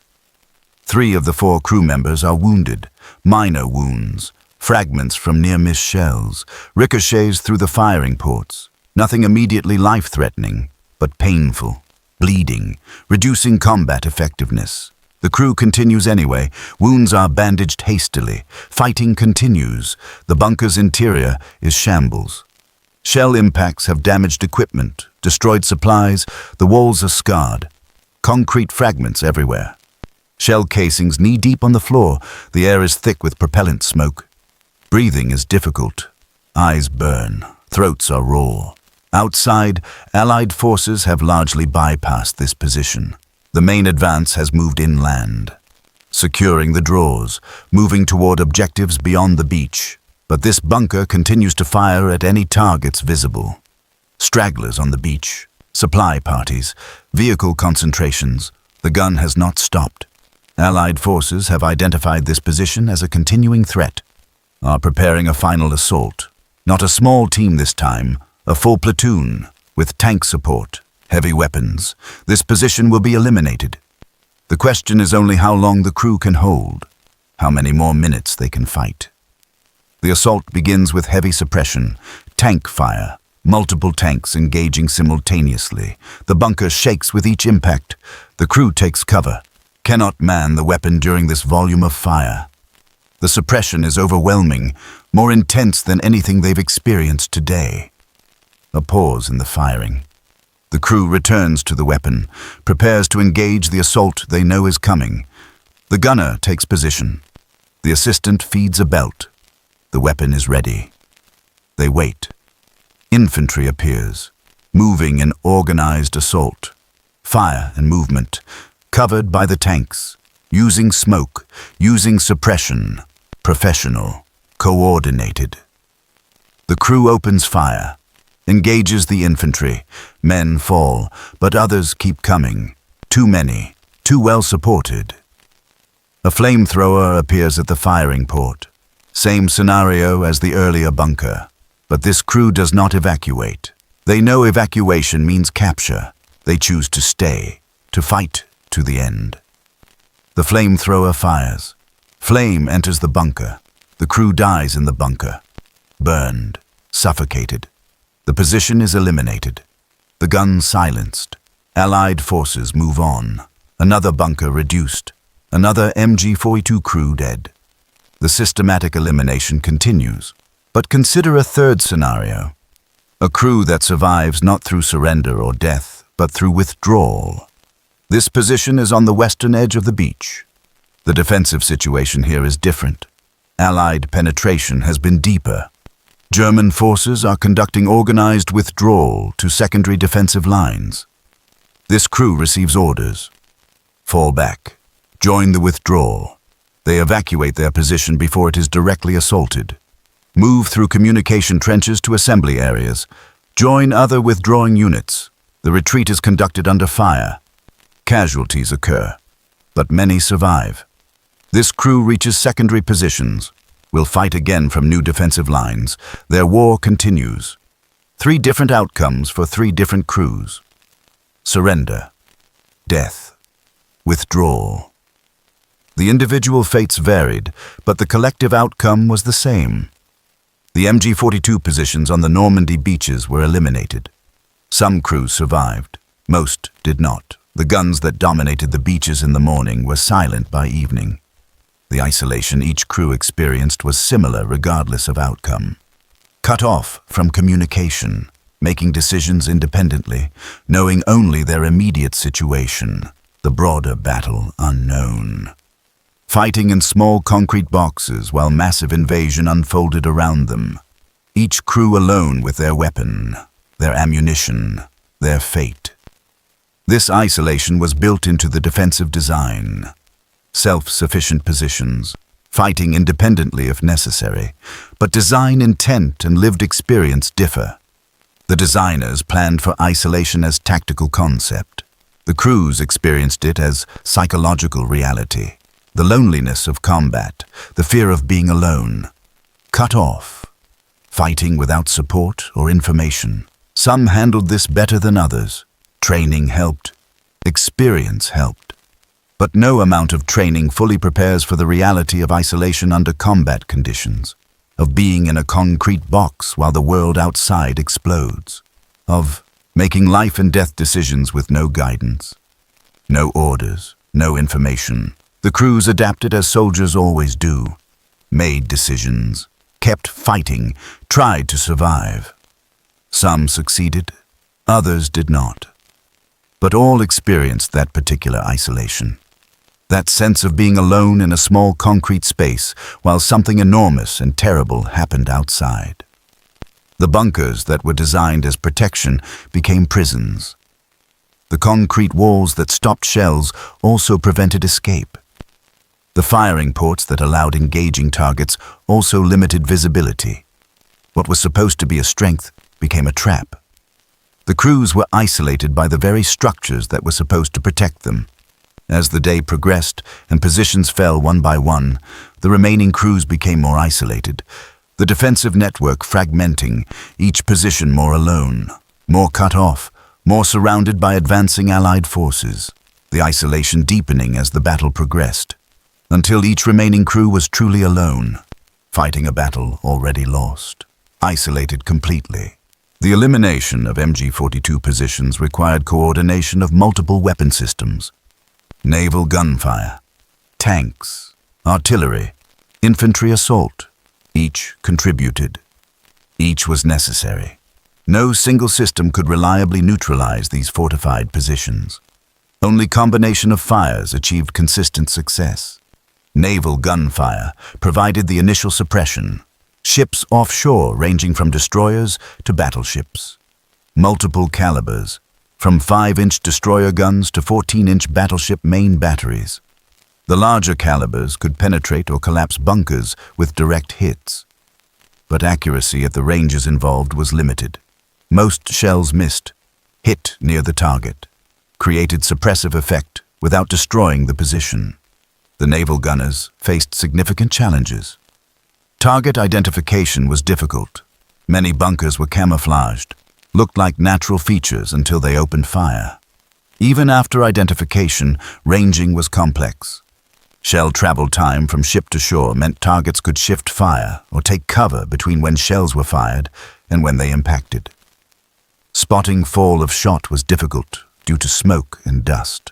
3 of the 4 crew members are wounded, minor wounds, fragments from near-miss shells, ricochets through the firing ports. Nothing immediately life-threatening, but painful, bleeding, reducing combat effectiveness. The crew continues anyway. Wounds are bandaged hastily. Fighting continues. The bunker's interior is shambles. Shell impacts have damaged equipment, destroyed supplies. The walls are scarred. Concrete fragments everywhere. Shell casings knee-deep on the floor. The air is thick with propellant smoke. Breathing is difficult. Eyes burn. Throats are raw. Outside, Allied forces have largely bypassed this position. The main advance has moved inland, securing the draws, moving toward objectives beyond the beach. But this bunker continues to fire at any targets visible. Stragglers on the beach, supply parties, vehicle concentrations. The gun has not stopped. Allied forces have identified this position as a continuing threat, are preparing a final assault. Not a small team this time, a full platoon, with tank support. Heavy weapons. This position will be eliminated. The question is only how long the crew can hold, how many more minutes they can fight. The assault begins with heavy suppression, tank fire, multiple tanks engaging simultaneously. The bunker shakes with each impact. The crew takes cover, cannot man the weapon during this volume of fire. The suppression is overwhelming, more intense than anything they've experienced today. A pause in the firing. The crew returns to the weapon, prepares to engage the assault they know is coming. The gunner takes position. The assistant feeds a belt. The weapon is ready. They wait. Infantry appears, moving in organized assault. Fire and movement, covered by the tanks, using smoke, using suppression, professional, coordinated. The crew opens fire. Engages the infantry. Men fall, but others keep coming. Too many, too well supported. A flamethrower appears at the firing port. Same scenario as the earlier bunker. But this crew does not evacuate. They know evacuation means capture. They choose to stay, to fight to the end. The flamethrower fires. Flame enters the bunker. The crew dies in the bunker. Burned, suffocated. The position is eliminated. The gun silenced. Allied forces move on. Another bunker reduced. Another MG42 crew dead. The systematic elimination continues. But consider a third scenario. A crew that survives not through surrender or death, but through withdrawal. This position is on the western edge of the beach. The defensive situation here is different. Allied penetration has been deeper. German forces are conducting organized withdrawal to secondary defensive lines. This crew receives orders. Fall back. Join the withdrawal. They evacuate their position before it is directly assaulted. Move through communication trenches to assembly areas. Join other withdrawing units. The retreat is conducted under fire. Casualties occur, but many survive. This crew reaches secondary positions, will fight again from new defensive lines. Their war continues. 3 different outcomes for 3 different crews. Surrender, death, withdrawal. The individual fates varied, but the collective outcome was the same. The MG42 positions on the Normandy beaches were eliminated. Some crews survived, most did not. The guns that dominated the beaches in the morning were silent by evening. The isolation each crew experienced was similar regardless of outcome. Cut off from communication, making decisions independently, knowing only their immediate situation, the broader battle unknown. Fighting in small concrete boxes while massive invasion unfolded around them. Each crew alone with their weapon, their ammunition, their fate. This isolation was built into the defensive design. Self-sufficient positions, fighting independently if necessary, but design intent and lived experience differ. The designers planned for isolation as tactical concept. The crews experienced it as psychological reality. The loneliness of combat, the fear of being alone, cut off, fighting without support or information. Some handled this better than others. Training helped, experience helped. But no amount of training fully prepares for the reality of isolation under combat conditions, of being in a concrete box while the world outside explodes, of making life and death decisions with no guidance, no orders, no information. The crews adapted as soldiers always do, made decisions, kept fighting, tried to survive. Some succeeded, others did not. But all experienced that particular isolation. That sense of being alone in a small concrete space while something enormous and terrible happened outside. The bunkers that were designed as protection became prisons. The concrete walls that stopped shells also prevented escape. The firing ports that allowed engaging targets also limited visibility. What was supposed to be a strength became a trap. The crews were isolated by the very structures that were supposed to protect them. As the day progressed and positions fell one by one, the remaining crews became more isolated, the defensive network fragmenting, each position more alone, more cut off, more surrounded by advancing Allied forces, the isolation deepening as the battle progressed, until each remaining crew was truly alone, fighting a battle already lost, isolated completely. The elimination of MG42 positions required coordination of multiple weapon systems. Naval gunfire, tanks, artillery, infantry assault. Each contributed. Each was necessary. No single system could reliably neutralize these fortified positions. Only combination of fires achieved consistent success. Naval gunfire provided the initial suppression. Ships offshore ranging from destroyers to battleships. Multiple calibers, from 5-inch destroyer guns to 14-inch battleship main batteries. The larger calibers could penetrate or collapse bunkers with direct hits. But accuracy at the ranges involved was limited. Most shells missed, hit near the target, created suppressive effect without destroying the position. The naval gunners faced significant challenges. Target identification was difficult. Many bunkers were camouflaged, looked like natural features until they opened fire. Even after identification, ranging was complex. Shell travel time from ship to shore meant targets could shift fire or take cover between when shells were fired and when they impacted. Spotting fall of shot was difficult due to smoke and dust.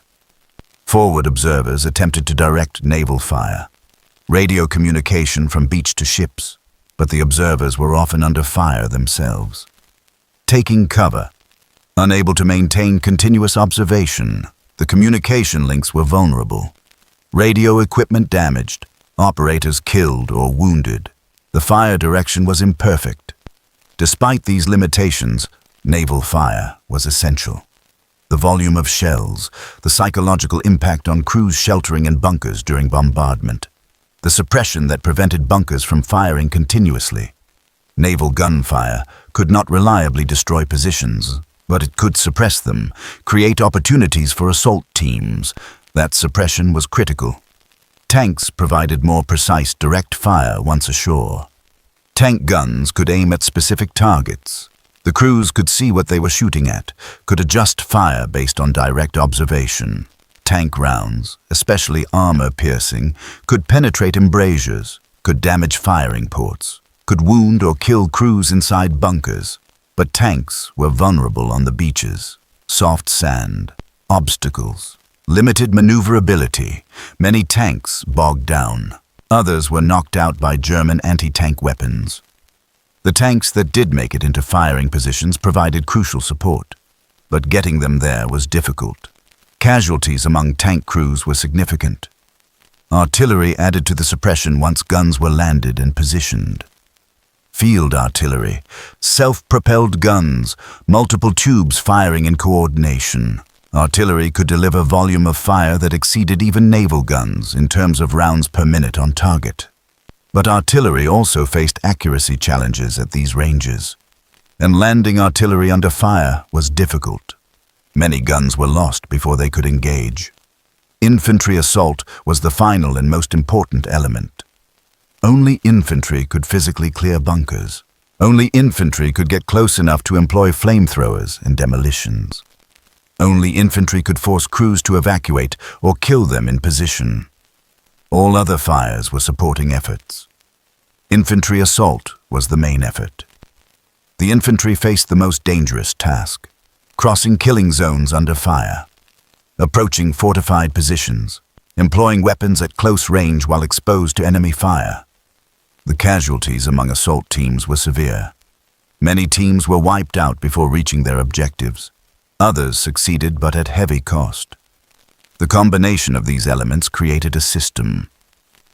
Forward observers attempted to direct naval fire. Radio communication from beach to ships, but the observers were often under fire themselves. Taking cover. Unable to maintain continuous observation, the communication links were vulnerable. Radio equipment damaged, operators killed or wounded. The fire direction was imperfect. Despite these limitations, naval fire was essential. The volume of shells, the psychological impact on crews sheltering in bunkers during bombardment, the suppression that prevented bunkers from firing continuously. Naval gunfire could not reliably destroy positions, but it could suppress them, create opportunities for assault teams. That suppression was critical. Tanks provided more precise direct fire once ashore. Tank guns could aim at specific targets. The crews could see what they were shooting at, could adjust fire based on direct observation. Tank rounds, especially armor-piercing, could penetrate embrasures, could damage firing ports, could wound or kill crews inside bunkers. But tanks were vulnerable on the beaches. Soft sand, obstacles, limited maneuverability. Many tanks bogged down. Others were knocked out by German anti-tank weapons. The tanks that did make it into firing positions provided crucial support, but getting them there was difficult. Casualties among tank crews were significant. Artillery added to the suppression once guns were landed and positioned. Field artillery, self-propelled guns, multiple tubes firing in coordination. Artillery could deliver volume of fire that exceeded even naval guns in terms of rounds per minute on target. But artillery also faced accuracy challenges at these ranges, and landing artillery under fire was difficult. Many guns were lost before they could engage. Infantry assault was the final and most important element. Only infantry could physically clear bunkers. Only infantry could get close enough to employ flamethrowers and demolitions. Only infantry could force crews to evacuate or kill them in position. All other fires were supporting efforts. Infantry assault was the main effort. The infantry faced the most dangerous task: crossing killing zones under fire, approaching fortified positions, employing weapons at close range while exposed to enemy fire. The casualties among assault teams were severe. Many teams were wiped out before reaching their objectives. Others succeeded, but at heavy cost. The combination of these elements created a system.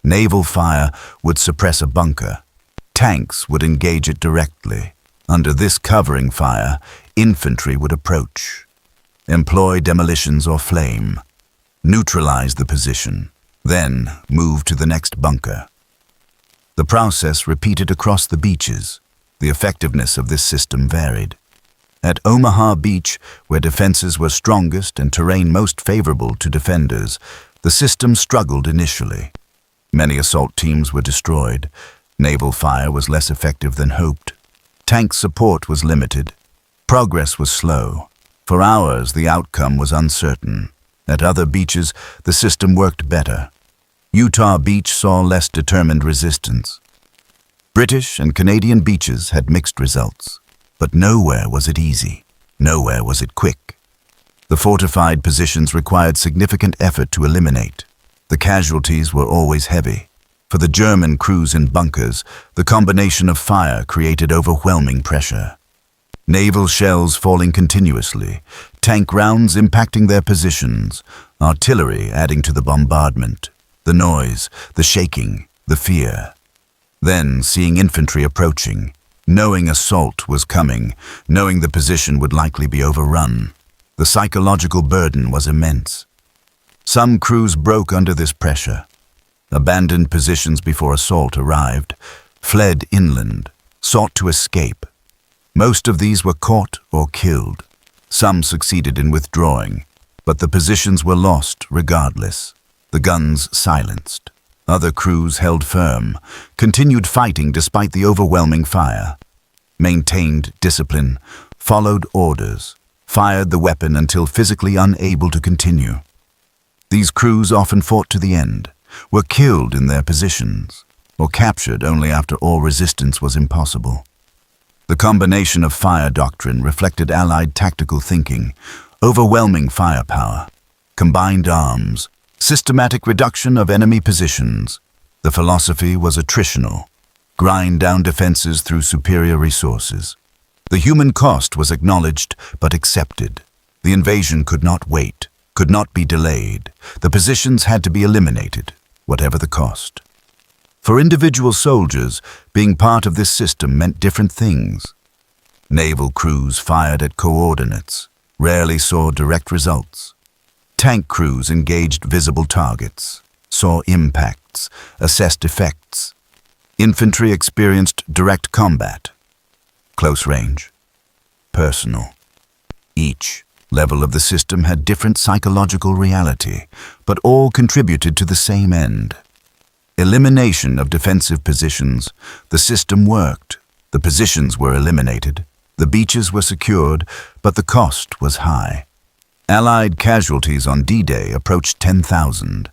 Naval fire would suppress a bunker. Tanks would engage it directly. Under this covering fire, infantry would approach, employ demolitions or flame, neutralize the position, then move to the next bunker. The process repeated across the beaches. The effectiveness of this system varied. At Omaha Beach, where defenses were strongest and terrain most favorable to defenders, the system struggled initially. Many assault teams were destroyed. Naval fire was less effective than hoped. Tank support was limited. Progress was slow. For hours, the outcome was uncertain. At other beaches, the system worked better. Utah Beach saw less determined resistance. British and Canadian beaches had mixed results, but nowhere was it easy. Nowhere was it quick. The fortified positions required significant effort to eliminate. The casualties were always heavy. For the German crews in bunkers, the combination of fire created overwhelming pressure. Naval shells falling continuously, tank rounds impacting their positions, artillery adding to the bombardment, the noise, the shaking, the fear. Then seeing infantry approaching, knowing assault was coming, knowing the position would likely be overrun. The psychological burden was immense. Some crews broke under this pressure, abandoned positions before assault arrived, fled inland, sought to escape. Most of these were caught or killed. Some succeeded in withdrawing, but the positions were lost regardless. The guns silenced. Other crews held firm, continued fighting despite the overwhelming fire, maintained discipline, followed orders, fired the weapon until physically unable to continue. These crews often fought to the end, were killed in their positions, or captured only after all resistance was impossible. The combination of fire doctrine reflected Allied tactical thinking, overwhelming firepower, combined arms, systematic reduction of enemy positions. The philosophy was attritional, grind down defenses through superior resources. The human cost was acknowledged but accepted. The invasion could not wait, could not be delayed. The positions had to be eliminated, whatever the cost. For individual soldiers, being part of this system meant different things. Naval crews fired at coordinates, rarely saw direct results. Tank crews engaged visible targets, saw impacts, assessed effects. Infantry experienced direct combat, close range, personal. Each level of the system had different psychological reality, but all contributed to the same end. Elimination of defensive positions. The system worked. The positions were eliminated. The beaches were secured, but the cost was high. Allied casualties on D-Day approached 10,000.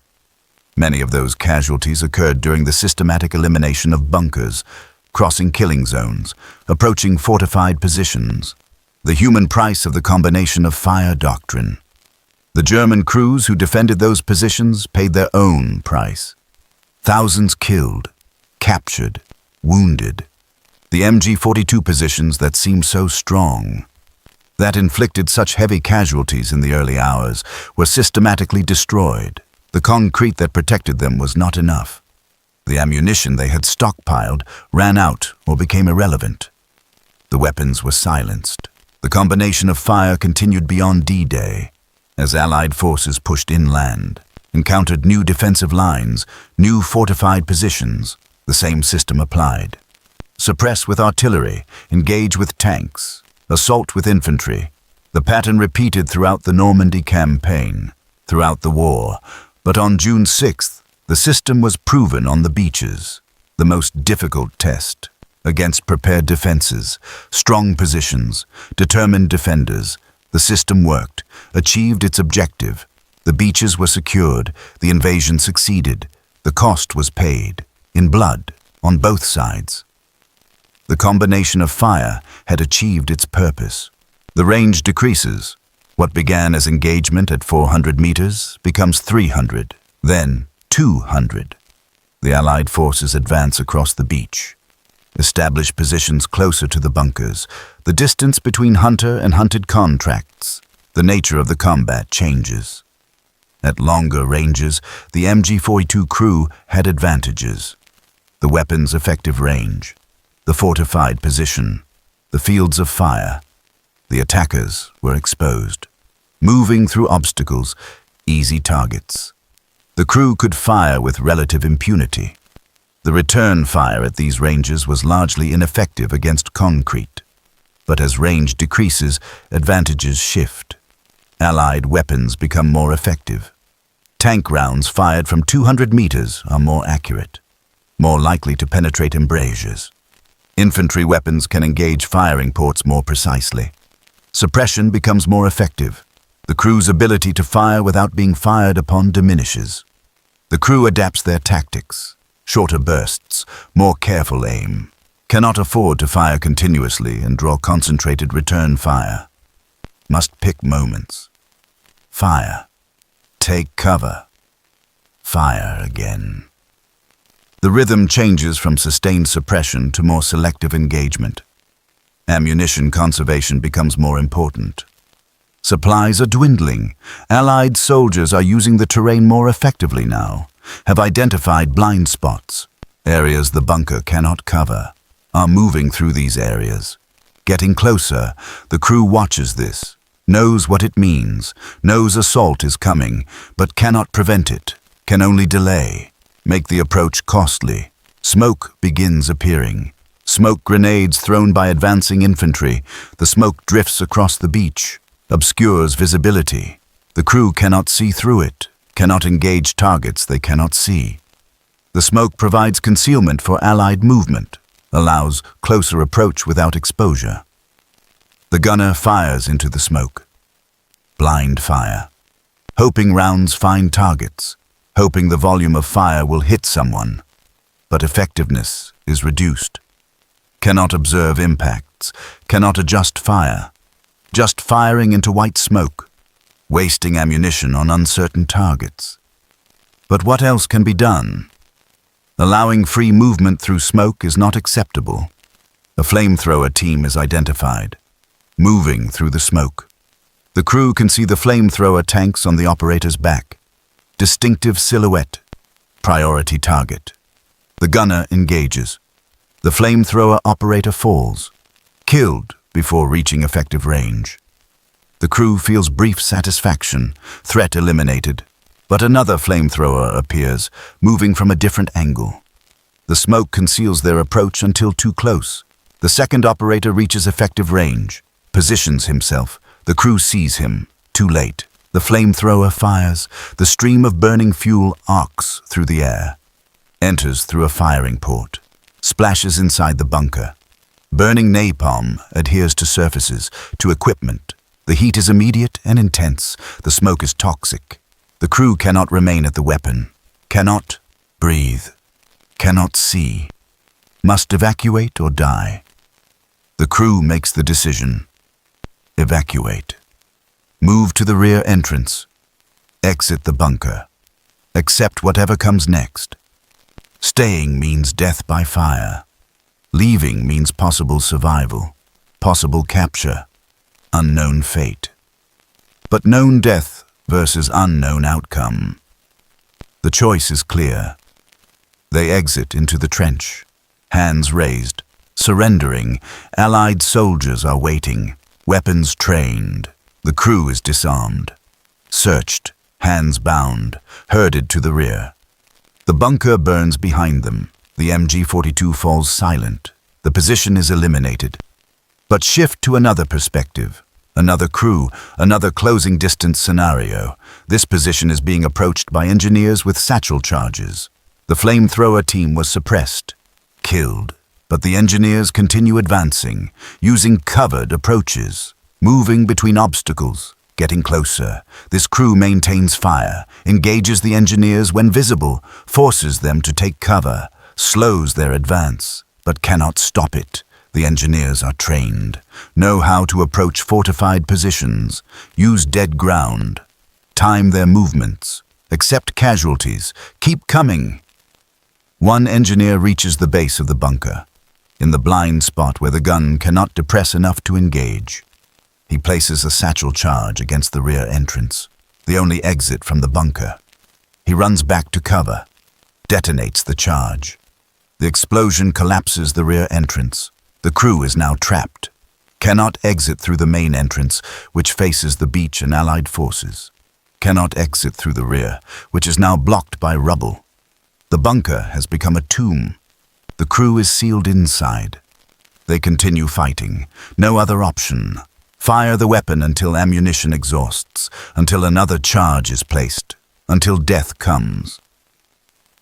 Many of those casualties occurred during the systematic elimination of bunkers, crossing killing zones, approaching fortified positions. The human price of the combination of fire doctrine. The German crews who defended those positions paid their own price. Thousands killed, captured, wounded. The MG42 positions that seemed so strong, that inflicted such heavy casualties in the early hours, were systematically destroyed. The concrete that protected them was not enough. The ammunition they had stockpiled ran out or became irrelevant. The weapons were silenced. The combination of fire continued beyond D-Day, as Allied forces pushed inland, encountered new defensive lines, new fortified positions. The same system applied. Suppress with artillery, engage with tanks, assault with infantry. The pattern repeated throughout the Normandy campaign, throughout the war. But on June 6th, the system was proven on the beaches, the most difficult test. Against prepared defenses, strong positions, determined defenders, the system worked, achieved its objective. The beaches were secured, the invasion succeeded, the cost was paid, in blood, on both sides. The combination of fire had achieved its purpose. The range decreases. What began as engagement at 400 meters becomes 300, then 200. The Allied forces advance across the beach. Establish positions closer to the bunkers, the distance between hunter and hunted contracts. The nature of the combat changes. At longer ranges, the MG42 crew had advantages. The weapon's effective range, the fortified position, the fields of fire. The attackers were exposed, moving through obstacles, easy targets. The crew could fire with relative impunity. The return fire at these ranges was largely ineffective against concrete. But as range decreases, advantages shift. Allied weapons become more effective. Tank rounds fired from 200 meters are more accurate, more likely to penetrate embrasures. Infantry weapons can engage firing ports more precisely. Suppression becomes more effective. The crew's ability to fire without being fired upon diminishes. The crew adapts their tactics. Shorter bursts, more careful aim. Cannot afford to fire continuously and draw concentrated return fire. Must pick moments. Fire. Take cover. Fire again. The rhythm changes from sustained suppression to more selective engagement. Ammunition conservation becomes more important. Supplies are dwindling. Allied soldiers are using the terrain more effectively now, have identified blind spots, areas the bunker cannot cover, are moving through these areas. Getting closer, the crew watches this, knows what it means, knows assault is coming, but cannot prevent it, can only delay, make the approach costly. Smoke begins appearing. Smoke grenades thrown by advancing infantry. The smoke drifts across the beach, obscures visibility. The crew cannot see through it, cannot engage targets they cannot see. The smoke provides concealment for Allied movement, allows closer approach without exposure. The gunner fires into the smoke. Blind fire. Hoping rounds find targets, hoping the volume of fire will hit someone. But effectiveness is reduced. Cannot observe impacts, cannot adjust fire. Just firing into white smoke, wasting ammunition on uncertain targets. But what else can be done? Allowing free movement through smoke is not acceptable. A flamethrower team is identified, moving through the smoke. The crew can see the flamethrower tanks on the operator's back. Distinctive silhouette, priority target. The gunner engages. The flamethrower operator falls, killed before reaching effective range. The crew feels brief satisfaction, threat eliminated, but another flamethrower appears, moving from a different angle. The smoke conceals their approach until too close. The second operator reaches effective range, positions himself. The crew sees him. Too late. The flamethrower fires. The stream of burning fuel arcs through the air, enters through a firing port, splashes inside the bunker. Burning napalm adheres to surfaces, to equipment. The heat is immediate and intense. The smoke is toxic. The crew cannot remain at the weapon, cannot breathe, cannot see, must evacuate or die. The crew makes the decision. Evacuate. Move to the rear entrance. Exit the bunker. Accept whatever comes next. Staying means death by fire. Leaving means possible survival, possible capture, unknown fate. But known death versus unknown outcome. The choice is clear. They exit into the trench, hands raised, surrendering. Allied soldiers are waiting, weapons trained. The crew is disarmed, searched, hands bound, herded to the rear. The bunker burns behind them. The MG42 falls silent. The position is eliminated. But shift to another perspective, another crew, another closing distance scenario. This position is being approached by engineers with satchel charges. The flamethrower team was suppressed, killed. But the engineers continue advancing, using covered approaches, moving between obstacles, getting closer. This crew maintains fire, engages the engineers when visible, forces them to take cover, slows their advance, but cannot stop it. The engineers are trained, know how to approach fortified positions, use dead ground, time their movements, accept casualties, keep coming. One engineer reaches the base of the bunker, in the blind spot where the gun cannot depress enough to engage. He places a satchel charge against the rear entrance, the only exit from the bunker. He runs back to cover, detonates the charge. The explosion collapses the rear entrance. The crew is now trapped, cannot exit through the main entrance, which faces the beach and Allied forces, cannot exit through the rear, which is now blocked by rubble. The bunker has become a tomb. The crew is sealed inside. They continue fighting. No other option. Fire the weapon until ammunition exhausts, until another charge is placed, until death comes.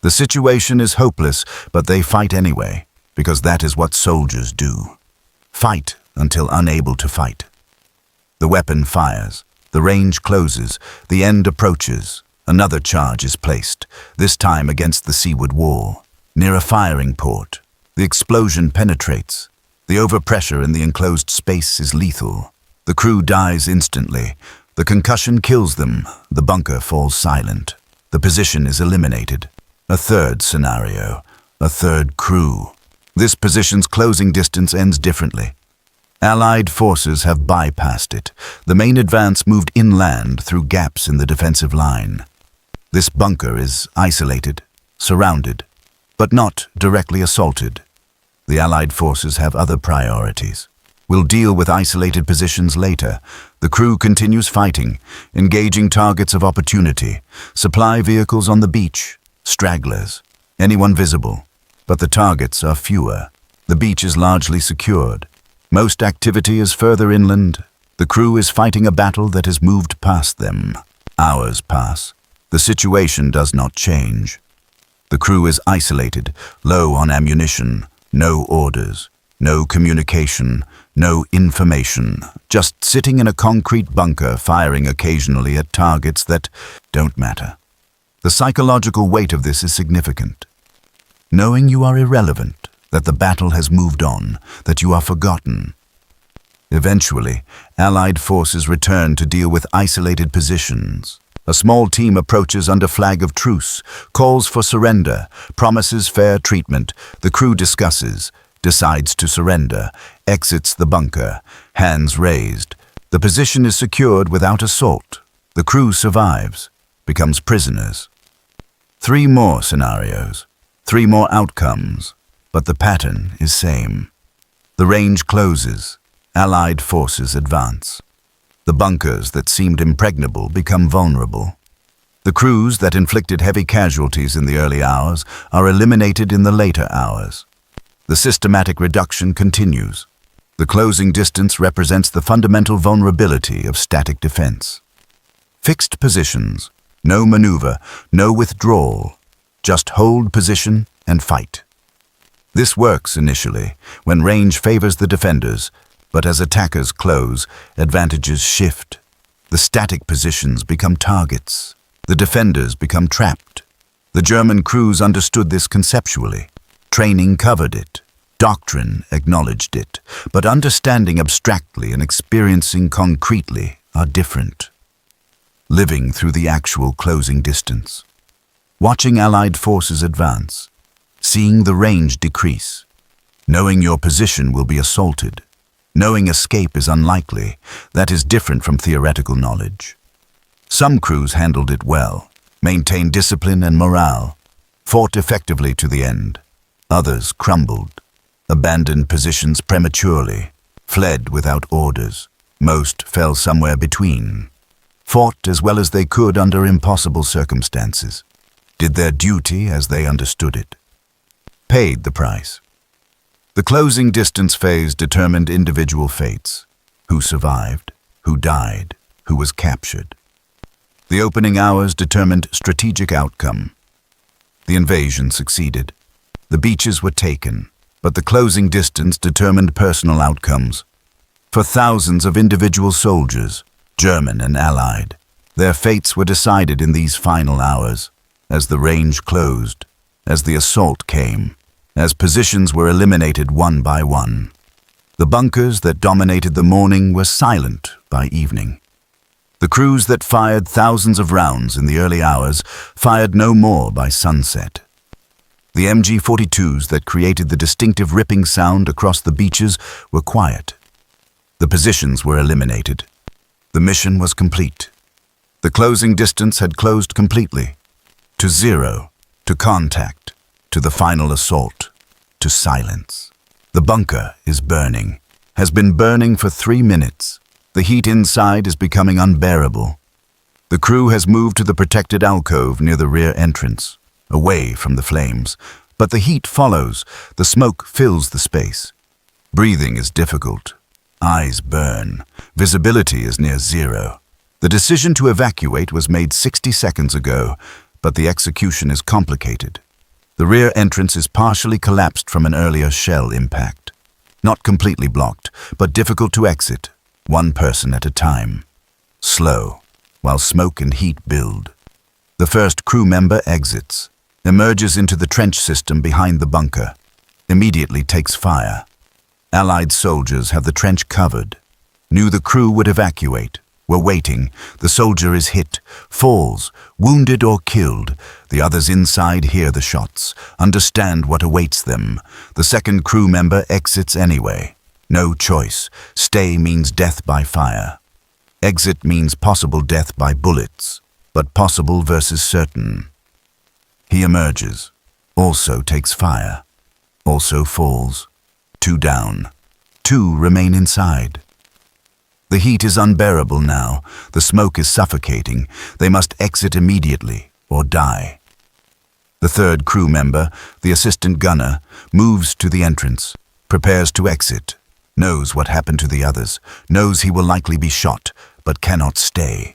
The situation is hopeless, but they fight anyway, because that is what soldiers do. Fight until unable to fight. The weapon fires. The range closes. The end approaches. Another charge is placed, this time against the seaward wall, near a firing port. The explosion penetrates. The overpressure in the enclosed space is lethal. The crew dies instantly. The concussion kills them. The bunker falls silent. The position is eliminated. A third scenario. A third crew. This position's closing distance ends differently. Allied forces have bypassed it. The main advance moved inland through gaps in the defensive line. This bunker is isolated, surrounded, but not directly assaulted. The Allied forces have other priorities. We'll deal with isolated positions later. The crew continues fighting, engaging targets of opportunity, supply vehicles on the beach, stragglers, anyone visible. But the targets are fewer. The beach is largely secured. Most activity is further inland. The crew is fighting a battle that has moved past them. Hours pass. The situation does not change. The crew is isolated, low on ammunition, no orders, no communication, no information, just sitting in a concrete bunker firing occasionally at targets that don't matter. The psychological weight of this is significant. Knowing you are irrelevant, that the battle has moved on, that you are forgotten. Eventually, Allied forces return to deal with isolated positions. A small team approaches under flag of truce, calls for surrender, promises fair treatment. The crew discusses, decides to surrender, exits the bunker, hands raised. The position is secured without assault. The crew survives, becomes prisoners. 3 more scenarios, 3 more outcomes, but the pattern is same. The range closes, Allied forces advance. The bunkers that seemed impregnable become vulnerable. The crews that inflicted heavy casualties in the early hours are eliminated in the later hours. The systematic reduction continues. The closing distance represents the fundamental vulnerability of static defense. Fixed positions, no maneuver, no withdrawal, just hold position and fight. This works initially, when range favors the defenders, but as attackers close, advantages shift. The static positions become targets. The defenders become trapped. The German crews understood this conceptually. Training covered it. Doctrine acknowledged it. But understanding abstractly and experiencing concretely are different. Living through the actual closing distance. Watching Allied forces advance. Seeing the range decrease. Knowing your position will be assaulted. Knowing escape is unlikely. That is different from theoretical knowledge. Some crews handled it well, maintained discipline and morale, fought effectively to the end. Others crumbled, abandoned positions prematurely, fled without orders. Most fell somewhere between, fought as well as they could under impossible circumstances, did their duty as they understood it, paid the price. The closing distance phase determined individual fates, who survived, who died, who was captured. The opening hours determined strategic outcome. The invasion succeeded. The beaches were taken, but the closing distance determined personal outcomes. For thousands of individual soldiers, German and Allied, their fates were decided in these final hours, as the range closed, as the assault came, as positions were eliminated one by one. The bunkers that dominated the morning were silent by evening. The crews that fired thousands of rounds in the early hours fired no more by sunset. The MG42s that created the distinctive ripping sound across the beaches were quiet. The positions were eliminated. The mission was complete. The closing distance had closed completely. To zero, to contact, to the final assault, to silence. The bunker is burning, has been burning for 3 minutes. The heat inside is becoming unbearable. The crew has moved to the protected alcove near the rear entrance, away from the flames. But the heat follows. The smoke fills the space. Breathing is difficult. Eyes burn. Visibility is near zero. The decision to evacuate was made 60 seconds ago, but the execution is complicated. The rear entrance is partially collapsed from an earlier shell impact. Not completely blocked, but difficult to exit, one person at a time. Slow, while smoke and heat build. The first crew member exits, emerges into the trench system behind the bunker, immediately takes fire. Allied soldiers have the trench covered. Knew the crew would evacuate. Were waiting. The soldier is hit, falls, wounded or killed. The others inside hear the shots, understand what awaits them. The second crew member exits anyway. No choice. Stay means death by fire. Exit means possible death by bullets, but possible versus certain. He emerges, also takes fire, also falls. 2 down. 2 remain inside. The heat is unbearable now. The smoke is suffocating. They must exit immediately or die. The third crew member, the assistant gunner, moves to the entrance, prepares to exit, knows what happened to the others, knows he will likely be shot, but cannot stay.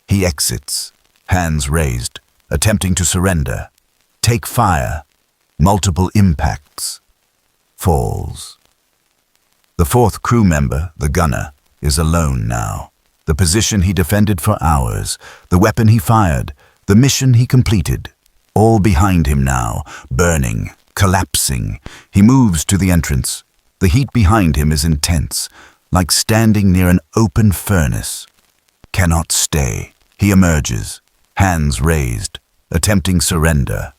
He exits, hands raised, attempting to surrender. Take fire. Multiple impacts. Falls. The fourth crew member, the gunner, is alone now. The position he defended for hours, the weapon he fired, the mission he completed, all behind him now, burning, collapsing. He moves to the entrance. The heat behind him is intense, like standing near an open furnace. Cannot stay. He emerges, hands raised, attempting surrender.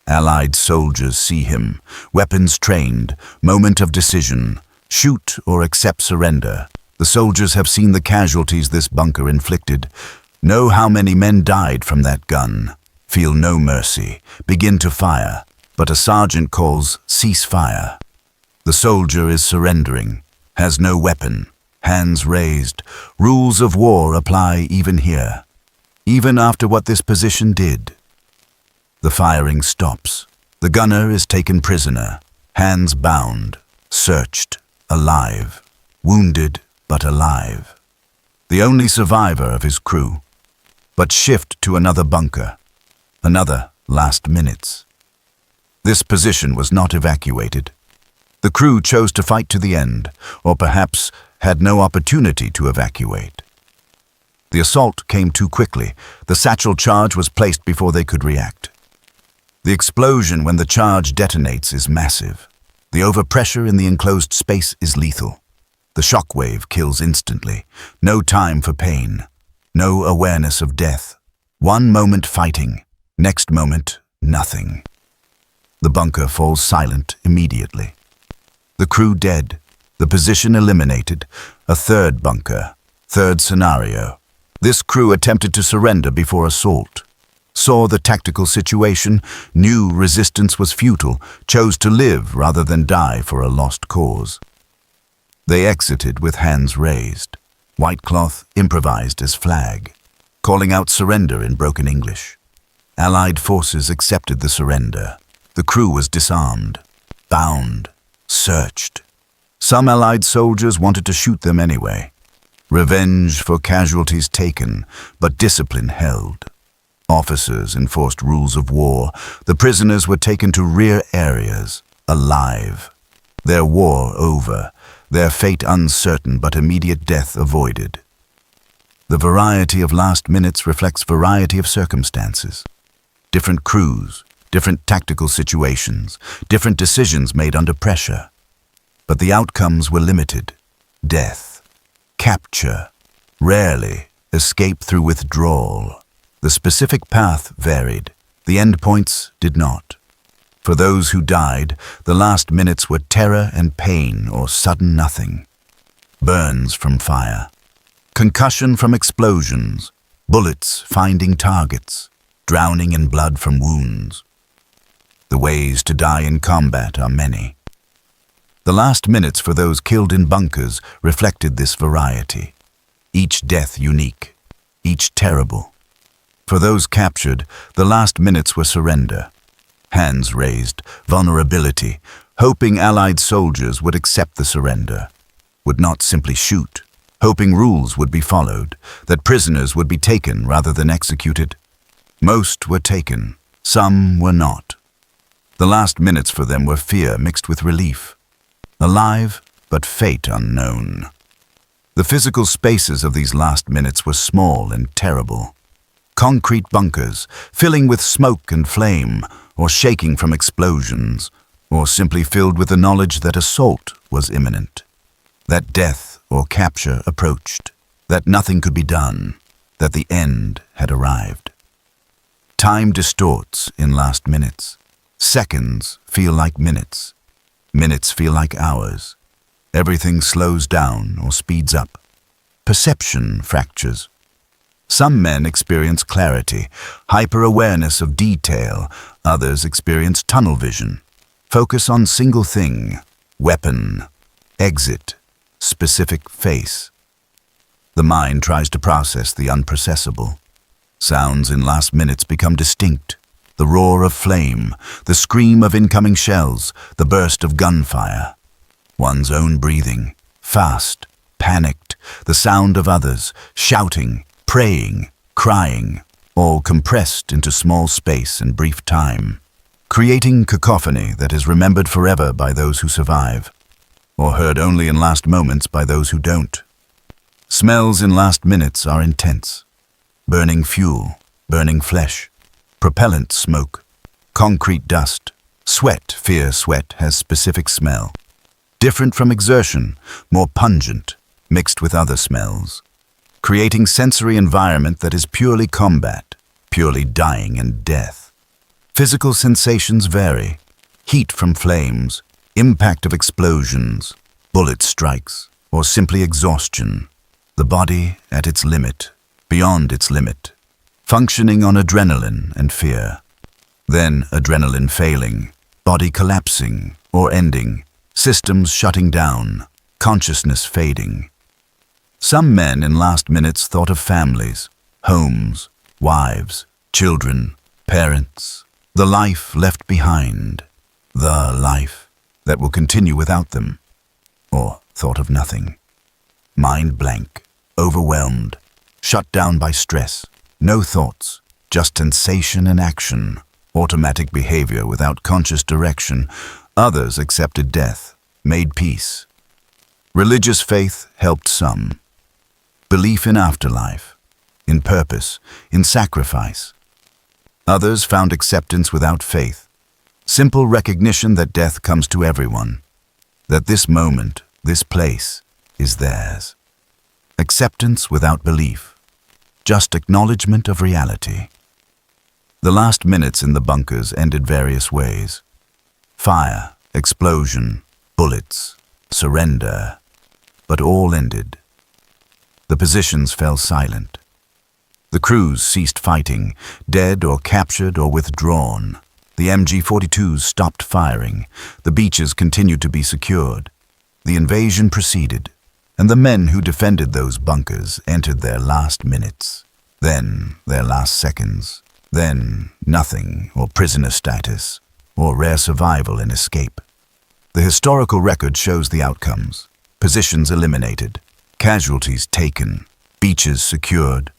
Allied soldiers see him, weapons trained, moment of decision, shoot or accept surrender. The soldiers have seen the casualties this bunker inflicted, know how many men died from that gun, feel no mercy, begin to fire, but a sergeant calls cease fire. The soldier is surrendering, has no weapon, hands raised. Rules of war apply even here, even after what this position did. The firing stops. The gunner is taken prisoner, Hands bound, searched, alive, wounded but alive. The only survivor of his crew. But shift to another bunker, another last minutes. This position was not evacuated. The crew chose to fight to the end, or perhaps had no opportunity to evacuate. The assault came too quickly. The satchel charge was placed before they could react. The explosion when the charge detonates is massive. The overpressure in the enclosed space is lethal. The shockwave kills instantly. No time for pain. No awareness of death. One moment fighting, next moment nothing. The bunker falls silent immediately. The crew dead, the position eliminated, a third bunker, third scenario. This crew attempted to surrender before assault. Saw the tactical situation, knew resistance was futile, chose to live rather than die for a lost cause. They exited with hands raised. White cloth improvised as flag, calling out surrender in broken English. Allied forces accepted the surrender. The crew was disarmed, bound, searched. Some Allied soldiers wanted to shoot them anyway. Revenge for casualties taken, but discipline held. Officers enforced rules of war. The prisoners were taken to rear areas, alive. Their war over, their fate uncertain but immediate death avoided. The variety of last minutes reflects variety of circumstances. Different crews, different tactical situations, different decisions made under pressure. But the outcomes were limited. Death, capture, rarely escape through withdrawal. The specific path varied. The endpoints did not. For those who died, the last minutes were terror and pain or sudden nothing. Burns from fire. Concussion from explosions. Bullets finding targets. Drowning in blood from wounds. The ways to die in combat are many. The last minutes for those killed in bunkers reflected this variety. Each death unique. Each terrible. For those captured, the last minutes were surrender. Hands raised, vulnerability, hoping Allied soldiers would accept the surrender, would not simply shoot, hoping rules would be followed, that prisoners would be taken rather than executed. Most were taken, some were not. The last minutes for them were fear mixed with relief. Alive, but fate unknown. The physical spaces of these last minutes were small and terrible. Concrete bunkers, filling with smoke and flame, or shaking from explosions, or simply filled with the knowledge that assault was imminent, that death or capture approached, that nothing could be done, that the end had arrived. Time distorts in last minutes. Seconds feel like minutes. Minutes feel like hours. Everything slows down or speeds up. Perception fractures. Some men experience clarity, hyper-awareness of detail. Others experience tunnel vision. Focus on single thing, weapon, exit, specific face. The mind tries to process the unprocessable. Sounds in last minutes become distinct. The roar of flame, the scream of incoming shells, the burst of gunfire. One's own breathing, fast, panicked, the sound of others, shouting, praying, crying, all compressed into small space and brief time, creating cacophony that is remembered forever by those who survive, or heard only in last moments by those who don't. Smells in last minutes are intense. Burning fuel, burning flesh, propellant smoke, concrete dust, sweat, fear sweat has specific smell. Different from exertion, more pungent, mixed with other smells. Creating sensory environment that is purely combat, purely dying and death. Physical sensations vary. Heat from flames, impact of explosions, bullet strikes, or simply exhaustion. The body at its limit, beyond its limit, functioning on adrenaline and fear. Then adrenaline failing, body collapsing or ending, systems shutting down, consciousness fading. Some men in last minutes thought of families, homes, wives, children, parents, the life left behind, the life. that will continue without them, or thought of nothing. Mind blank, overwhelmed, shut down by stress, no thoughts, just sensation and action, automatic behavior without conscious direction. Others accepted death, made peace. Religious faith helped some. Belief in afterlife, in purpose, in sacrifice. Others found acceptance without faith, simple recognition that death comes to everyone, that this moment, this place, is theirs. Acceptance without belief, just acknowledgement of reality. The last minutes in the bunkers ended various ways. Fire, explosion, bullets, surrender, but all ended. The positions fell silent. The crews ceased fighting, dead or captured or withdrawn. The MG42s stopped firing. The beaches continued to be secured. The invasion proceeded, and the men who defended those bunkers entered their last minutes, then their last seconds, then nothing, or prisoner status, or rare survival and escape. The historical record shows the outcomes: positions eliminated, casualties taken, beaches secured.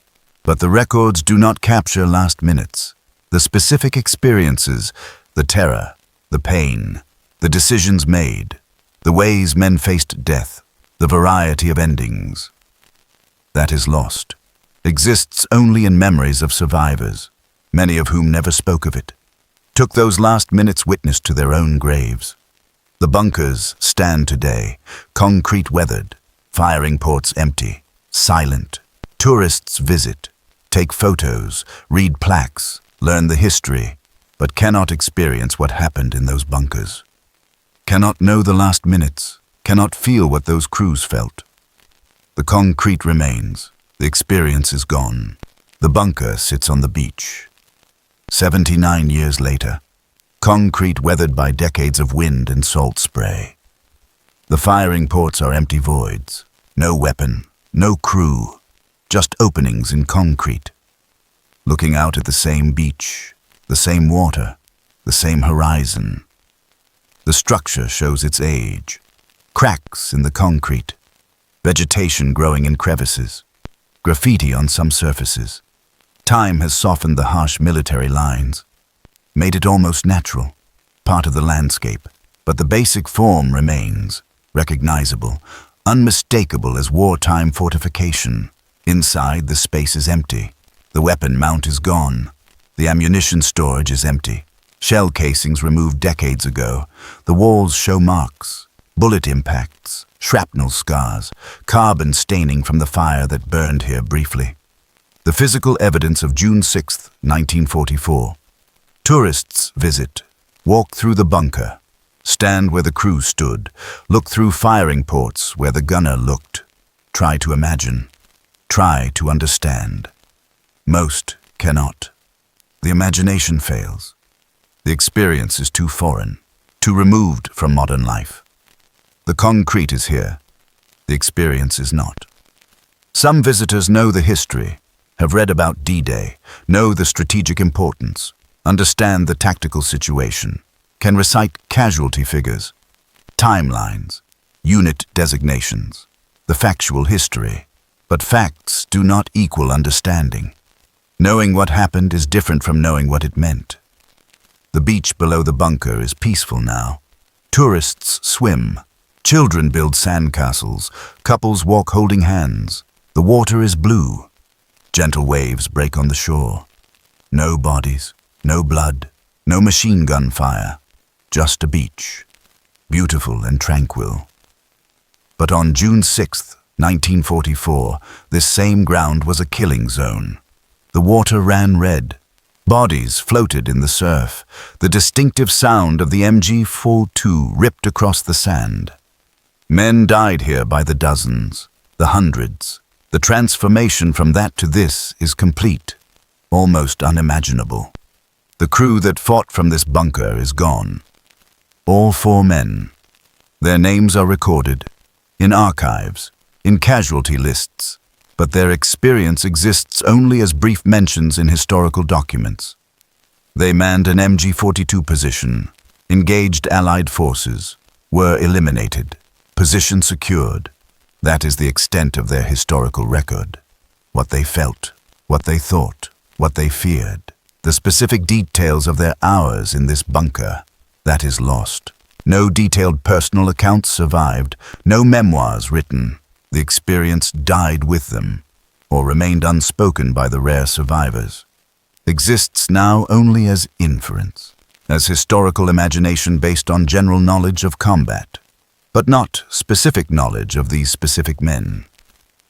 But the records do not capture last minutes, the specific experiences, the terror, the pain, the decisions made, the ways men faced death, the variety of endings. That is lost, exists only in memories of survivors, many of whom never spoke of it, took those last minutes witness to their own graves. The bunkers stand today, concrete weathered, firing ports empty, silent. Tourists visit, take photos, read plaques, learn the history, but cannot experience what happened in those bunkers. Cannot know the last minutes, cannot feel what those crews felt. The concrete remains, the experience is gone. The bunker sits on the beach. 79 years later, concrete weathered by decades of wind and salt spray. The firing ports are empty voids, no weapon, no crew, just openings in concrete. Looking out at the same beach, the same water, the same horizon. The structure shows its age, cracks in the concrete, vegetation growing in crevices, graffiti on some surfaces. Time has softened the harsh military lines, made it almost natural, part of the landscape, but the basic form remains, recognizable, unmistakable as wartime fortification. Inside, the space is empty. The weapon mount is gone. The ammunition storage is empty. Shell casings removed decades ago. The walls show marks, bullet impacts, shrapnel scars, carbon staining from the fire that burned here briefly. The physical evidence of June 6, 1944. Tourists visit, walk through the bunker, stand where the crew stood, look through firing ports where the gunner looked, try to imagine, try to understand. Most cannot. The imagination fails. The experience is too foreign, too removed from modern life. The concrete is here. The experience is not. Some visitors know the history, have read about D-Day, know the strategic importance, understand the tactical situation, can recite casualty figures, timelines, unit designations, the factual history. But facts do not equal understanding. Knowing what happened is different from knowing what it meant. The beach below the bunker is peaceful now. Tourists swim. Children build sandcastles. Couples walk holding hands. The water is blue. Gentle waves break on the shore. No bodies, no blood, no machine gun fire. Just a beach. Beautiful and tranquil. But on June 6th, 1944, this same ground was a killing zone. The water ran red. Bodies floated in the surf. The distinctive sound of the MG42 ripped across the sand. Men died here by the dozens, the hundreds. The transformation from that to this is complete, almost unimaginable. The crew that fought from this bunker is gone. All 4 men. Their names are recorded, in archives, in casualty lists, but their experience exists only as brief mentions in historical documents. They manned an MG42 position, engaged Allied forces, were eliminated, position secured. That is the extent of their historical record. What they felt, what they thought, what they feared, the specific details of their hours in this bunker, that is lost. No detailed personal accounts survived, no memoirs written. The experience died with them, or remained unspoken by the rare survivors. Exists now only as inference, as historical imagination based on general knowledge of combat, but not specific knowledge of these specific men.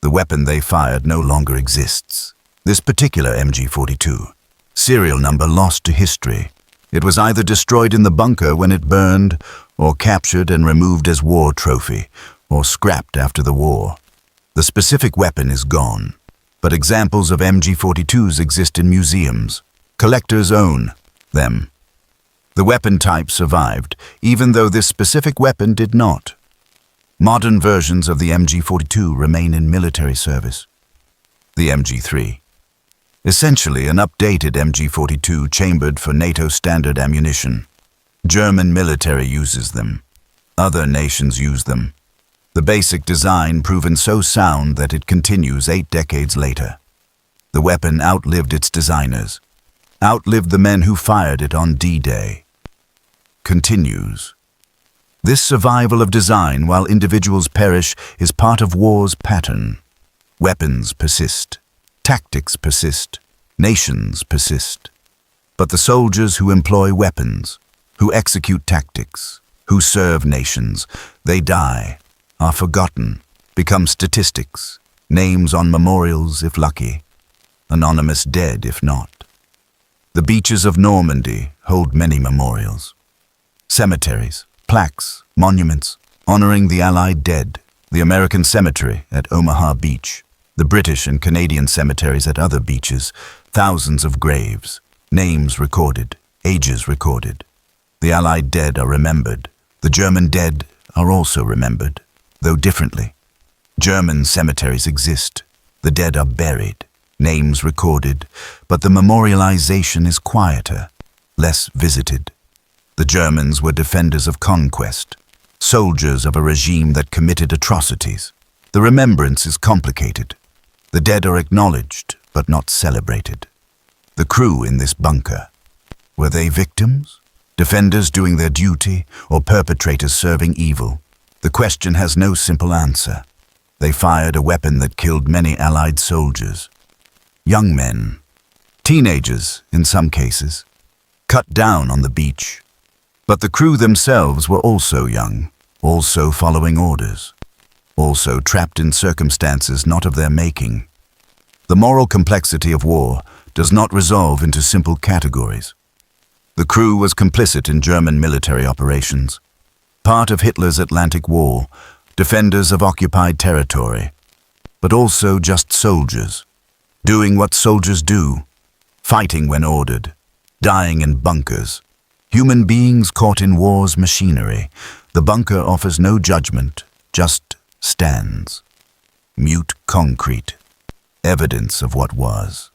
The weapon they fired no longer exists. This particular MG42, serial number lost to history. It was either destroyed in the bunker when it burned, or captured and removed as war trophy, or scrapped after the war. The specific weapon is gone, but examples of MG42s exist in museums. Collectors own them. The weapon type survived, even though this specific weapon did not. Modern versions of the MG42 remain in military service. The MG3. Essentially an updated MG42 chambered for NATO standard ammunition. German military uses them. Other nations use them. The basic design proven so sound that it continues 8 decades later. The weapon outlived its designers, outlived the men who fired it on D-Day. Continues. This survival of design while individuals perish is part of war's pattern. Weapons persist. Tactics persist. Nations persist. But the soldiers who employ weapons, who execute tactics, who serve nations, they die, are forgotten, become statistics, names on memorials if lucky, anonymous dead if not. The beaches of Normandy hold many memorials. Cemeteries, plaques, monuments, honoring the Allied dead, the American cemetery at Omaha Beach, the British and Canadian cemeteries at other beaches, thousands of graves, names recorded, ages recorded. The Allied dead are remembered. The German dead are also remembered, though differently. German cemeteries exist. The dead are buried, names recorded, but the memorialization is quieter, less visited. The Germans were defenders of conquest, soldiers of a regime that committed atrocities. The remembrance is complicated. The dead are acknowledged, but not celebrated. The crew in this bunker, were they victims? Defenders doing their duty, or perpetrators serving evil? The question has no simple answer. They fired a weapon that killed many Allied soldiers. Young men, teenagers in some cases, cut down on the beach. But the crew themselves were also young, also following orders, also trapped in circumstances not of their making. The moral complexity of war does not resolve into simple categories. The crew was complicit in German military operations, part of Hitler's Atlantic Wall, defenders of occupied territory, but also just soldiers, doing what soldiers do, fighting when ordered, dying in bunkers. Human beings caught in war's machinery. The bunker offers no judgment, just stands. Mute concrete, evidence of what was.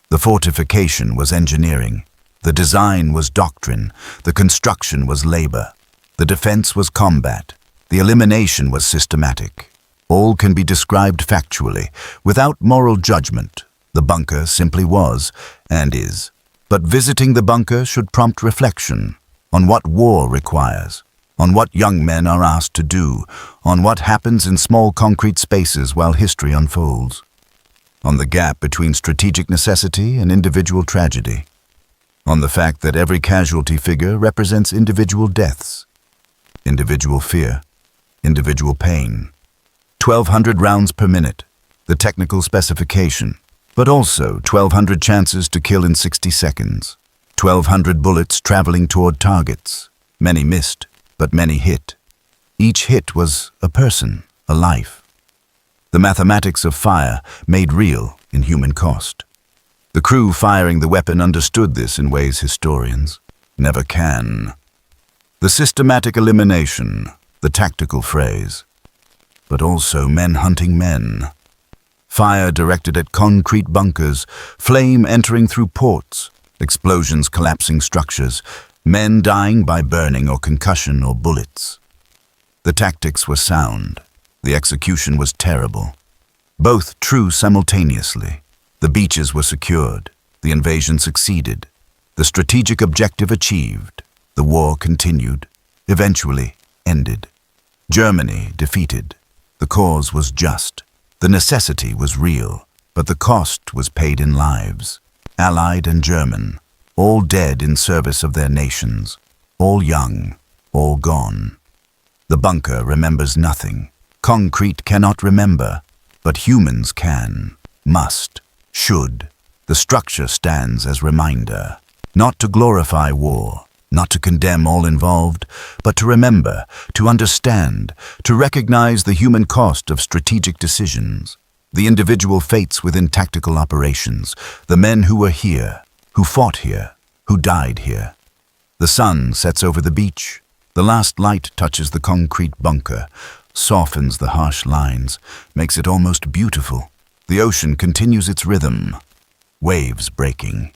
The fortification was engineering. The design was doctrine. The construction was labor. The defense was combat. The elimination was systematic. All can be described factually, without moral judgment. The bunker simply was, and is. But visiting the bunker should prompt reflection on what war requires, on what young men are asked to do, on what happens in small concrete spaces while history unfolds, on the gap between strategic necessity and individual tragedy, on the fact that every casualty figure represents individual deaths, individual fear, individual pain. 1,200 rounds per minute, the technical specification, but also 1,200 chances to kill in 60 seconds, 1,200 bullets traveling toward targets. Many missed, but many hit. Each hit was a person, a life. The mathematics of fire made real in human cost. The crew firing the weapon understood this in ways historians never can. The systematic elimination, the tactical phrase, but also men hunting men. Fire directed at concrete bunkers, flame entering through ports, explosions collapsing structures, men dying by burning or concussion or bullets. The tactics were sound. The execution was terrible. Both true simultaneously. The beaches were secured. The invasion succeeded. The strategic objective achieved. The war continued, eventually ended. Germany defeated. The cause was just. The necessity was real, but the cost was paid in lives. Allied and German, all dead in service of their nations, all young, all gone. The bunker remembers nothing. Concrete cannot remember, but humans can, must, should. The structure stands as reminder, not to glorify war, not to condemn all involved, but to remember, to understand, to recognize the human cost of strategic decisions, the individual fates within tactical operations, the men who were here, who fought here, who died here. The sun sets over the beach. The last light touches the concrete bunker, softens the harsh lines, makes it almost beautiful. The ocean continues its rhythm, waves breaking,